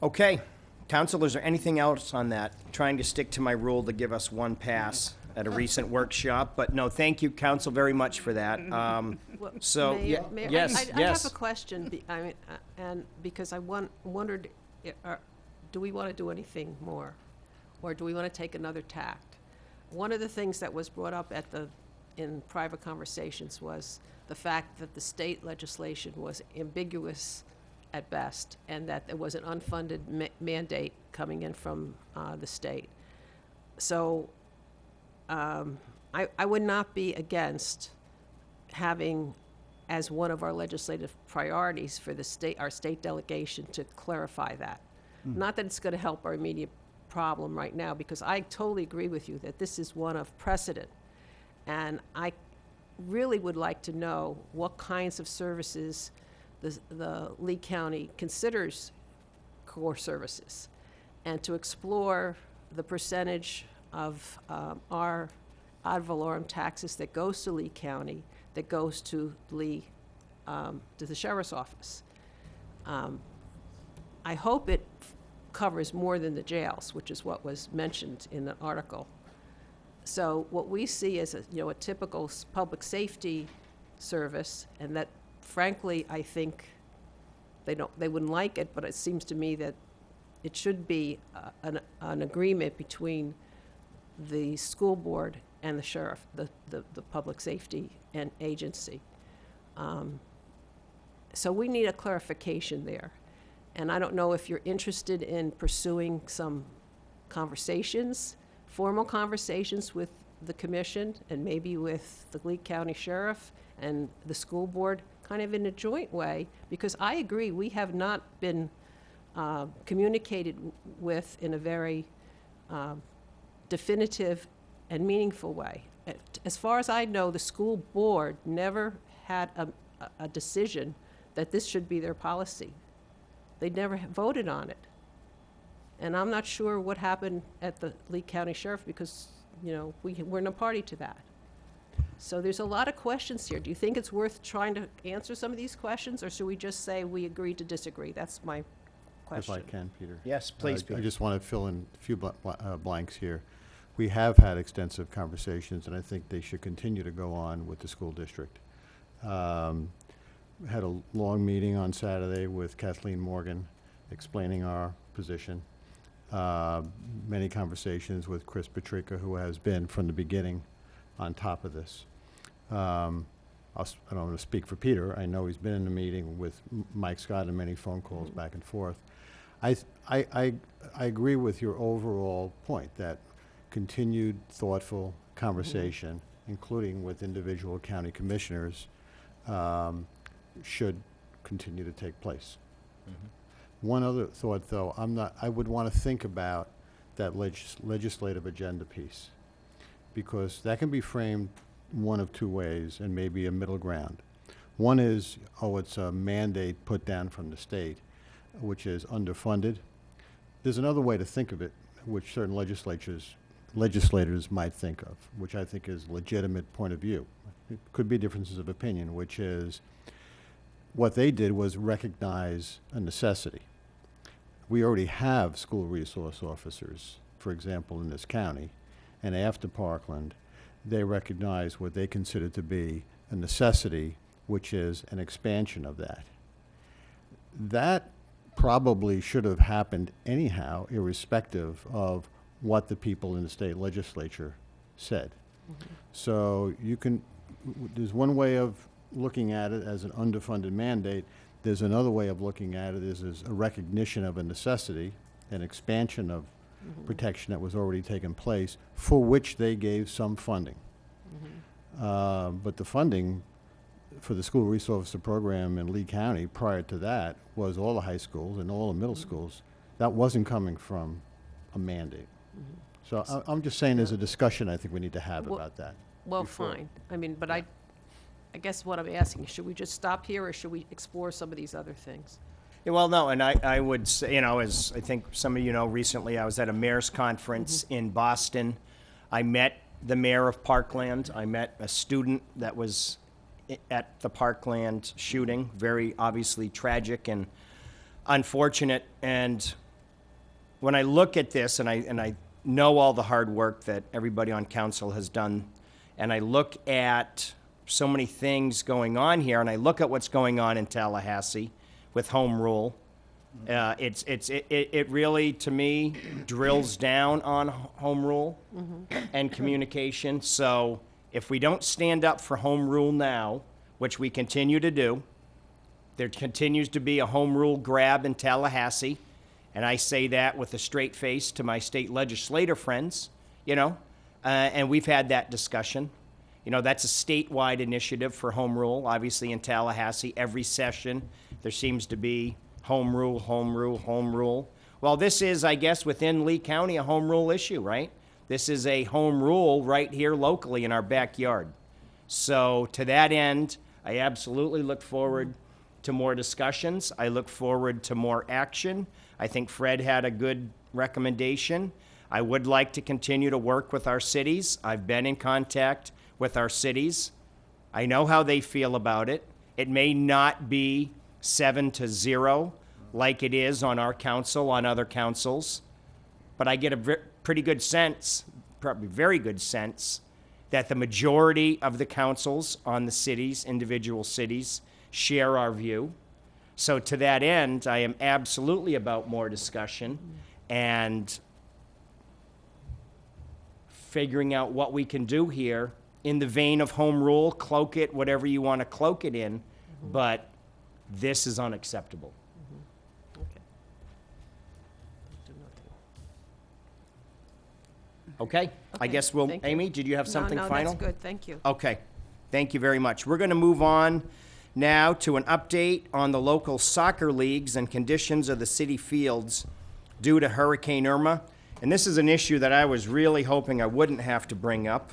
Okay, council, is there anything else on that? Trying to stick to my rule to give us one pass at a recent workshop, but no, thank you, council, very much for that. Well, So, Mayor, Mayor, yes, I yes. have a question, I mean, and because I wondered, do we want to do anything more? Or do we want to take another tact? One of the things that was brought up in private conversations was the fact that the state legislation was ambiguous at best, and that there was an unfunded mandate coming in from the state. So I would not be against having as one of our legislative priorities for the state, our state delegation, to clarify that. Not that it's going to help our immediate problem right now, because I totally agree with you that this is one of precedent. And I really would like to know what kinds of services the Lee County considers core services, and to explore the percentage of our ad valorem taxes that goes to Lee County, that goes to Lee, to the sheriff's office. I hope it covers more than the jails, which is what was mentioned in the article. So what we see as a typical public safety service, and that frankly I think they wouldn't like it, but it seems to me that it should be an agreement between the school board and the sheriff, the public safety and agency. So we need a clarification there. And I don't know if you're interested in pursuing some conversations, formal conversations with the commission and maybe with the Lee County Sheriff and the school board, kind of in a joint way, because I agree we have not been communicated with in a very definitive and meaningful way. As far as I know, the school board never had a decision that this should be their policy. They never voted on it. And I'm not sure what happened at the Lee County Sheriff, because, we're not party to that. So there's a lot of questions here. Do you think it's worth trying to answer some of these questions, or should we just say we agree to disagree? That's my question. If I can, Peter. Yes, please, Peter. I just want to fill in a few blanks here. We have had extensive conversations, and I think they should continue to go on with the school district. Had a long meeting on Saturday with Kathleen Morgan explaining our position. Many conversations with Chris Patrica, who has been from the beginning on top of this. I don't want to speak for Peter. I know he's been in the meeting with Mike Scott and many phone calls back and forth. I agree with your overall point that continued thoughtful conversation, including with individual county commissioners, should continue to take place. One other thought, though, I would want to think about that legislative agenda piece, because that can be framed one of two ways and maybe a middle ground. One is, it's a mandate put down from the state, which is underfunded. There's another way to think of it, which certain legislators might think of, which I think is a legitimate point of view. It could be differences of opinion, which is what they did was recognize a necessity. We already have school resource officers, for example, in this county, and after Parkland, they recognize what they consider to be a necessity, which is an expansion of that. That probably should have happened anyhow, irrespective of what the people in the state legislature said. So there's one way of looking at it as an underfunded mandate. There's another way of looking at it as a recognition of a necessity, an expansion of protection that was already taking place, for which they gave some funding. But the funding for the school resource officer program in Lee County prior to that was all the high schools and all the middle schools. That wasn't coming from a mandate. So I'm just saying there's a discussion I think we need to have about that. Well, before. fine. I mean, but I guess what I'm asking, should we just stop here, or should we explore some of these other things? Yeah, well, no, and I would say, as I think some of you know, recently I was at a mayor's conference in Boston. I met the mayor of Parkland. I met a student that was at the Parkland shooting, very obviously tragic and unfortunate. And when I look at this, and I know all the hard work that everybody on council has done, and I look at so many things going on here, and I look at what's going on in Tallahassee with home rule, it really, to me, drills down on home rule and communication. So if we don't stand up for home rule now, which we continue to do, there continues to be a home rule grab in Tallahassee, and I say that with a straight face to my state legislator friends, and we've had that discussion. That's a statewide initiative for home rule. Obviously, in Tallahassee, every session, there seems to be home rule, home rule, home rule. Well, this is, I guess, within Lee County, a home rule issue, right? This is a home rule right here locally in our backyard. So to that end, I absolutely look forward to more discussions. I look forward to more action. I think Fred had a good recommendation. I would like to continue to work with our cities. I've been in contact with our cities. I know how they feel about it. It may not be 7-0 like it is on our council, on other councils, but I get a pretty good sense, probably very good sense, that the majority of the councils on the cities, individual cities, share our view. So to that end, I am absolutely about more discussion and figuring out what we can do here in the vein of home rule, cloak it, whatever you want to cloak it in, but this is unacceptable. Okay, I guess we'll, thank you. Amy, did you have something no, final? that's good, thank you. Okay, thank you very much. We're going to move on now to an update on the local soccer leagues and conditions of the city fields due to Hurricane Irma. And this is an issue that I was really hoping I wouldn't have to bring up.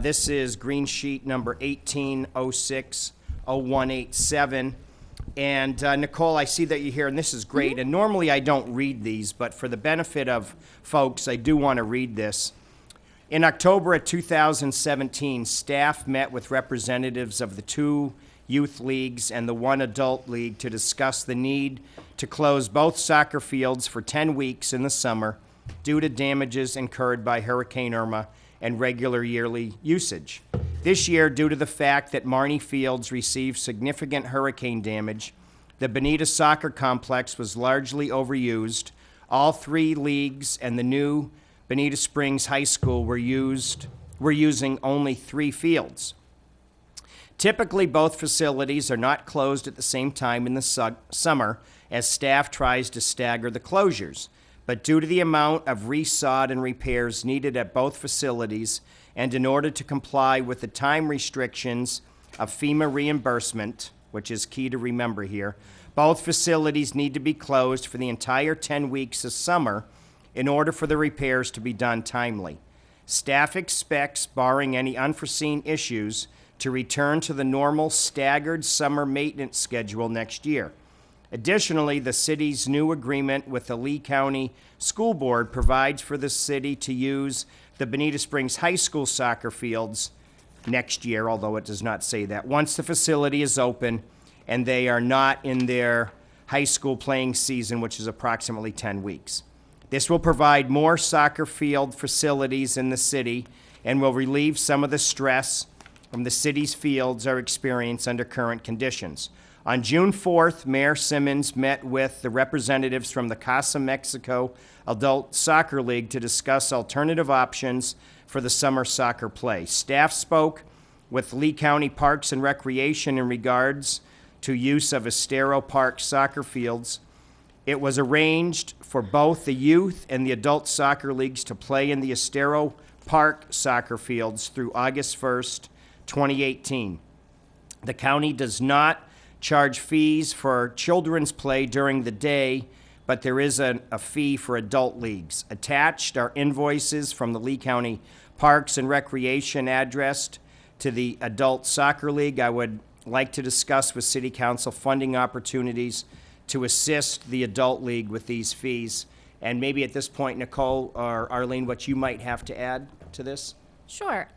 This is green sheet number 1806-0187. And Nicole, I see that you're here, and this is great. And normally I don't read these, but for the benefit of folks, I do want to read this. In October of 2017, staff met with representatives of the 2 youth leagues and the 1 adult league to discuss the need to close both soccer fields for 10 weeks in the summer due to damages incurred by Hurricane Irma and regular yearly usage. This year, due to the fact that Marnie Fields received significant hurricane damage, the Bonita soccer complex was largely overused. All 3 leagues and the new Bonita Springs High School were using only 3 fields. Typically, both facilities are not closed at the same time in the summer as staff tries to stagger the closures. But due to the amount of resod and repairs needed at both facilities, and in order to comply with the time restrictions of FEMA reimbursement, which is key to remember here, both facilities need to be closed for the entire 10 weeks of summer in order for the repairs to be done timely. Staff expects, barring any unforeseen issues, to return to the normal staggered summer maintenance schedule next year. Additionally, the city's new agreement with the Lee County School Board provides for the city to use the Bonita Springs High School soccer fields next year, although it does not say that, once the facility is open and they are not in their high school playing season, which is approximately 10 weeks. This will provide more soccer field facilities in the city and will relieve some of the stress from the city's fields are experienced under current conditions. On June 4th, Mayor Simmons met with the representatives from the Casa Mexico Adult Soccer League to discuss alternative options for the summer soccer play. Staff spoke with Lee County Parks and Recreation in regards to use of Estero Park soccer fields. It was arranged for both the youth and the adult soccer leagues to play in the Estero Park soccer fields through August 1st, 2018. The county does not charge fees for children's play during the day, but there is a fee for adult leagues. Attached are invoices from the Lee County Parks and Recreation addressed to the Adult Soccer League. I would like to discuss with City Council funding opportunities to assist the Adult League with these fees. And maybe at this point, Nicole or Arlene, what you might have to add to this? Sure.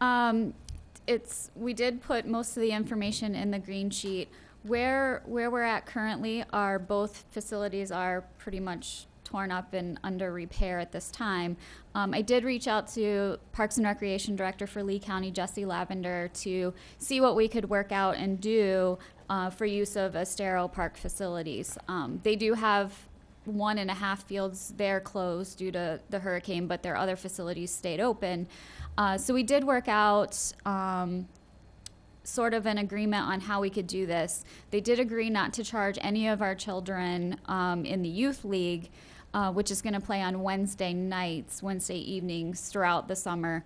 We did put most of the information in the green sheet. Where we're at currently are both facilities are pretty much torn up and under repair at this time. I did reach out to Parks and Recreation Director for Lee County, Jesse Lavender, to see what we could work out and do for use of Estero Park facilities. They do have 1.5 fields there closed due to the hurricane, but their other facilities stayed open. So we did work out sort of an agreement on how we could do this. They did agree not to charge any of our children in the youth league, which is going to play on Wednesday nights, Wednesday evenings throughout the summer.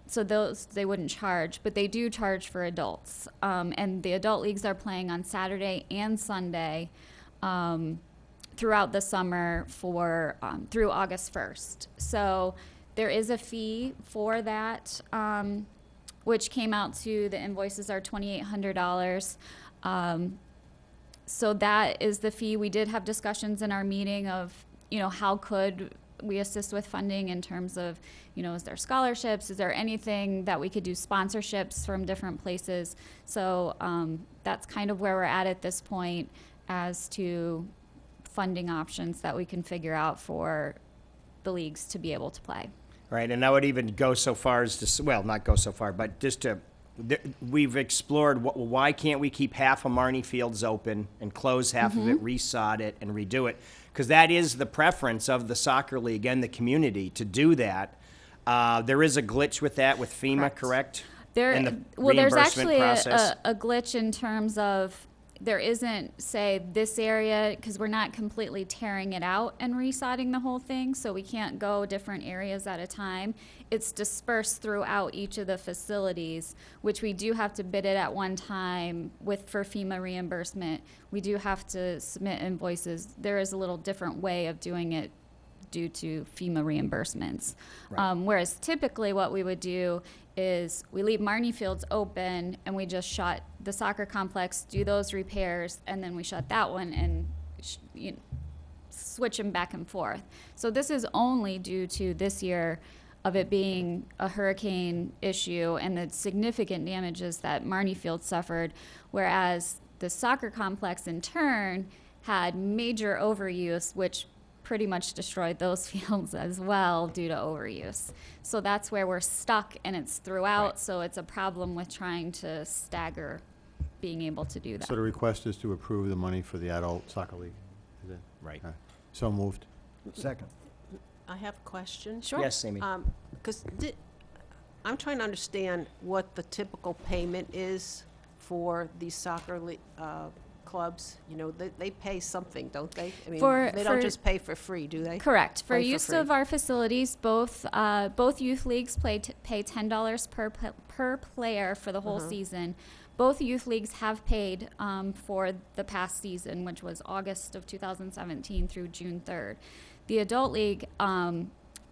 So those they wouldn't charge, but they do charge for adults. And the adult leagues are playing on Saturday and Sunday throughout the summer for through August 1st. So there is a fee for that, which came out to, the invoices are $2,800. So that is the fee. We did have discussions in our meeting of, how could we assist with funding in terms of, is there scholarships? Is there anything that we could do, sponsorships from different places? So that's kind of where we're at this point as to funding options that we can figure out for the leagues to be able to play. Right, and I would even go so far as to, well, not go so far, but just to, we've explored why can't we keep half of Marnie Fields open and close half of it, resod it, and redo it? Because that is the preference of the soccer league and the community to do that. There is a glitch with that with FEMA, correct? In the There's reimbursement actually process? a glitch in terms of there isn't, say, this area, because we're not completely tearing it out and resodding the whole thing, so we can't go different areas at a time. It's dispersed throughout each of the facilities, which we do have to bid it at one time for FEMA reimbursement. We do have to submit invoices. There is a little different way of doing it due to FEMA reimbursements. Right. Whereas typically what we would do is we leave Marnie Fields open and we just shut the soccer complex, do those repairs, and then we shut that one and switch them back and forth. So this is only due to this year of it being a hurricane issue and the significant damages that Marnie Fields suffered, whereas the soccer complex in turn had major overuse, which pretty much destroyed those fields as well due to overuse. So that's where we're stuck, and it's throughout, Right. so it's a problem with trying to stagger being able to do that. So the request is to approve the money for the adult soccer league, is it? Right. So moved. Second. I have a question. Sure. Yes, Amy. Because I'm trying to understand what the typical payment is for these soccer clubs. They pay something, don't they? I mean, they don't just pay for free, do they? Correct. For Play use free. of our facilities, both youth leagues pay $10 per player for the whole season. Both youth leagues have paid for the past season, which was August of 2017 through June 3rd. The adult league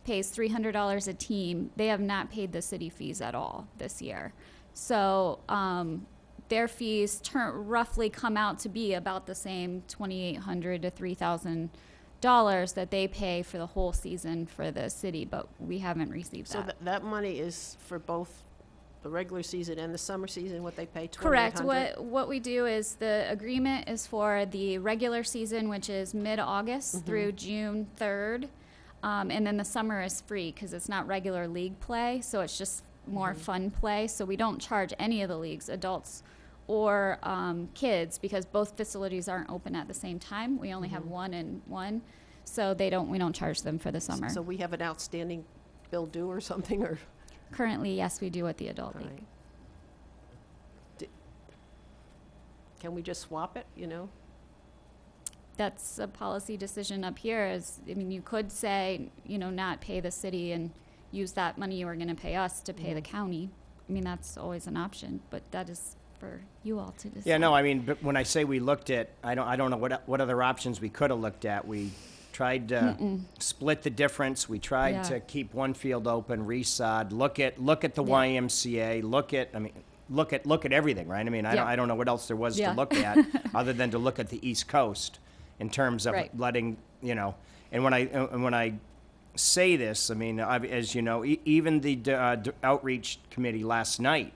pays $300 a team. They have not paid the city fees at all this year. So their fees roughly come out to be about the same $2,800 to $3,000 that they pay for the whole season for the city, but we haven't received So that. that money is for both the regular season and the summer season, what they pay, Correct. $2,800? What we do is the agreement is for the regular season, which is mid-August through June 3rd. And then the summer is free because it's not regular league play, so it's just more fun play. So we don't charge any of the leagues, adults or kids, because both facilities aren't open at the same time. We only have one and one, so we don't charge them for the summer. So we have an outstanding bill due or something, or? Currently, yes, we do at the adult league. Can we just swap it, you know? That's a policy decision up here. You could say, not pay the city and use that money you were going to pay us to pay the county. That's always an option, but that is for you all to decide. Yeah, no, but when I say we looked at, I don't know what other options we could have looked at. We tried to split the difference. We tried to keep one field open, resod, look at the YMCA, look at everything, right? I don't know what else there was to look at other than to look at the East Coast in terms of letting, and when I say this, as you know, even the outreach committee last night,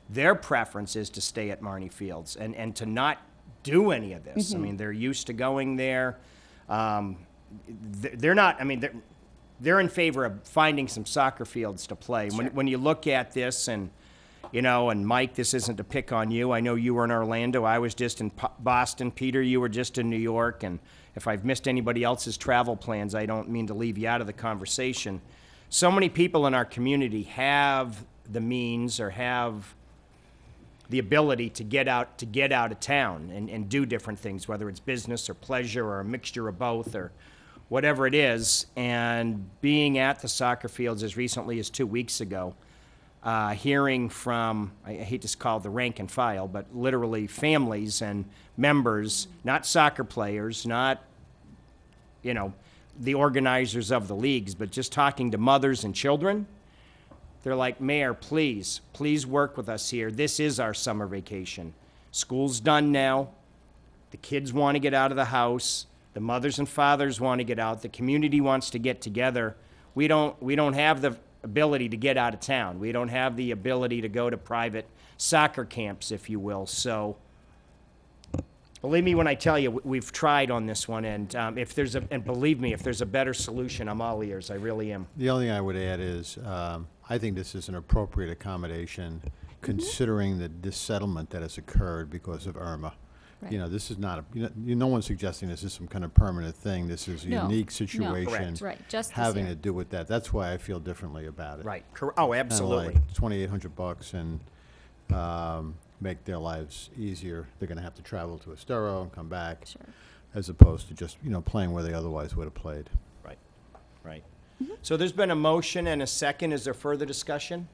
their preference is to stay at Marnie Fields and to not do any of this. They're used to going there. They're not, they're in favor of finding some soccer fields to play. Sure. When you look at this and Mike, this isn't to pick on you. I know you were in Orlando. I was just in Boston. Peter, you were just in New York. And if I've missed anybody else's travel plans, I don't mean to leave you out of the conversation. So many people in our community have the means or have the ability to get out of town and do different things, whether it's business or pleasure or a mixture of both or whatever it is. And being at the soccer fields as recently as 2 weeks ago, hearing from, I hate to call it the rank and file, but literally families and members, not soccer players, not, the organizers of the leagues, but just talking to mothers and children. They're like, Mayor, please work with us here. This is our summer vacation. School's done now. The kids want to get out of the house. The mothers and fathers want to get out. The community wants to get together. We don't have the ability to get out of town. We don't have the ability to go to private soccer camps, if you will. So believe me when I tell you, we've tried on this one, and believe me, if there's a better solution, I'm all ears. I really am. The only thing I would add is, I think this is an appropriate accommodation considering this settlement that has occurred because of Irma. Right. This is not no one's suggesting this is some kind of permanent thing. This is a unique situation Correct. Right. Just this having year. to do with that. That's why I feel differently about it. Right. Oh, absolutely. Like $2,800 and make their lives easier. They're going to have to travel to Estero and come back, as opposed to just playing where they otherwise would have played. Right. So there's been a motion and a second. Is there further discussion?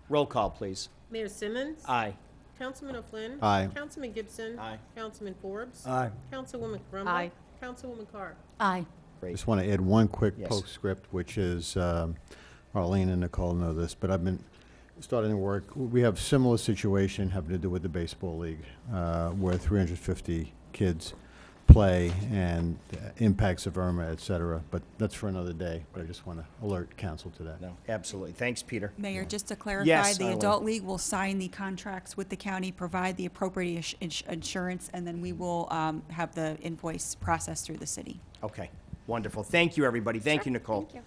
Roll call, please. Mayor Simmons. Aye. Councilman O'Flynn. Aye. Councilman Gibson. Aye. Councilman Forbes. Aye. Councilwoman Carumba. Aye. Councilwoman Carr. Aye. Great. Just want to add one quick Yes. postscript, which is, Arlene and Nicole know this, but I've been starting to work. We have similar situation having to do with the baseball league, where 350 kids play and impacts of Irma, et cetera. But that's for another day. But I just want to alert council to that. No, absolutely. Thanks, Peter. Mayor, just to clarify, Yes, the Arlene. adult league will sign the contracts with the county, provide the appropriate insurance, and then we will have the invoice processed through the city. Okay, wonderful. Thank you, everybody. Thank you, Nicole. Thank you.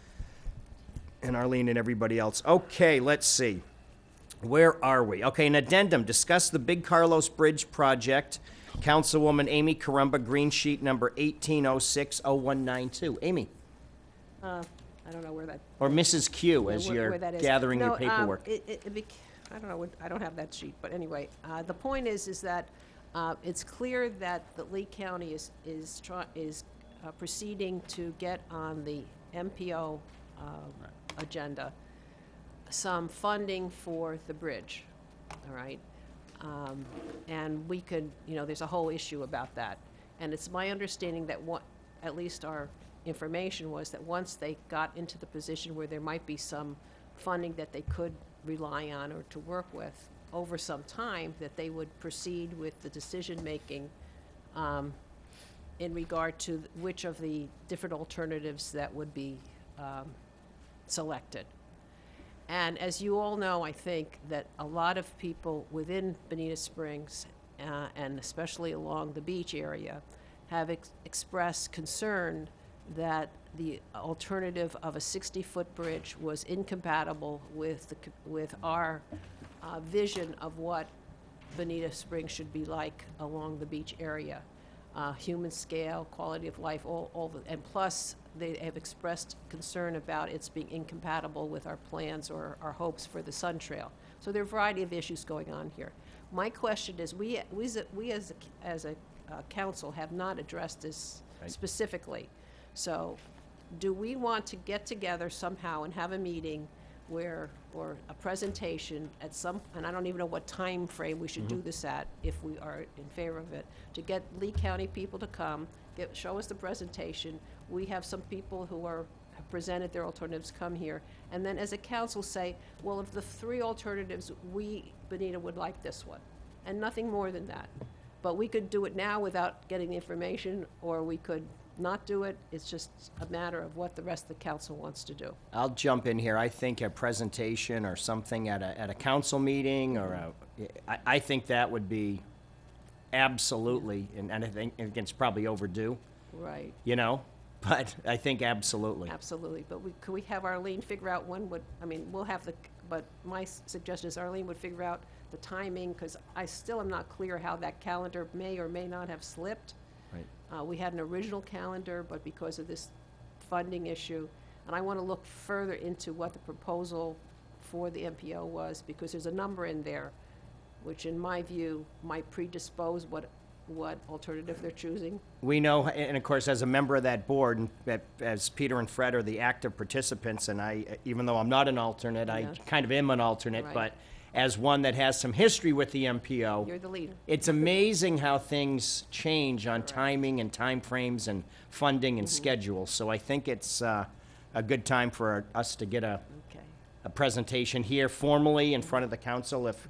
And Arlene and everybody else. Okay, let's see. Where are we? Okay, an addendum. Discuss the Big Carlos Bridge project. Councilwoman Amy Carumba, green sheet number 18060192. Amy, I don't know where that. or Mrs. Q, as where you're that is. gathering No, your paperwork. I don't know. I don't have that sheet, but anyway, the point is that it's clear that the Lee County is proceeding to get on the MPO agenda some funding for the bridge. All right. And we could, there's a whole issue about that. And it's my understanding that at least our information was that once they got into the position where there might be some funding that they could rely on or to work with, over some time, that they would proceed with the decision-making in regard to which of the different alternatives that would be selected. And as you all know, I think that a lot of people within Bonita Springs, and especially along the beach area, have expressed concern that the alternative of a 60-foot bridge was incompatible with our vision of what Bonita Springs should be like along the beach area. Human scale, quality of life, and plus they have expressed concern about its being incompatible with our plans or our hopes for the Sun Trail. So there are a variety of issues going on here. My question is, we as a council have not addressed this specifically. So do we want to get together somehow and have a meeting or a presentation at some, and I don't even know what time frame we should do this at, if we are in favor of it, to get Lee County people to come, show us the presentation. We have some people who have presented their alternatives come here, and then as a council say, well, of the 3 alternatives, Bonita would like this one, and nothing more than that. But we could do it now without getting the information, or we could not do it. It's just a matter of what the rest of the council wants to do. I'll jump in here. I think a presentation or something at a council meeting or I think that would be absolutely, and I think it's probably overdue, Right. you know, but I think absolutely. Absolutely, but could we have Arlene figure out when would, I mean, we'll have but my suggestion is Arlene would figure out the timing, because I still am not clear how that calendar may or may not have slipped. Right. We had an original calendar, but because of this funding issue, and I want to look further into what the proposal for the MPO was, because there's a number in there, which in my view might predispose what alternative they're choosing. We know, and of course, as a member of that board, and as Peter and Fred are the active participants, and I, even though I'm not an alternate, I kind of am an alternate, Right. but as one that has some history with the MPO, You're the leader. it's amazing how things change on timing and timeframes and funding and schedules. So I think it's a good time for us to get a presentation here formally in front of the council, if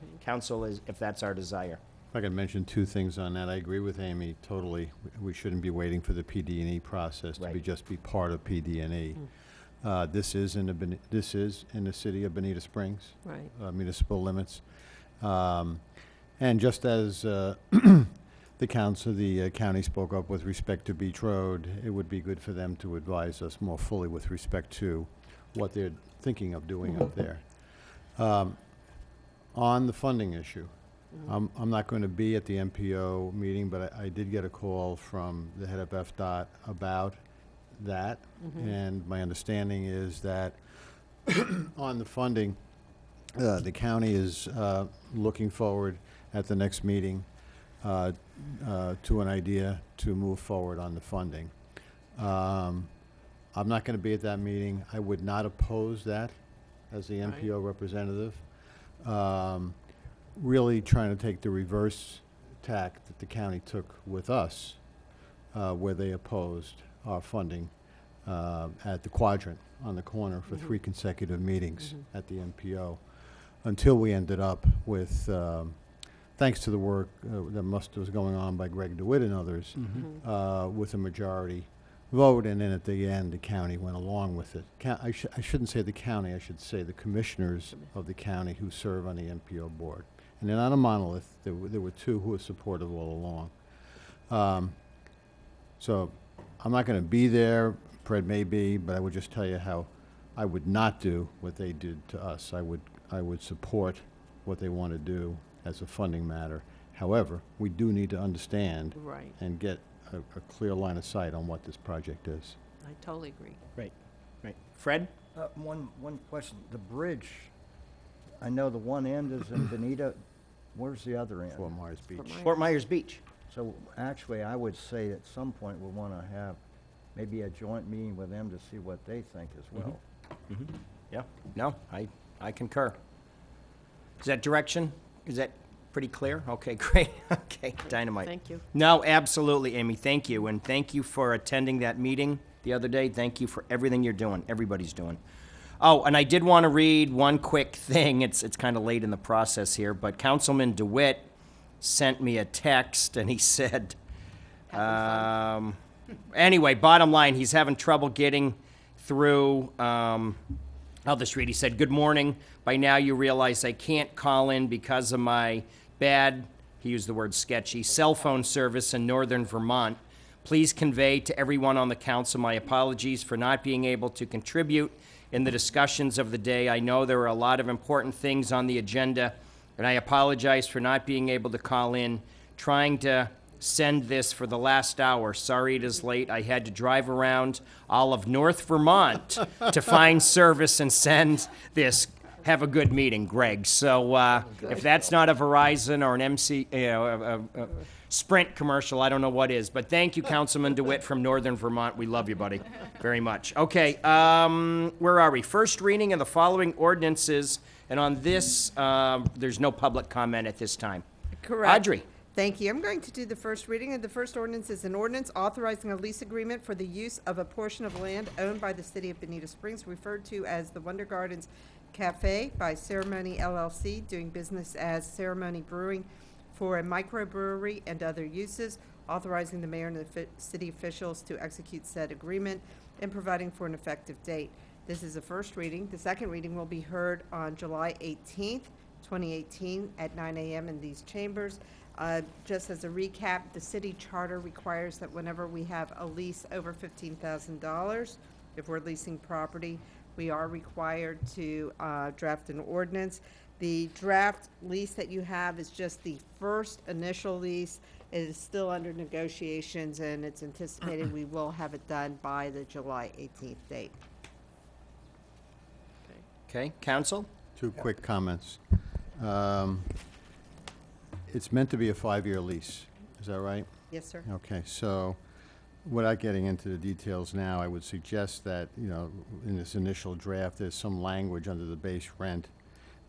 that's our desire. If I could mention 2 things on that. I agree with Amy totally. We shouldn't be waiting for the PD&E process to just be part of PD&E. This is in the city of Bonita Springs. Right. Municipal limits. And just as the county spoke up with respect to Beach Road, it would be good for them to advise us more fully with respect to what they're thinking of doing up there. On the funding issue, I'm not going to be at the MPO meeting, but I did get a call from the head of FDOT about that, and my understanding is that on the funding, the county is looking forward at the next meeting to an idea to move forward on the funding. I'm not going to be at that meeting. I would not oppose that as the MPO representative. Really trying to take the reverse tack that the county took with us, where they opposed our funding at the Quadrant on the corner for 3 consecutive meetings at the MPO, until we ended up with, thanks to the work that was going on by Greg DeWitt and others, with a majority vote, and then at the end, the county went along with it. I shouldn't say the county, I should say the commissioners of the county who serve on the MPO board. And they're not a monolith. There were 2 who were supportive all along. So I'm not going to be there. Fred may be, but I would just tell you how I would not do what they did to us. I would support what they want to do as a funding matter. However, we do need to understand and get a clear line of sight on what this project is. I totally agree. Right. Fred? One question. The bridge, I know the one end is in Bonita. Where's the other end? Fort Myers Beach. Fort Myers Beach. So actually, I would say at some point we want to have maybe a joint meeting with them to see what they think as well. Yeah. No, I concur. Is that direction? Is that pretty clear? Okay, great. Okay, dynamite. Thank you. No, absolutely, Amy. Thank you. And thank you for attending that meeting the other day. Thank you for everything you're doing, everybody's doing. Oh, and I did want to read one quick thing. It's kind of late in the process here, but Councilman DeWitt sent me a text, and he said, anyway, bottom line, he's having trouble getting through. I'll just read. He said, "Good morning. By now you realize I can't call in because of my bad," he used the word sketchy, "cell phone service in northern Vermont. Please convey to everyone on the council my apologies for not being able to contribute in the discussions of the day. I know there are a lot of important things on the agenda, and I apologize for not being able to call in. Trying to send this for the last hour. Sorry it is late. I had to drive around all of North Vermont to find service and send this. Have a good meeting, Greg." So if that's not a Verizon or an MC, a Sprint commercial, I don't know what is. But thank you, Councilman DeWitt from Northern Vermont. We love you, buddy, very much. Okay, where are we? First reading of the following ordinances, and on this, there's no public comment at this time. Correct. Audrey. Thank you. I'm going to do the first reading, and the first ordinance is an ordinance authorizing a lease agreement for the use of a portion of land owned by the city of Bonita Springs, referred to as the Wonder Gardens Cafe by Ceremony LLC, doing business as Ceremony Brewing, for a microbrewery and other uses, authorizing the mayor and the city officials to execute said agreement, and providing for an effective date. This is a first reading. The second reading will be heard on July 18th, 2018, at 9 a.m. in these chambers. Just as a recap, the city charter requires that whenever we have a lease over $15,000, if we're leasing property, we are required to draft an ordinance. The draft lease that you have is just the first initial lease. It is still under negotiations, and it's anticipated we will have it done by the July 18th date. Okay, council? Two quick comments. It's meant to be a 5-year lease, is that right? Yes, sir. Okay, so without getting into the details now, I would suggest that, in this initial draft, there's some language under the base rent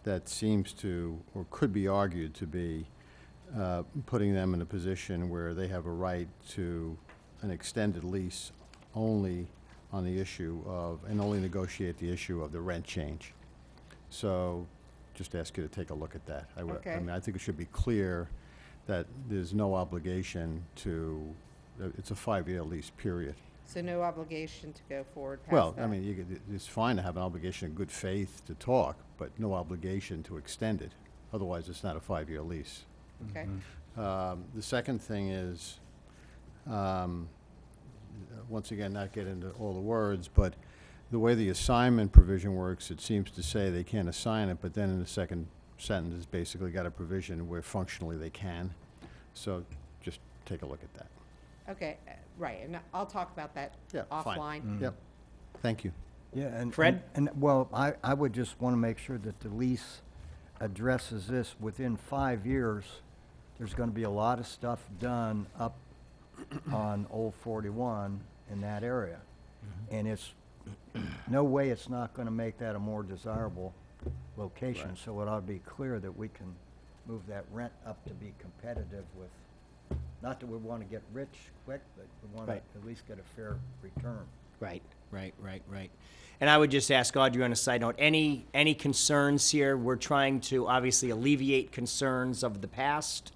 that seems to, or could be argued to be, putting them in a position where they have a right to an extended lease only on the issue of, and only negotiate the issue of the rent change. So just ask you to take a look at that. Okay. I mean, I think it should be clear that there's no obligation to, it's a 5-year lease, period. So no obligation to go forward past Well, that. I mean, it's fine to have an obligation of good faith to talk, but no obligation to extend it. Otherwise, it's not a 5-year lease. Okay. The second thing is, once again, not get into all the words, but the way the assignment provision works, it seems to say they can't assign it, but then in the second sentence, it's basically got a provision where functionally they can. So just take a look at that. Okay, right, and I'll talk about that Yeah, fine. offline. Yep. Thank you. Yeah, and. Fred? Well, I would just want to make sure that the lease addresses this. Within 5 years, there's going to be a lot of stuff done up on Old 41 in that area. And it's, no way it's not going to make that a more desirable location. Right. So it ought to be clear that we can move that rent up to be competitive with, not that we want to get rich quick, but we want to Right. at least get a fair return. Right. And I would just ask Audrey on a side note, any concerns here? We're trying to obviously alleviate concerns of the past,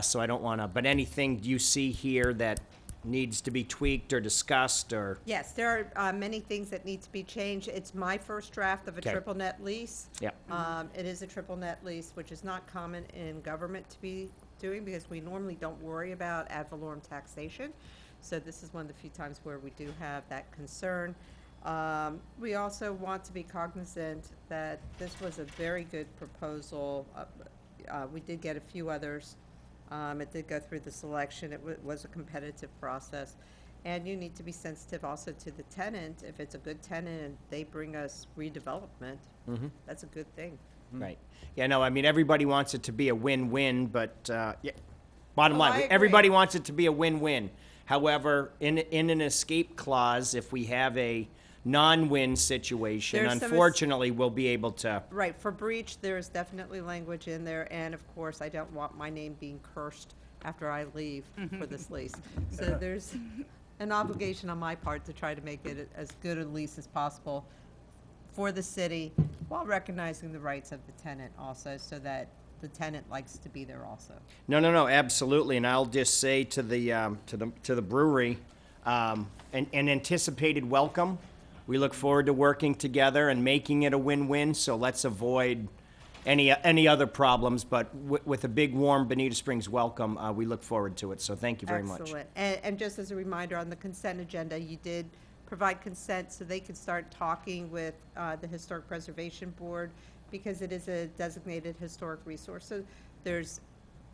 so I don't want to, but anything you see here that needs to be tweaked or discussed or? Yes, there are many things that need to be changed. It's my first draft of a Okay. triple net lease. Yeah. It is a triple net lease, which is not common in government to be doing because we normally don't worry about ad valorem taxation. So this is one of the few times where we do have that concern. We also want to be cognizant that this was a very good proposal. We did get a few others. It did go through the selection. It was a competitive process. And you need to be sensitive also to the tenant. If it's a good tenant and they bring us redevelopment, that's a good thing. Right. Yeah, no, I mean, everybody wants it to be a win-win, but, yeah, bottom Oh, line, I agree. everybody wants it to be a win-win. However, in an escape clause, if we have a non-win situation, There's some unfortunately, we'll be able to. Right, for breach, there is definitely language in there, and of course, I don't want my name being cursed after I leave for this lease. So there's an obligation on my part to try to make it as good a lease as possible for the city while recognizing the rights of the tenant also, so that the tenant likes to be there also. No, absolutely. And I'll just say to the brewery, an anticipated welcome. We look forward to working together and making it a win-win. So let's avoid any other problems. But with a big, warm Bonita Springs welcome, we look forward to it. So thank you very much. Excellent. And just as a reminder, on the consent agenda, you did provide consent so they could start talking with the Historic Preservation Board, because it is a designated historic resource. So there's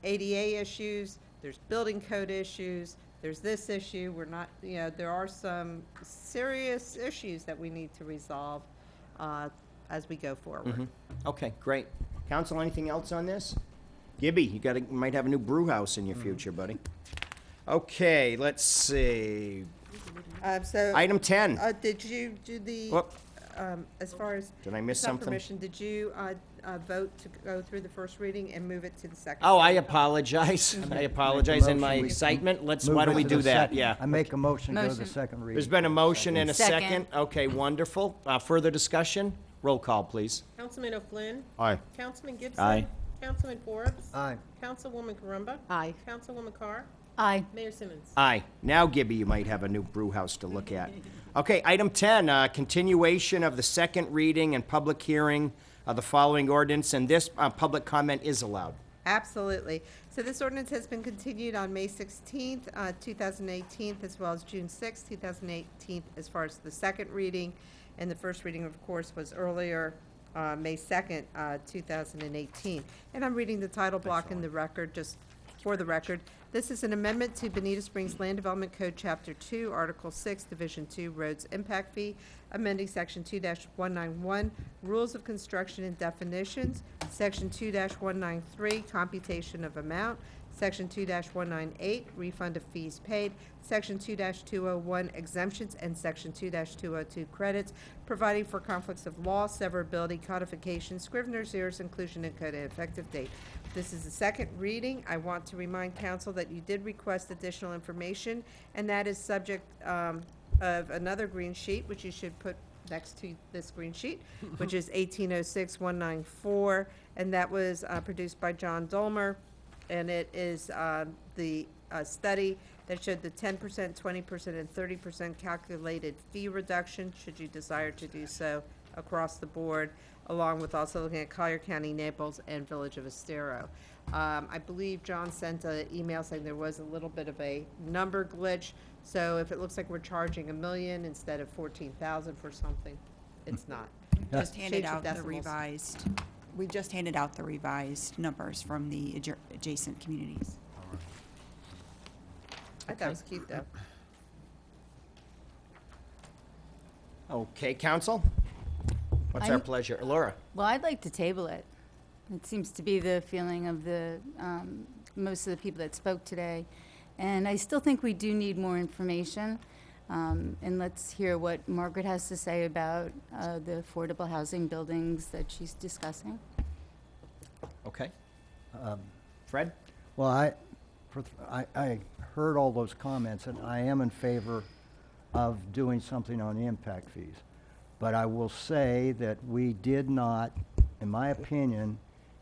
ADA issues, there's building code issues, there's this issue. We're not, there are some serious issues that we need to resolve as we go forward. Okay, great. Council, anything else on this? Gibby, you might have a new brew house in your future, buddy. Okay, let's see. So Item 10. Did you do the, Whoop. as far as Did I miss it's not something? permission, did you vote to go through the first reading and move it to the second? Oh, I reading? apologize. I apologize in my motion, we excitement. Move Why it don't we to do the that? second. Yeah. I make a motion, go to the Motion. second reading. There's been a motion and a Second. second. Okay, wonderful. Further discussion? Roll call, please. Councilman O'Flynn. Aye. Councilman Gibson. Aye. Councilman Forbes. Aye. Councilwoman Carumba. Aye. Councilwoman Carr. Aye. Mayor Simmons. Aye. Now, Gibby, you might have a new brew house to look at. Okay, item 10, continuation of the second reading and public hearing of the following ordinance, and this public comment is allowed. Absolutely. So this ordinance has been continued on May 16th, 2018, as well as June 6th, 2018, as far as the second reading. And the first reading, of course, was earlier, May 2nd, 2018. And I'm reading the title block in the record, just for the record. This is an amendment to Bonita Springs Land Development Code, Chapter 2, Article 6, Division 2, Roads Impact Fee, amending Section 2-191, Rules of Construction and Definitions, Section 2-193, Computation of Amount, Section 2-198, Refund of Fees Paid, Section 2-201, Exemptions, and Section 2-202, Credits, providing for conflicts of law, severability, codification, Scrivener's errors, inclusion in code, and effective date. This is the second reading. I want to remind council that you did request additional information, and that is subject of another green sheet, which you should put next to this green sheet, which is 1806-194, and that was produced by John Dolmer, and it is the study that showed the 10%, 20%, and 30% calculated fee reduction, should you desire to do so, across the board, along with also looking at Collier County, Naples, and Village of Estero. I believe John sent an email saying there was a little bit of a number glitch, so if it looks like we're charging $1 million instead of 14,000 for something, it's not. Just handed Change out the decimals. revised, we just handed out the revised numbers from the adjacent communities. I thought it was cute, though. Okay, council? What's our I'm- pleasure? Laura? Well, I'd like to table it. It seems to be the feeling of the, most of the people that spoke today. And I still think we do need more information. And let's hear what Margaret has to say about the affordable housing buildings that she's discussing. Okay. Fred? Well, I heard all those comments, and I am in favor of doing something on the impact fees. But I will say that we did not, in my opinion,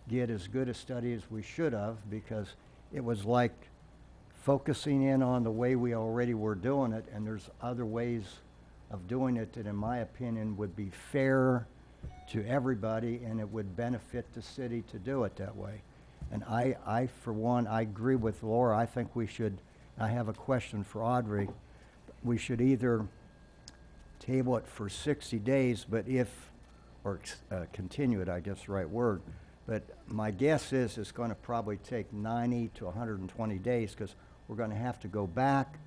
get as good a study as we should have, because it was like focusing in on the way we already were doing it, and there's other ways of doing it that, in my opinion, would be fair to everybody, and it would benefit the city to do it that way. And I, for one, I agree with Laura. I think we should, I have a question for Audrey. We should either table it for 60 days, but or continue it, I guess the right word. But my guess is it's going to probably take 90 to 120 days, because we're going to have to go back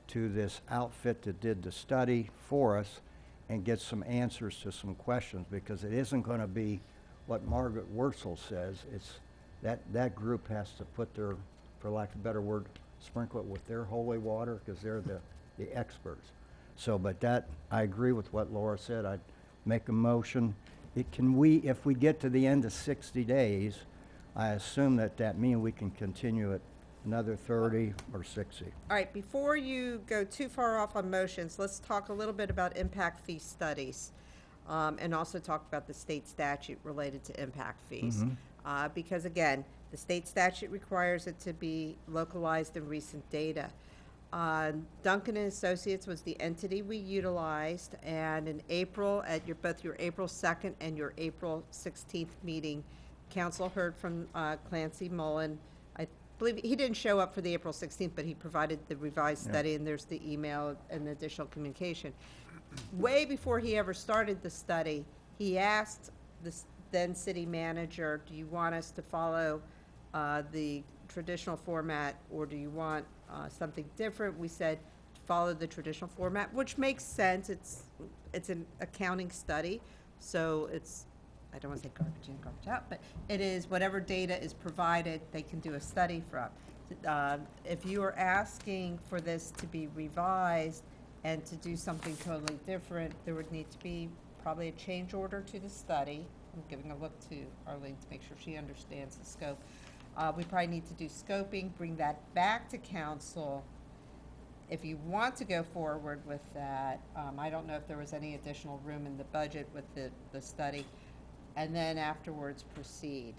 to this outfit that did the study for us and get some answers to some questions, because it isn't going to be what Margaret Wurzel says. It's that group has to put their, for lack of a better word, sprinkle it with their holy water, because they're the experts. So, but that, I agree with what Laura said. I'd make a motion. If we get to the end of 60 days, I assume that means we can continue it another 30 or 60. All right, before you go too far off on motions, let's talk a little bit about impact fee studies. and also talk about the state statute related to impact fees. Mhm. Because again, the state statute requires it to be localized and recent data. Duncan and Associates was the entity we utilized, and in April, at both your April 2nd and your April 16th meeting, council heard from Clancy Mullen. I believe he didn't show up for the April 16th, but he provided the revised Yeah. study, and there's the email and the additional communication. Way before he ever started the study, he asked the then city manager, do you want us to follow the traditional format, or do you want something different? We said follow the traditional format, which makes sense. It's an accounting study, so it's, I don't want to say garbage in, garbage out, but it is whatever data is provided, they can do a study from. If you are asking for this to be revised and to do something totally different, there would need to be probably a change order to the study. I'm giving a look to Arlene to make sure she understands the scope. We probably need to do scoping, bring that back to council. If you want to go forward with that, I don't know if there was any additional room in the budget with the study, and then afterwards proceed.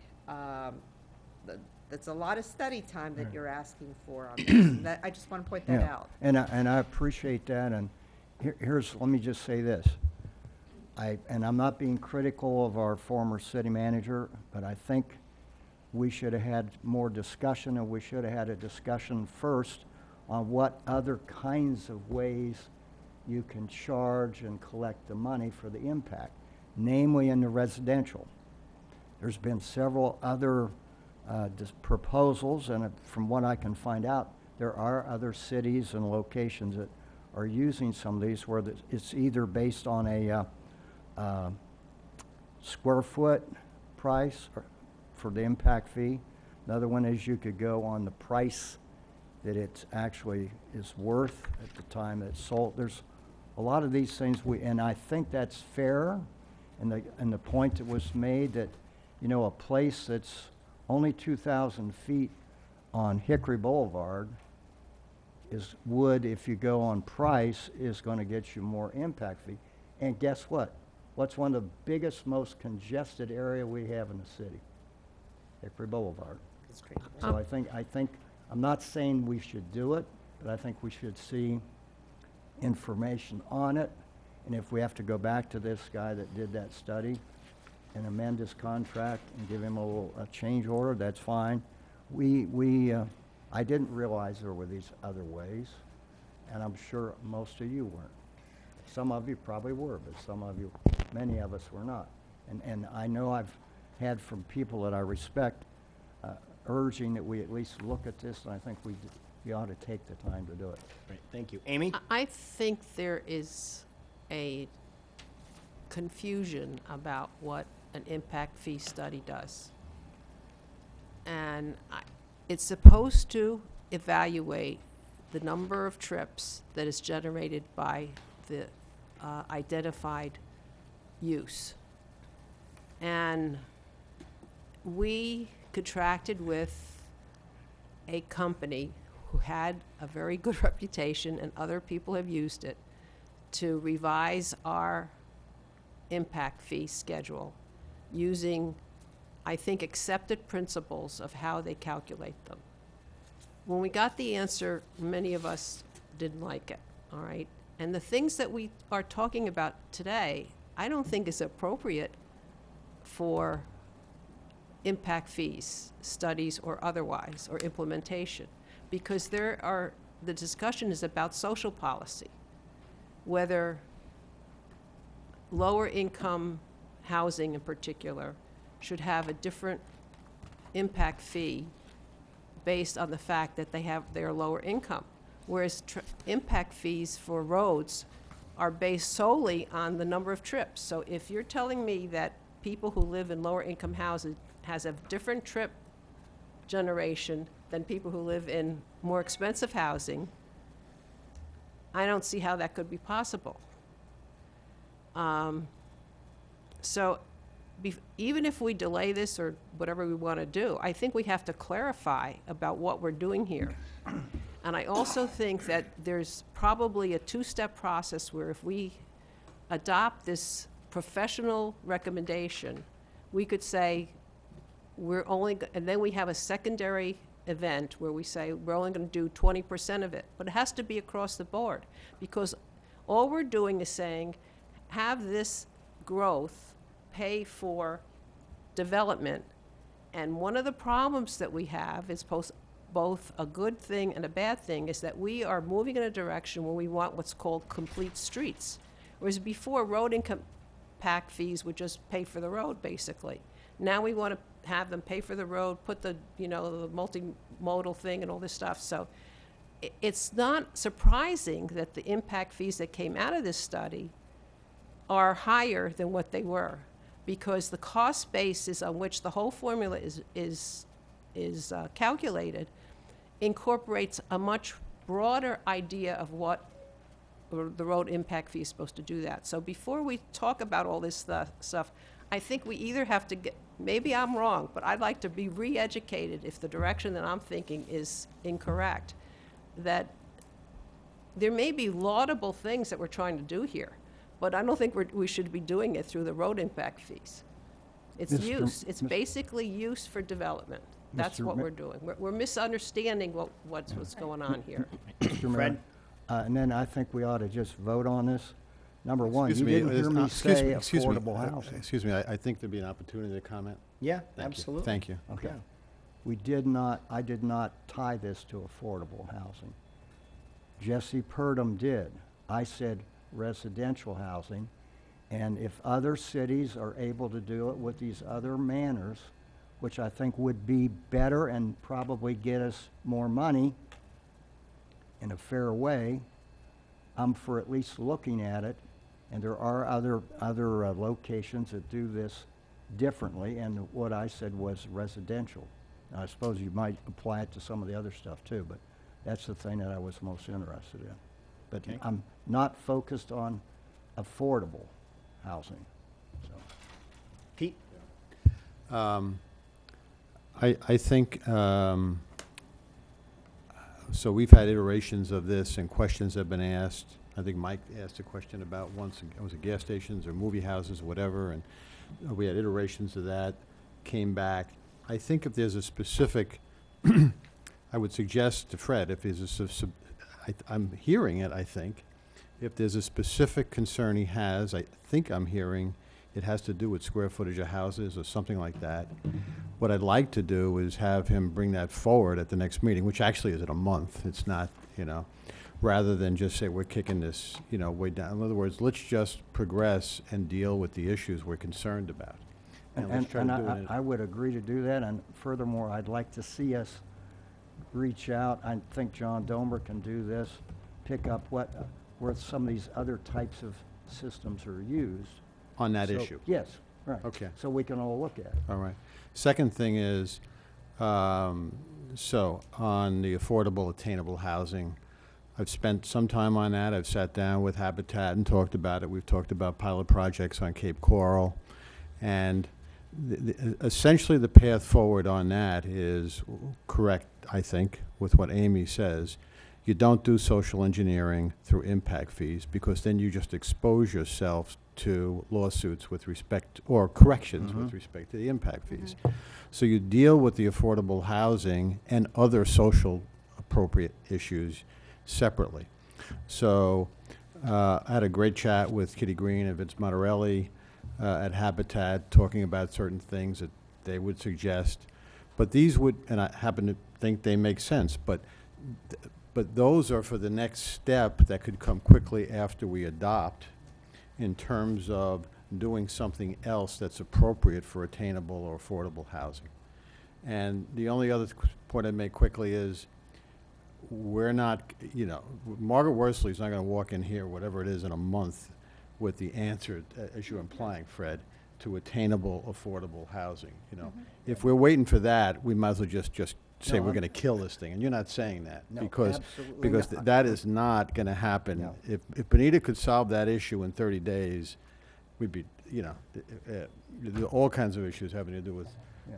That's a lot of study time that you're asking for on this. And I just want to point that Yeah, out. and I appreciate that, and let me just say this. And I'm not being critical of our former city manager, but I think we should have had more discussion, and we should have had a discussion first on what other kinds of ways you can charge and collect the money for the impact, namely in the residential. There's been several other proposals, and from what I can find out, there are other cities and locations that are using some of these where it's either based on a square foot price for the impact fee. Another one is you could go on the price that it actually is worth at the time it's sold. There's a lot of these things and I think that's fair. And the point that was made that, you know, a place that's only 2,000 feet on Hickory Boulevard would, if you go on price, is going to get you more impact fee. And guess what? What's one of the biggest, most congested area we have in the city? Hickory Boulevard. That's great. So I think, I'm not saying we should do it, but I think we should see information on it. And if we have to go back to this guy that did that study and amend his contract and give him a change order, that's fine. I didn't realize there were these other ways, and I'm sure most of you weren't. Some of you probably were, but many of us were not. And I know I've had from people that I respect urging that we at least look at this, and I think we ought to take the time to do it. Great, thank you. Amy? I think there is a confusion about what an impact fee study does. And it's supposed to evaluate the number of trips that is generated by the identified use. And we contracted with a company who had a very good reputation, and other people have used it, to revise our impact fee schedule using, I think, accepted principles of how they calculate them. When we got the answer, many of us didn't like it, all right? And the things that we are talking about today, I don't think is appropriate for impact fees, studies or otherwise, or implementation, because the discussion is about social policy, whether lower income housing in particular should have a different impact fee based on the fact that they are lower income, whereas impact fees for roads are based solely on the number of trips. So if you're telling me that people who live in lower income houses has a different trip generation than people who live in more expensive housing, I don't see how that could be possible. So even if we delay this or whatever we want to do, I think we have to clarify about what we're doing here. And I also think that there's probably a two-step process where if we adopt this professional recommendation, we could say, we're only, and then we have a secondary event where we say, we're only going to do 20% of it. But it has to be across the board, because all we're doing is saying, have this growth pay for development. And one of the problems that we have is both a good thing and a bad thing, is that we are moving in a direction where we want what's called complete streets. Whereas before, road impact fees would just pay for the road, basically. Now we want to have them pay for the road, put the, the multimodal thing and all this stuff. So it's not surprising that the impact fees that came out of this study are higher than what they were, because the cost basis on which the whole formula is calculated incorporates a much broader idea of what the road impact fee is supposed to do that. So before we talk about all this stuff, I think we either have to get, maybe I'm wrong, but I'd like to be re-educated if the direction that I'm thinking is incorrect, that there may be laudable things that we're trying to do here, but I don't think we should be doing it through the road impact fees. It's use. It's basically use for development. That's what we're doing. We're misunderstanding what's going on here. Mr. Mayor, Fred? and then I think we ought to just vote on this. Number one, Excuse you me, didn't hear me excuse say me, excuse me, affordable housing. Excuse me, I think there'd be an opportunity to comment. Yeah, Thank you. absolutely. Thank you. Okay. Yeah. I did not tie this to affordable housing. Jesse Purdom did. I said residential housing, and if other cities are able to do it with these other manners, which I think would be better and probably get us more money in a fair way, I'm for at least looking at it. And there are other locations that do this differently, and what I said was residential. Now, I suppose you might apply it to some of the other stuff too, but that's the thing that I was most interested in. But Okay. I'm not focused on affordable housing. So. Pete? I think, so we've had iterations of this and questions have been asked. I think Mike asked a question about was it gas stations or movie houses or whatever, and we had iterations of that, came back. I think if there's a specific, I would suggest to Fred, if there's I'm hearing it, I think, if there's a specific concern he has, I think I'm hearing it has to do with square footage of houses or something like that. What I'd like to do is have him bring that forward at the next meeting, which actually is in a month. It's not, rather than just say we're kicking this, way down. In other words, let's just progress and deal with the issues we're concerned about. And let's try to do it. I would agree to do that, and furthermore, I'd like to see us reach out. I think John Domer can do this, pick up where some of these other types of systems are used. On that So- issue? Yes, right. Okay. So we can all look at it. All right. Second thing is, so on the affordable, attainable housing, I've spent some time on that. I've sat down with Habitat and talked about it. We've talked about pilot projects on Cape Coral. And essentially the path forward on that is correct, I think, with what Amy says. You don't do social engineering through impact fees, because then you just expose yourself to lawsuits with respect, or corrections with respect to the impact fees. So you deal with the affordable housing and other social appropriate issues separately. So I had a great chat with Kitty Green and Vince Monterelli at Habitat, talking about certain things that they would suggest. But these would, and I happen to think they make sense, but those are for the next step that could come quickly after we adopt, in terms of doing something else that's appropriate for attainable or affordable housing. And the only other point I'd make quickly is, we're not, Margaret Worsley's not going to walk in here, whatever it is, in a month with the answer, as you're implying, Fred, to attainable, affordable housing. If we're waiting for that, we might as well just say we're going to kill this thing. And you're not saying that, No, because absolutely not. that is not going to happen. No. If Bonita could solve that issue in 30 days, we'd be, all kinds of issues having to do with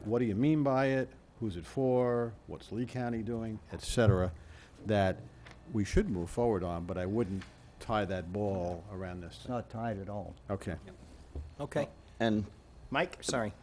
what do you mean by it, who's it for, what's Lee County doing, et cetera, that we should move forward on, but I wouldn't tie that ball around this It's thing. not tied at all. Okay. Okay. And Mike, sorry.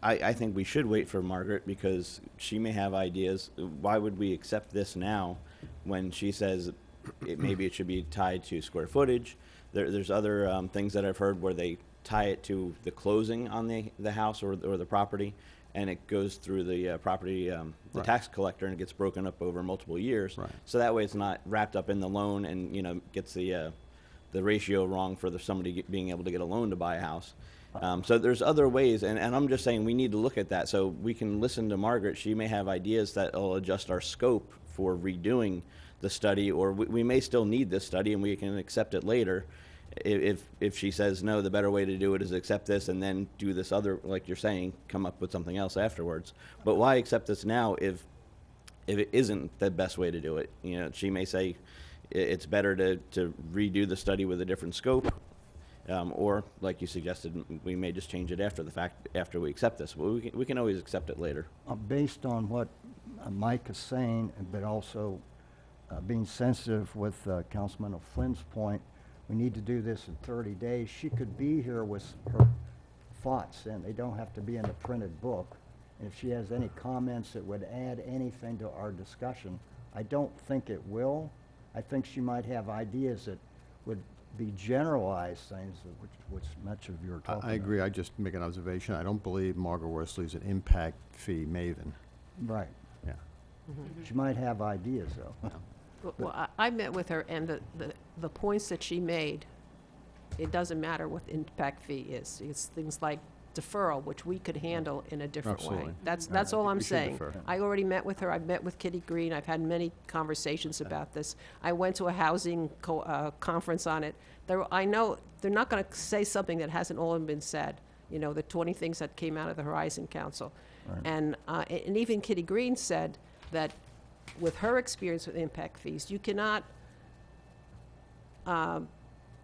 I think we should wait for Margaret because she may have ideas. Why would we accept this now when she says maybe it should be tied to square footage? There's other things that I've heard where they tie it to the closing on the house or the property, and it goes through the property, the Right. tax collector, and it gets broken up over multiple years. Right. So that way it's not wrapped up in the loan and, gets the ratio wrong for somebody being able to get a loan to buy a house. So there's other ways, and I'm just saying we need to look at that so we can listen to Margaret. She may have ideas that will adjust our scope for redoing the study, or we may still need this study and we can accept it later. If she says, no, the better way to do it is accept this and then do this other, like you're saying, come up with something else afterwards. But why accept this now if it isn't the best way to do it? She may say it's better to redo the study with a different scope. Or, like you suggested, we may just change it after the fact, after we accept this. Well, we can always accept it later. Based on what Mike is saying, but also being sensitive with Councilman O'Flynn's point, we need to do this in 30 days. She could be here with her thoughts, and they don't have to be in the printed book. And if she has any comments that would add anything to our discussion, I don't think it will. I think she might have ideas that would be generalized things, which much of your talking I agree. I just make an observation. I don't believe Margaret Worsley's an impact fee maven. Right. Yeah. She might have ideas, though. Well, I met with her, and the points that she made, it doesn't matter what the impact fee is. It's things like deferral, which we could handle in a different way. Absolutely. That's all I'm We should saying. defer. I already met with her. I've met with Kitty Green. I've had many conversations about this. I went to a housing conference on it. I know they're not going to say something that hasn't all been said. The 20 things that came out of the Horizon Council. Right. And even Kitty Green said that with her experience with impact fees, you cannot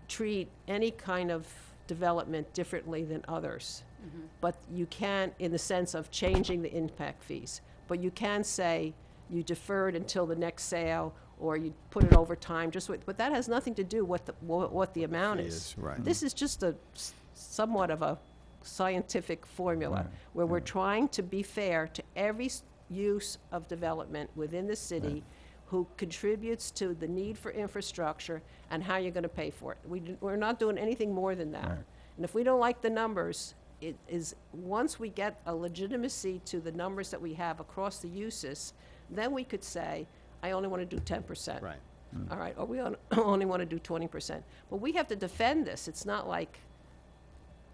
treat any kind of development differently than others. But you can, in the sense of changing the impact fees. But you can say you deferred until the next sale, or you put it over time. But that has nothing to do with what the amount is. Right. This is just somewhat of a scientific formula Right. where we're trying to be fair to every use of development within the city who contributes to the need for infrastructure and how you're going to pay for it. We're not doing anything more than that. Right. And if we don't like the numbers, it is once we get a legitimacy to the numbers that we have across the uses, then we could say, I only want to do 10%. Right. All right, or we only want to do 20%. But we have to defend this. It's not like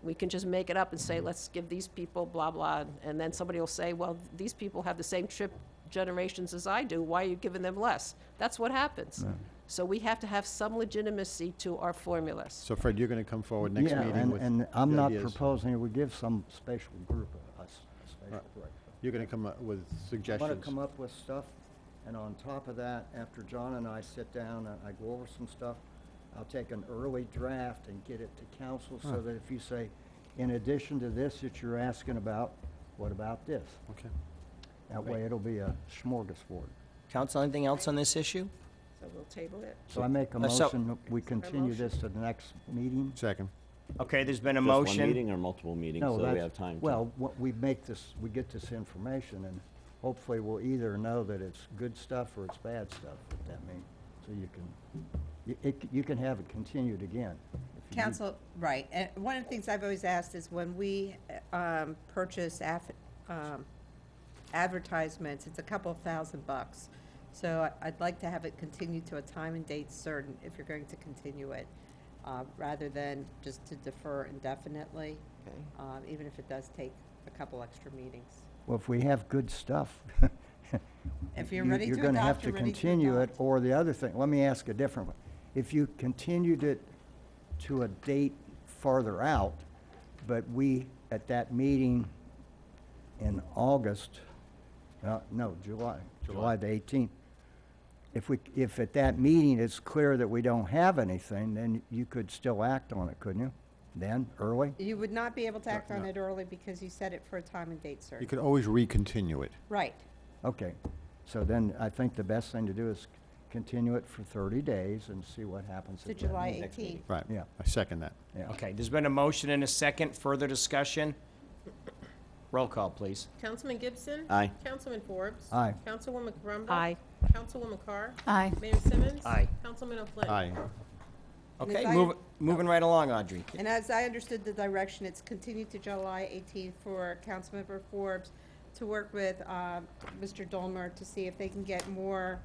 we can just make it up and say, let's give these people blah, blah, and then somebody will say, well, these people have the same trip generations as I do. Why are you giving them less? That's what happens. Right. So we have to have some legitimacy to our formulas. So Fred, you're going to come forward next meeting with and I'm not ideas. proposing we give some special group a special Right. break. You're going to come up with I suggestions. want to come up with stuff, and on top of that, after John and I sit down and I go over some stuff, I'll take an early draft and get it to council so that if you say, in addition to this that you're asking about, what about this? Okay. That way it'll be a smorgasbord. Council, anything else on this issue? So we'll table it. So I make a So- motion, that we continue this to the next meeting. Second. Okay, there's been a Just motion. one meeting or multiple meetings so that we that's- have time to. Well, we get this information, and hopefully we'll either know that it's good stuff or it's bad stuff, if that means. So you can have it continued again. if you- Council, right, and one of the things I've always asked is when we purchase advertisements, it's a couple of $1,000. So I'd like to have it continued to a time and date certain if you're going to continue it, rather than just to defer indefinitely, even if it does take a couple extra meetings. Well, if we have good stuff. If you're ready You're to gonna have adopt, to you're ready to continue it, adopt. or the other thing, let me ask a different one. If you continued it to a date farther out, but we, at that meeting in August, no, July the 18th, if at that meeting it's clear that we don't have anything, then you could still act on it, couldn't you? Then, early? You would not be able to act on it early because you set it for a time and date certain. You could always recontinue it. Right. Okay, so then I think the best thing to do is continue it for 30 days and see what happens. To at that July meeting. 18th. Right. Yeah. I second that. Yeah. Okay, there's been a motion and a second. Further discussion? Roll call, please. Councilman Gibson. Aye. Councilman Forbes. Aye. Councilwoman Caramba. Aye. Councilwoman Carr. Aye. Mayor Simmons. Aye. Councilman O'Flynn. Aye. Okay, I- moving right along, Audrey. And as I understood the direction, it's continued to July 18th for Councilmember Forbes to work with Mr. Dolmer to see if they can get more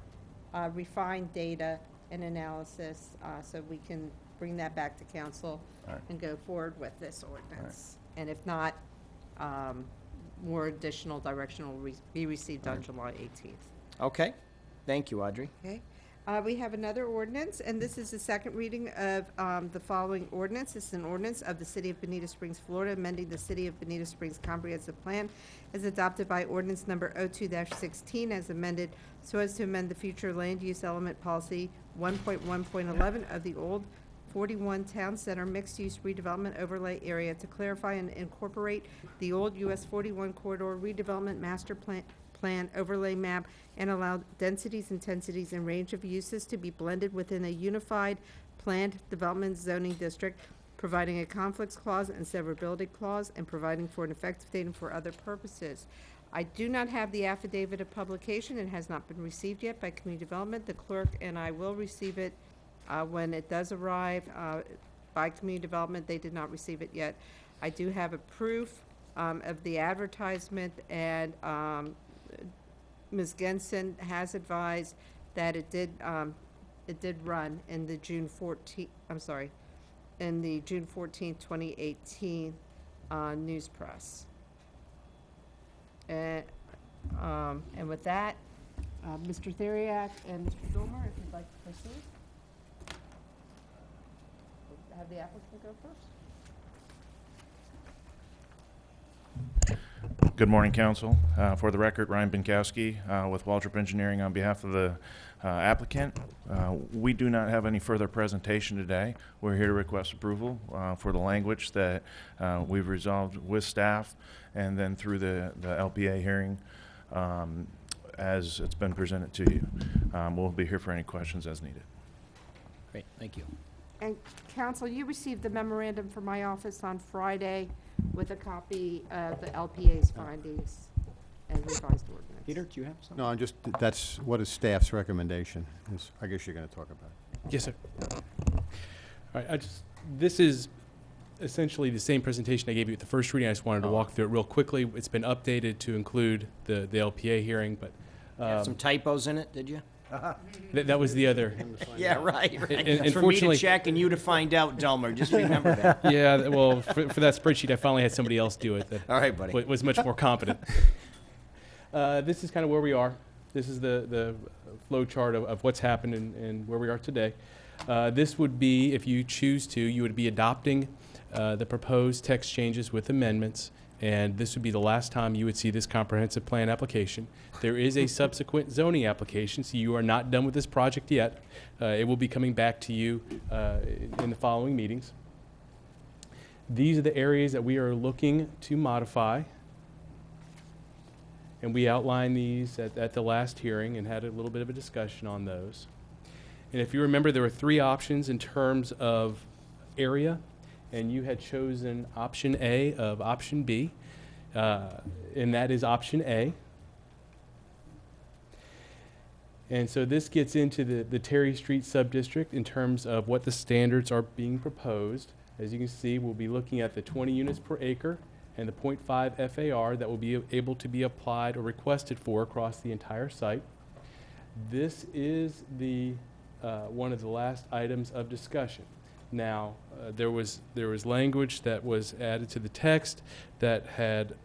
refined data and analysis, so we can bring that back to council and go forward with this ordinance. And if not, more additional direction will be received on July 18th. Okay, thank you, Audrey. Okay. We have another ordinance, and this is the second reading of the following ordinance. This is an ordinance of the City of Bonita Springs, Florida, amending the City of Bonita Springs Comprehensive Plan as adopted by ordinance number 02-16 as amended so as to amend the future land use element policy 1.1.11 of the old 41 Town Center mixed-use redevelopment overlay area to clarify and incorporate the old US 41 corridor redevelopment master plan overlay map and allow densities, intensities, and range of uses to be blended within a unified planned development zoning district, providing a conflicts clause and severability clause, and providing for an effective date and for other purposes. I do not have the affidavit of publication. It has not been received yet by Community Development. The clerk and I will receive it when it does arrive by Community Development. They did not receive it yet. I do have a proof of the advertisement, and Ms. Genson has advised that it did run in the June 14th, in the June 14th, 2018 news press. And with that, Mr. Theriak and Mr. Dolmer, if you'd like to proceed. Have the applicant go first. Good morning, Council. For the record, Ryan Binkowski with Waldrop Engineering on behalf of the applicant. We do not have any further presentation today. We're here to request approval for the language that we've resolved with staff and then through the LPA hearing as it's been presented to you. We'll be here for any questions as needed. Great, thank you. And Council, you received the memorandum from my office on Friday with a copy of the LPA's findings and revised ordinance. Peter, do you have something? No, I'm just, that's, what is staff's recommendation? I guess you're going to talk about it. Yes, sir. All right, this is essentially the same presentation I gave you at the first reading. I just wanted to walk through it real quickly. It's been updated to include the LPA hearing, but. Some typos in it, did you? That was the other. Yeah, right. And It's for me to unfortunately- check and you to find out, Delmer. Just remember that. Yeah, well, for that spreadsheet, I finally had somebody else do it that All right, buddy. was much more competent. This is kind of where we are. This is the flow chart of what's happened and where we are today. This would be, if you choose to, you would be adopting the proposed text changes with amendments, and this would be the last time you would see this comprehensive plan application. There is a subsequent zoning application, so you are not done with this project yet. It will be coming back to you in the following meetings. These are the areas that we are looking to modify, and we outlined these at the last hearing and had a little bit of a discussion on those. And if you remember, there were three options in terms of area, and you had chosen option A of option B, and that is option A. And so this gets into the Terry Street subdistrict in terms of what the standards are being proposed. As you can see, we'll be looking at the 20 units per acre and the 0.5 FAR that will be able to be applied or requested for across the entire site. This is the one of the last items of discussion. Now, there was language that was added to the text that had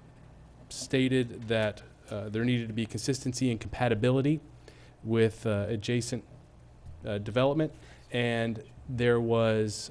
stated that there needed to be consistency and compatibility with adjacent development, and there was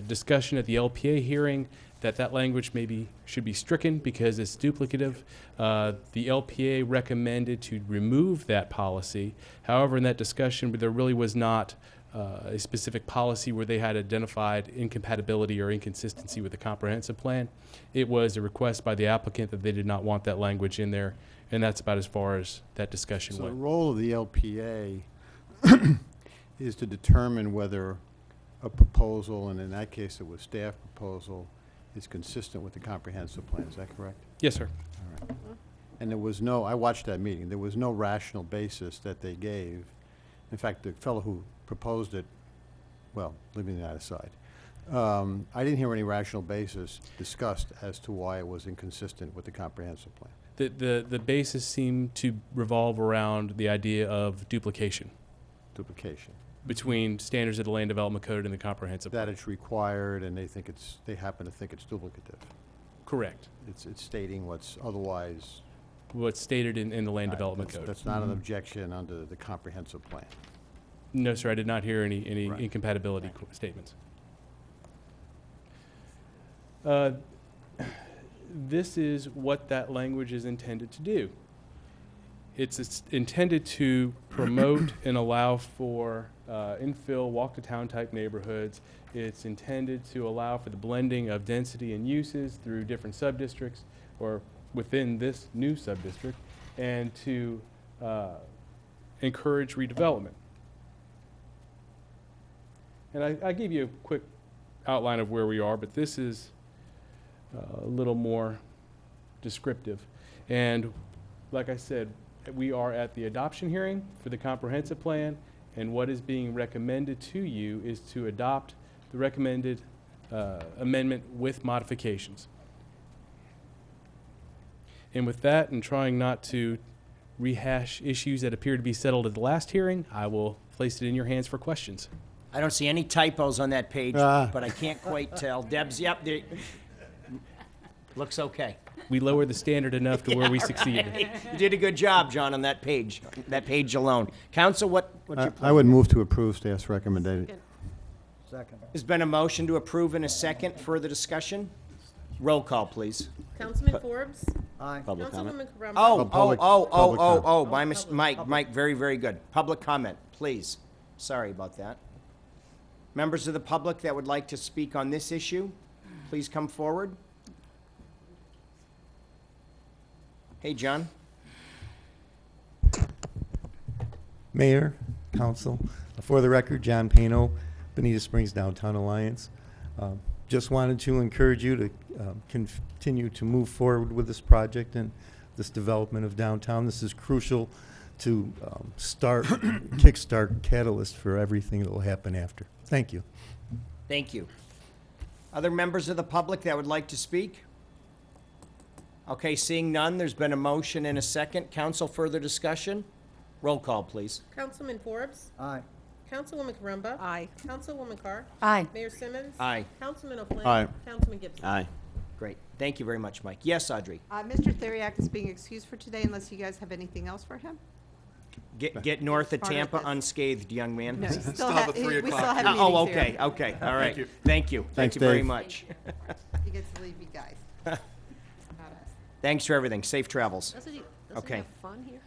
discussion at the LPA hearing that language maybe should be stricken because it's duplicative. The LPA recommended to remove that policy. However, in that discussion, there really was not a specific policy where they had identified incompatibility or inconsistency with the comprehensive plan. It was a request by the applicant that they did not want that language in there, and that's about as far as that discussion So the went. role of the LPA is to determine whether a proposal, and in that case it was staff proposal, is consistent with the comprehensive plan. Is that correct? Yes, sir. All right. And there was no, I watched that meeting, there was no rational basis that they gave. In fact, the fellow who proposed it, well, leaving that aside, I didn't hear any rational basis discussed as to why it was inconsistent with the comprehensive plan. The basis seemed to revolve around the idea of duplication Duplication. between standards of the Land Development Code and the comprehensive plan. That it's required, and they happen to think it's duplicative. Correct. It's stating what's otherwise. What's stated in the Land Development Code. That's not an objection under the comprehensive plan. No, sir, I did not hear any Right. incompatibility statements. This is what that language is intended to do. It's intended to promote and allow for infill, walk-to-town type neighborhoods. It's intended to allow for the blending of density and uses through different subdistricts or within this new subdistrict, and to encourage redevelopment. And I gave you a quick outline of where we are, but this is a little more descriptive. And like I said, we are at the adoption hearing for the comprehensive plan, and what is being recommended to you is to adopt the recommended amendment with modifications. And with that, and trying not to rehash issues that appear to be settled at the last hearing, I will place it in your hands for questions. I don't see any typos on that page, but I can't quite tell. Deb's, yep, there, looks okay. We lowered the standard enough to where we Yeah, succeeded. right. You did a good job, John, on that page alone. Counsel, what's your I pleasure? would move to approve staff's recommendation. Second. There's been a motion to approve in a second. Further discussion? Roll call, please. Councilman Forbes. Aye. Public comment? Councilwoman Caramba. Public Oh, Mike, very, very good. Public comment, please. Sorry about that. Members of the public that would like to speak on this issue, please come forward. Hey, John. Mayor, Council, for the record, John Pano, Bonita Springs Downtown Alliance. Just wanted to encourage you to continue to move forward with this project and this development of downtown. This is crucial to kickstart catalyst for everything that will happen after. Thank you. Thank you. Other members of the public that would like to speak? Okay, seeing none, there's been a motion and a second. Council, further discussion? Roll call, please. Councilman Forbes. Aye. Councilwoman Caramba. Aye. Councilwoman Carr. Aye. Mayor Simmons. Aye. Councilman O'Flynn. Aye. Councilman Gibson. Aye. Great. Thank you very much, Mike. Yes, Audrey? Mr. Theriak is being excused for today unless you guys have anything else for him? Get north of Part of Tampa this. unscathed, young man. No, we Stop still at have, 3 we still o'clock. have meetings Oh, here. okay, okay, all right. Thank you. Thank Thanks, you very Dave. much. He gets to leave you guys. Not us. Thanks for everything. Safe travels. Doesn't he Okay. have fun here?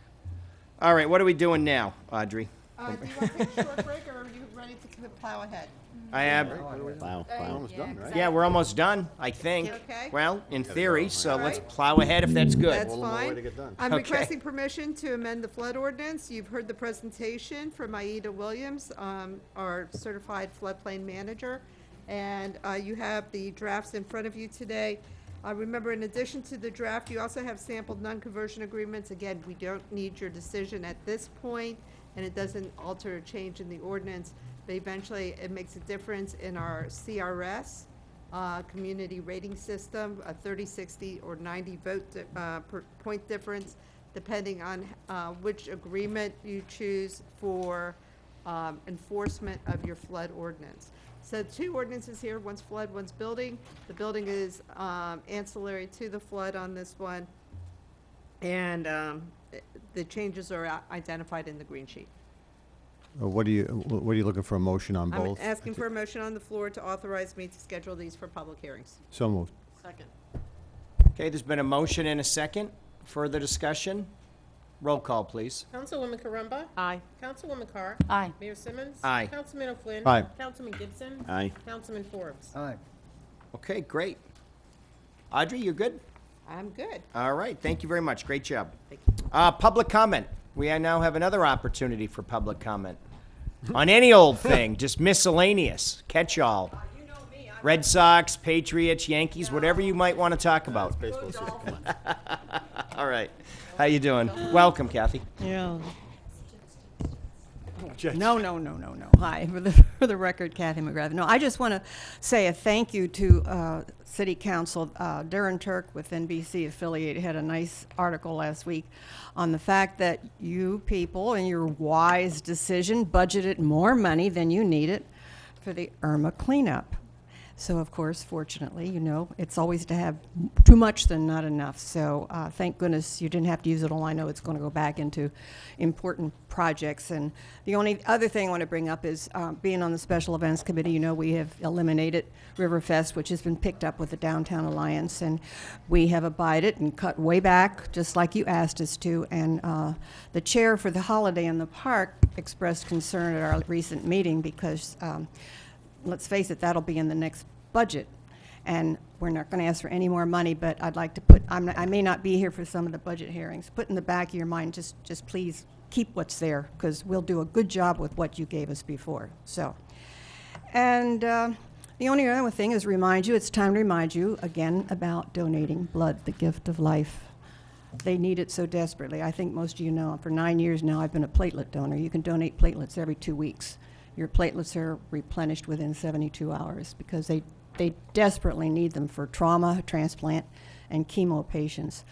All right, what are we doing now, Audrey? Do you want to take a short break, or are you ready to plow ahead? I am. Wow, We're wow. almost done, right? Yeah, we're almost done, I think. Okay. Well, in theory, so All let's right. plow ahead if that's good. That's One more way fine. to get done. I'm Okay. requesting permission to amend the flood ordinance. You've heard the presentation from Aida Williams, our certified floodplain manager, and you have the drafts in front of you today. Remember, in addition to the draft, you also have sampled non-conversion agreements. Again, we don't need your decision at this point, and it doesn't alter or change in the ordinance, but eventually it makes a difference in our CRS, community rating system, a 30, 60, or 90 point difference, depending on which agreement you choose for enforcement of your flood ordinance. So two ordinances here, one's flood, one's building. The building is ancillary to the flood on this one. And the changes are identified in the green sheet. What are you looking for, a motion on I'm both? asking for a motion on the floor to authorize me to schedule these for public hearings. So moved. Second. Okay, there's been a motion and a second. Further discussion? Roll call, please. Councilwoman Caramba. Aye. Councilwoman Carr. Aye. Mayor Simmons. Aye. Councilman O'Flynn. Aye. Councilman Gibson. Aye. Councilman Forbes. Aye. Okay, great. Audrey, you good? I'm good. All right, thank you very much. Great job. Public comment. We now have another opportunity for public comment. on any old thing, just miscellaneous, catch-all. Red Sox, Patriots, Yankees, whatever you might want to talk about. All right. How you doing? Welcome, Kathy. Yeah. No. Hi, for the record, Kathy McGrath. No, I just want to say a thank you to City Council. Darren Turk with NBC Affiliated had a nice article last week on the fact that you people, in your wise decision, budgeted more money than you needed for the Irma cleanup. So, of course, fortunately, you know, it's always to have too much than not enough. So thank goodness you didn't have to use it all. I know it's going to go back into important projects. And the only other thing I want to bring up is being on the Special Events Committee, you know, we have eliminated Riverfest, which has been picked up with the Downtown Alliance. And we have abided and cut way back, just like you asked us to. And the chair for the holiday in the park expressed concern at our recent meeting because let's face it, that'll be in the next budget. And we're not going to ask for any more money, but I'd like to put, I may not be here for some of the budget hearings. Put in the back of your mind, just please keep what's there, because we'll do a good job with what you gave us before. So, and the only other thing is it's time to remind you again about donating blood, the gift of life. They need it so desperately. I think most of you know, for 9 years now, I've been a platelet donor. You can donate platelets every 2 weeks. Your platelets are replenished within 72 hours because they desperately need them for trauma, transplant, and chemo patients.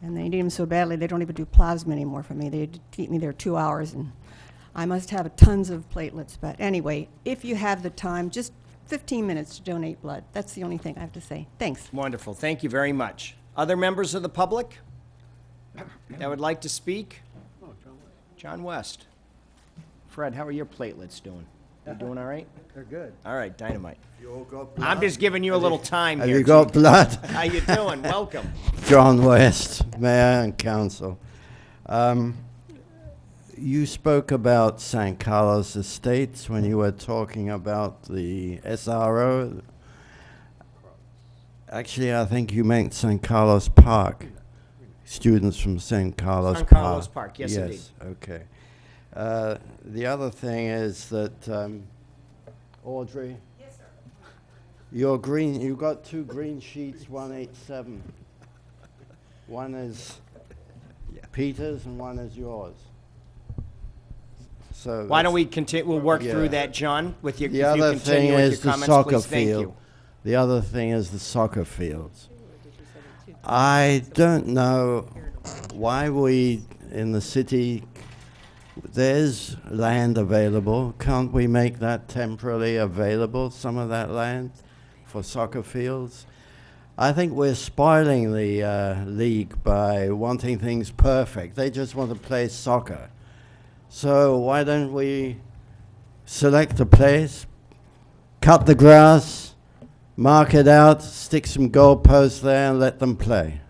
And they need them so badly they don't even do plasma anymore for me. They keep me there 2 hours, and I must have tons of platelets. But anyway, if you have the time, just 15 minutes to donate blood. That's the only thing I have to say. Thanks. Wonderful. Thank you very much. Other members of the public that would like to speak? John West. Fred, how are your platelets doing? You doing all right? They're good. All right, dynamite. You all got blood? I'm just giving you a little time Have here. you got Chief. blood? How you doing? Welcome. John West, Mayor and Council. You spoke about San Carlos Estates when you were talking about the SRO. Actually, I think you meant San Carlos Park. Students from San Carlos Park. San Carlos Park, yes, indeed. Okay. The other thing is that, Audrey? Yes, sir. You got 2 green sheets, 187. One is Peter's and one is yours. So why don't we continue? We'll work through that, John, with your. The other thing is the comments, soccer please. Thank field. you. The other thing is the soccer fields. I don't know why we in the city, there's land available. Can't we make that temporarily available, some of that land, for soccer fields? I think we're spoiling the league by wanting things perfect. They just want to play soccer. So why don't we select a place, cut the grass, mark it out, stick some goalposts there and let them play?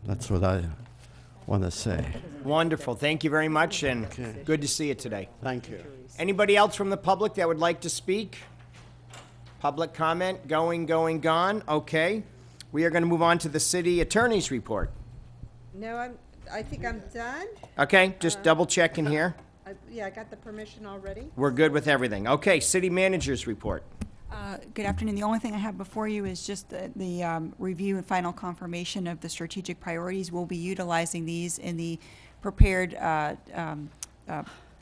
That's what I want to say. Wonderful. Thank you very much, and good to see you today. Thank you. Anybody else from the public that would like to speak? Public comment, going, gone. Okay. We are going to move on to the city attorney's report. No, I think I'm done. Okay, just double checking here. Yeah, I got the permission already. We're good with everything. Okay, city manager's report. Good afternoon. The only thing I have before you is just the review and final confirmation of the strategic priorities. We'll be utilizing these in the prepared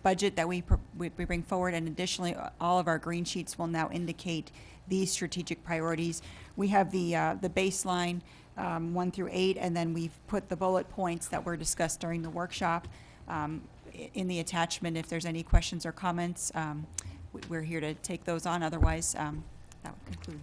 budget that we bring forward, and additionally, all of our green sheets will now indicate these strategic priorities. We have the baseline 1 through 8, and then we've put the bullet points that were discussed during the workshop in the attachment. If there's any questions or comments, we're here to take those on. Otherwise, that would conclude.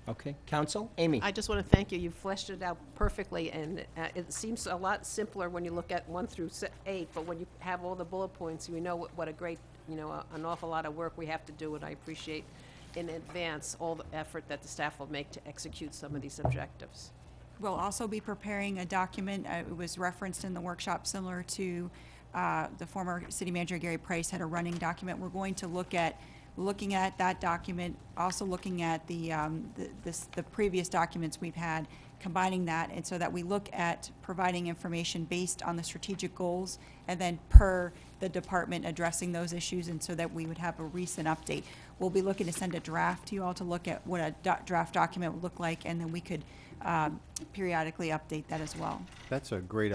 Okay, council, Amy. I just want to thank you. You've fleshed it out perfectly, and it seems a lot simpler when you look at 1 through 8, but when you have all the bullet points, we know what a great, an awful lot of work we have to do, and I appreciate in advance all the effort that the staff will make to execute some of these objectives. We'll also be preparing a document. It was referenced in the workshop, similar to the former city manager, Gary Price, had a running document. We're going to looking at that document, also looking at the previous documents we've had, combining that, and so that we look at providing information based on the strategic goals, and then per the department addressing those issues, and so that we would have a recent update. We'll be looking to send a draft to you all to look at what a draft document would look like, and then we could periodically update that as well. That's a great,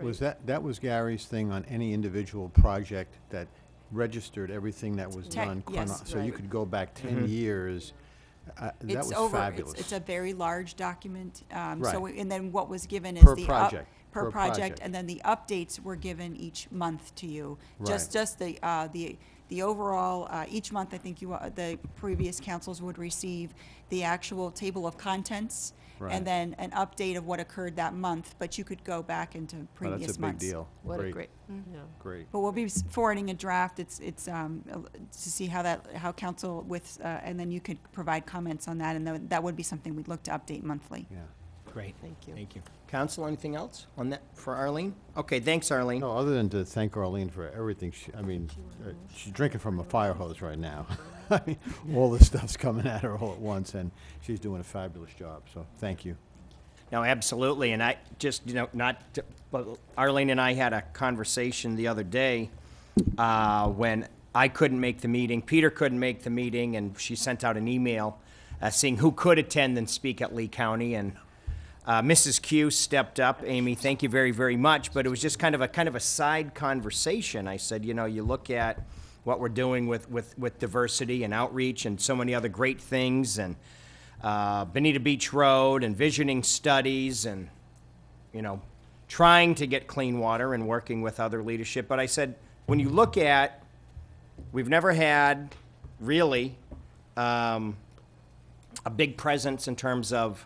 was that was Gary's thing on any individual project that registered everything that was done? Yes, So you could go back 10 years. That It's was over, fabulous. it's a very large document. Right. So, and then what was given is Per the project. per Per project, project. and then the updates were given each month to you. Right. Just the overall, each month, I think the previous councils would receive the actual table of contents, Right. and then an update of what occurred that month, but you could go back into Oh, previous that's a months. big deal. What a great, yeah. Great. But we'll be forwarding a draft, it's to see how council with, and then you could provide comments on that, and that would be something we'd look to update monthly. Yeah. Great. Thank you. Thank you. Council, anything else on that for Arlene? Okay, thanks, Arlene. No, other than to thank Arlene for everything, she's drinking from a fire hose right now. I mean, all the stuff's coming at her all at once, and she's doing a fabulous job, so thank you. No, absolutely, and I just, but Arlene and I had a conversation the other day when I couldn't make the meeting, Peter couldn't make the meeting, and she sent out an email seeing who could attend and speak at Lee County, and Mrs. Q stepped up. Amy, thank you very, very much, but it was just kind of a side conversation. I said, you look at what we're doing with diversity and outreach and so many other great things, and Bonita Beach Road and visioning studies and, trying to get clean water and working with other leadership. But I said, when you look at, we've never had really a big presence in terms of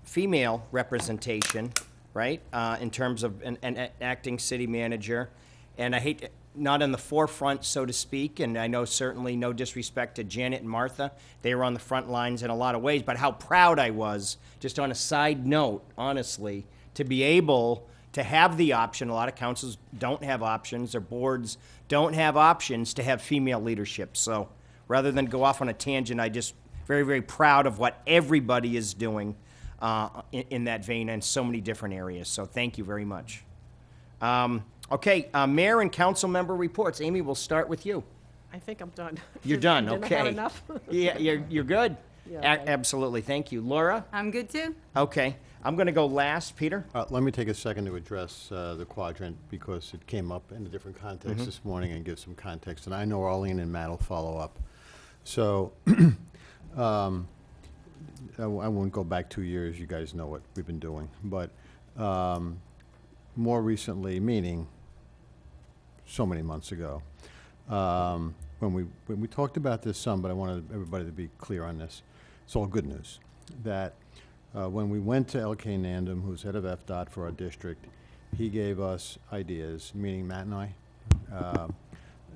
female representation, right? In terms of an acting city manager. And I hate, not in the forefront, so to speak, and I know certainly no disrespect to Janet and Martha. They were on the front lines in a lot of ways, but how proud I was, just on a side note, honestly, to be able to have the option. A lot of councils don't have options, or boards don't have options to have female leadership. So rather than go off on a tangent, I just very, very proud of what everybody is doing in that vein in so many different areas. So thank you very much. Okay, mayor and council member reports. Amy, we'll start with you. I think I'm done. You're done, Didn't I okay. have enough? Yeah, you're good. Yeah, okay. Absolutely, thank you. Laura? I'm good too. Okay, I'm gonna go last. Peter? Let me take a second to address the quadrant, because it came up in a different context this morning, and give some context. And I know Arlene and Matt will follow up. So I won't go back 2 years. You guys know what we've been doing. But more recently, meaning so many months ago, when we talked about this some, but I wanted everybody to be clear on this. It's all good news. That when we went to L.K. Nandum, who's head of FDOT for our district, he gave us ideas, meaning Matt and I.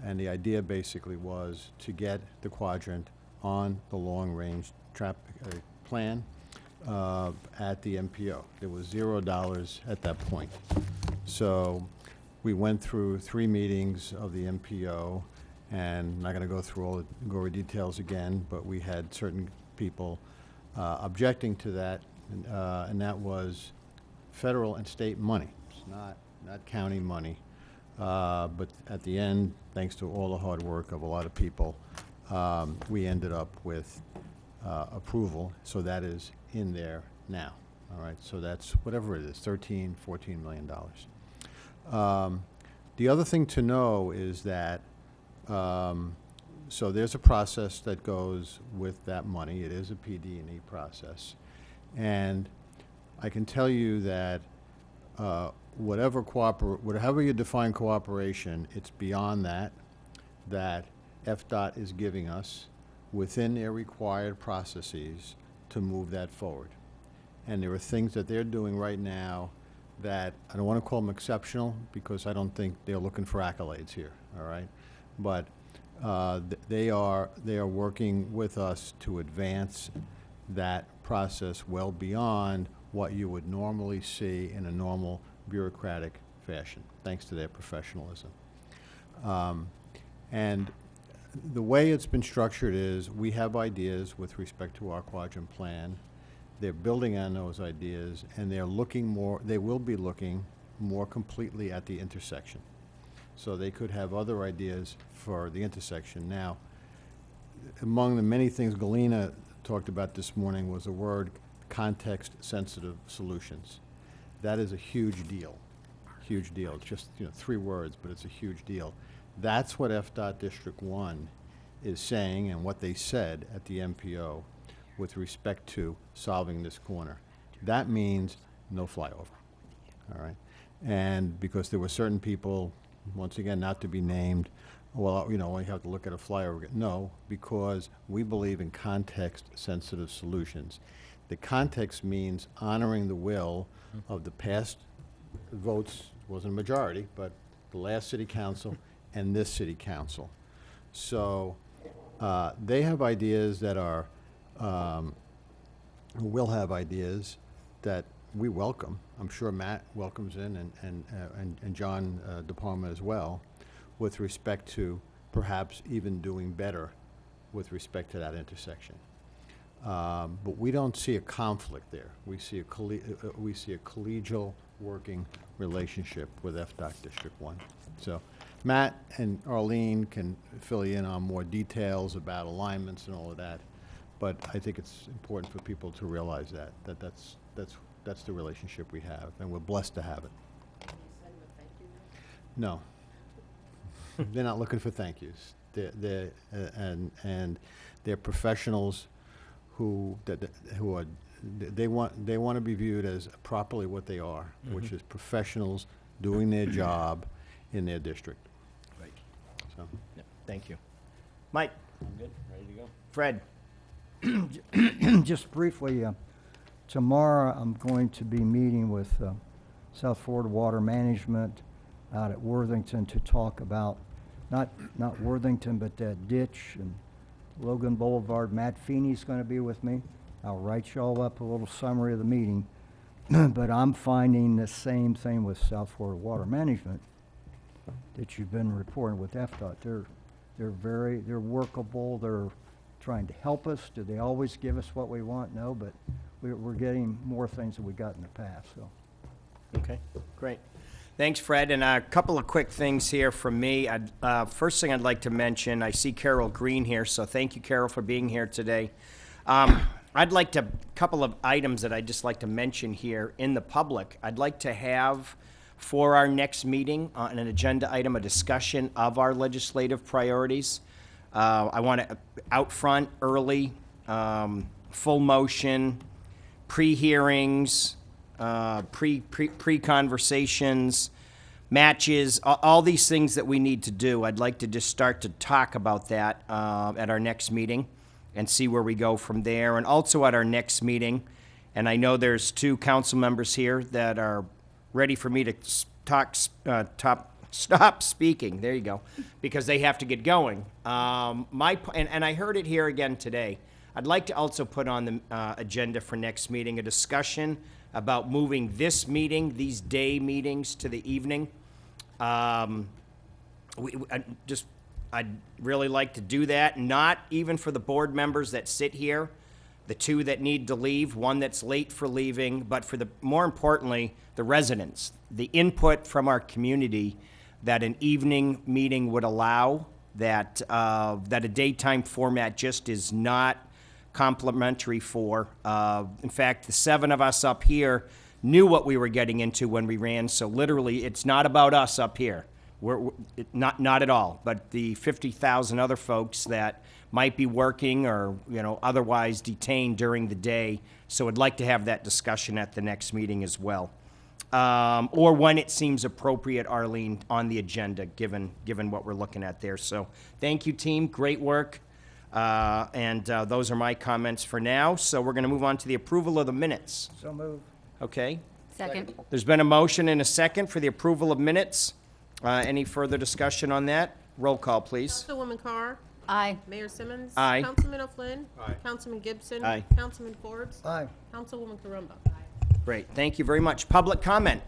And the idea basically was to get the quadrant on the long-range traffic plan at the MPO. There was $0 at that point. So we went through 3 meetings of the MPO, and I'm not going to go through all the gory details again, but we had certain people objecting to that, and that was federal and state money. It's not county money. But at the end, thanks to all the hard work of a lot of people, we ended up with approval, so that is in there now. All right, so that's whatever it is, $13, $14 million. The other thing to know is that, so there's a process that goes with that money. It is a PD&E process. And I can tell you that whatever you define cooperation, it's beyond that FDOT is giving us within their required processes to move that forward. And there are things that they're doing right now that I don't want to call them exceptional, because I don't think they're looking for accolades here, all right? But they are working with us to advance that process well beyond what you would normally see in a normal bureaucratic fashion, thanks to their professionalism. And the way it's been structured is we have ideas with respect to our quadrant plan. They're building on those ideas, and they will be looking more completely at the intersection. So they could have other ideas for the intersection. Now, among the many things Galena talked about this morning was the word context-sensitive solutions. That is a huge deal, huge deal. It's just, 3 words, but it's a huge deal. That's what FDOT District 1 is saying and what they said at the MPO with respect to solving this corner. That means no flyover, all right? And because there were certain people, once again, not to be named, well, you have to look at a flyover. No, because we believe in context-sensitive solutions. The context means honoring the will of the past votes, wasn't a majority, but the last city council and this city council. So they have ideas that are, will have ideas that we welcome. I'm sure Matt welcomes in and John De Palma as well, with respect to perhaps even doing better with respect to that intersection. But we don't see a conflict there. We see a collegial working relationship with FDOT District 1. So Matt and Arlene can fill you in on more details about alignments and all of that. But I think it's important for people to realize that's the relationship we have, and we're blessed to have it. No. They're not looking for thank yous. And they're professionals who want to be viewed as properly what they are, which is professionals doing their job in their district. Right. So. Yeah, thank you. Mike? I'm good, ready to go. Fred? Just briefly, tomorrow I'm going to be meeting with South Florida Water Management out at Worthington to talk about, not Worthington, but that ditch and Logan Boulevard. Matt Feeney's going to be with me. I'll write you all up a little summary of the meeting. But I'm finding the same thing with South Florida Water Management that you've been reporting with FDOT. They're workable. They're trying to help us. Do they always give us what we want? No, but we're getting more things than we got in the past. So. Okay, great. Thanks, Fred. And a couple of quick things here from me. First thing I'd like to mention, I see Carol Green here, so thank you, Carol, for being here today. I'd like to, couple of items that I'd just like to mention here in the public. I'd like to have for our next meeting on an agenda item, a discussion of our legislative priorities. I want to out front early, full motion, pre-hearings, pre-conversations, matches, all these things that we need to do. I'd like to just start to talk about that at our next meeting and see where we go from there. And also at our next meeting, and I know there's 2 council members here that are ready for me to stop speaking. There you go, because they have to get going. And I heard it here again today. I'd like to also put on the agenda for next meeting a discussion about moving this meeting, these day meetings, to the evening. I'd really like to do that, not even for the board members that sit here, the 2 that need to leave, 1 that's late for leaving, but for more importantly, the residents, the input from our community that an evening meeting would allow, that a daytime format just is not complimentary for. In fact, the 7 of us up here knew what we were getting into when we ran, so literally it's not about us up here. We're not at all, but the 50,000 other folks that might be working or otherwise detained during the day. So I'd like to have that discussion at the next meeting as well, or when it seems appropriate, Arlene, on the agenda, given what we're looking at there. So thank you, team. Great work. And those are my comments for now. So we're going to move on to the approval of the minutes. So moved. Okay. Second. There's been a motion and a second for the approval of minutes. Any further discussion on that? Roll call, please. Councilwoman Carr? Aye. Mayor Simmons? Aye. Councilman O'Flynn? Aye. Councilman Gibson? Aye. Councilman Forbes? Aye. Councilwoman Carumba? Great. Thank you very much. Public comment.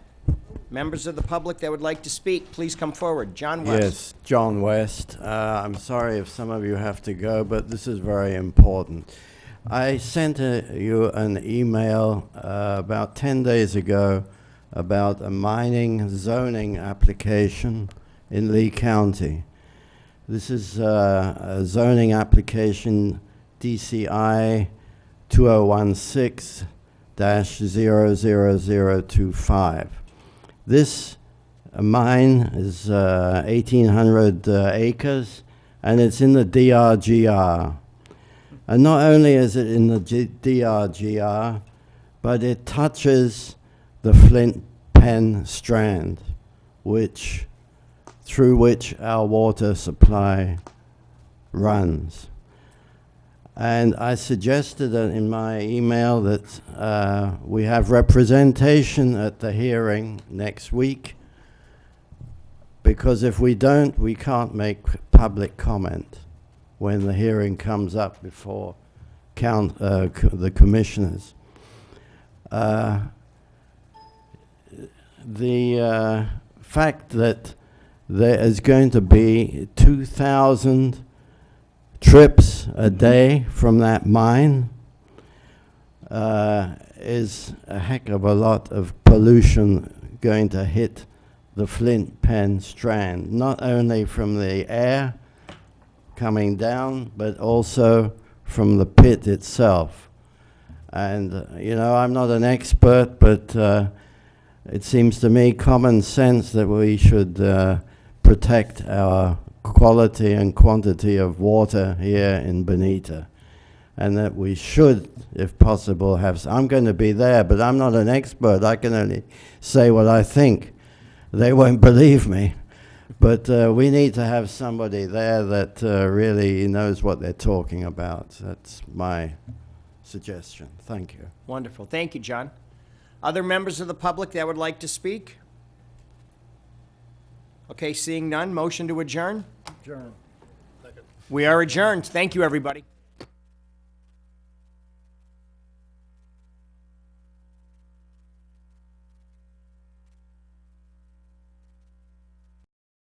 Members of the public that would like to speak, please come forward. John West. Yes, John West. I'm sorry if some of you have to go, but this is very important. I sent you an email about 10 days ago about a mining zoning application in Lee County. This is a zoning application DCI 2016-00025. This mine is 1,800 acres, and it's in the DRGR. And not only is it in the DRGR, but it touches the Flint Penn Strand, through which our water supply runs. And I suggested in my email that we have representation at the hearing next week, because if we don't, we can't make public comment when the hearing comes up before the commissioners. The fact that there is going to be 2,000 trips a day from that mine is a heck of a lot of pollution going to hit the Flint Penn Strand, not only from the air coming down, but also from the pit itself. And, you know, I'm not an expert, but it seems to me common sense that we should protect our quality and quantity of water here in Bonita, and that we should, if possible, have. I'm going to be there, but I'm not an expert. I can only say what I think. They won't believe me, but we need to have somebody there that really knows what they're talking about. That's my suggestion. Thank you. Wonderful. Thank you, John. Other members of the public that would like to speak? Okay, seeing none, motion to adjourn? Adjourn. We are adjourned. Thank you, everybody.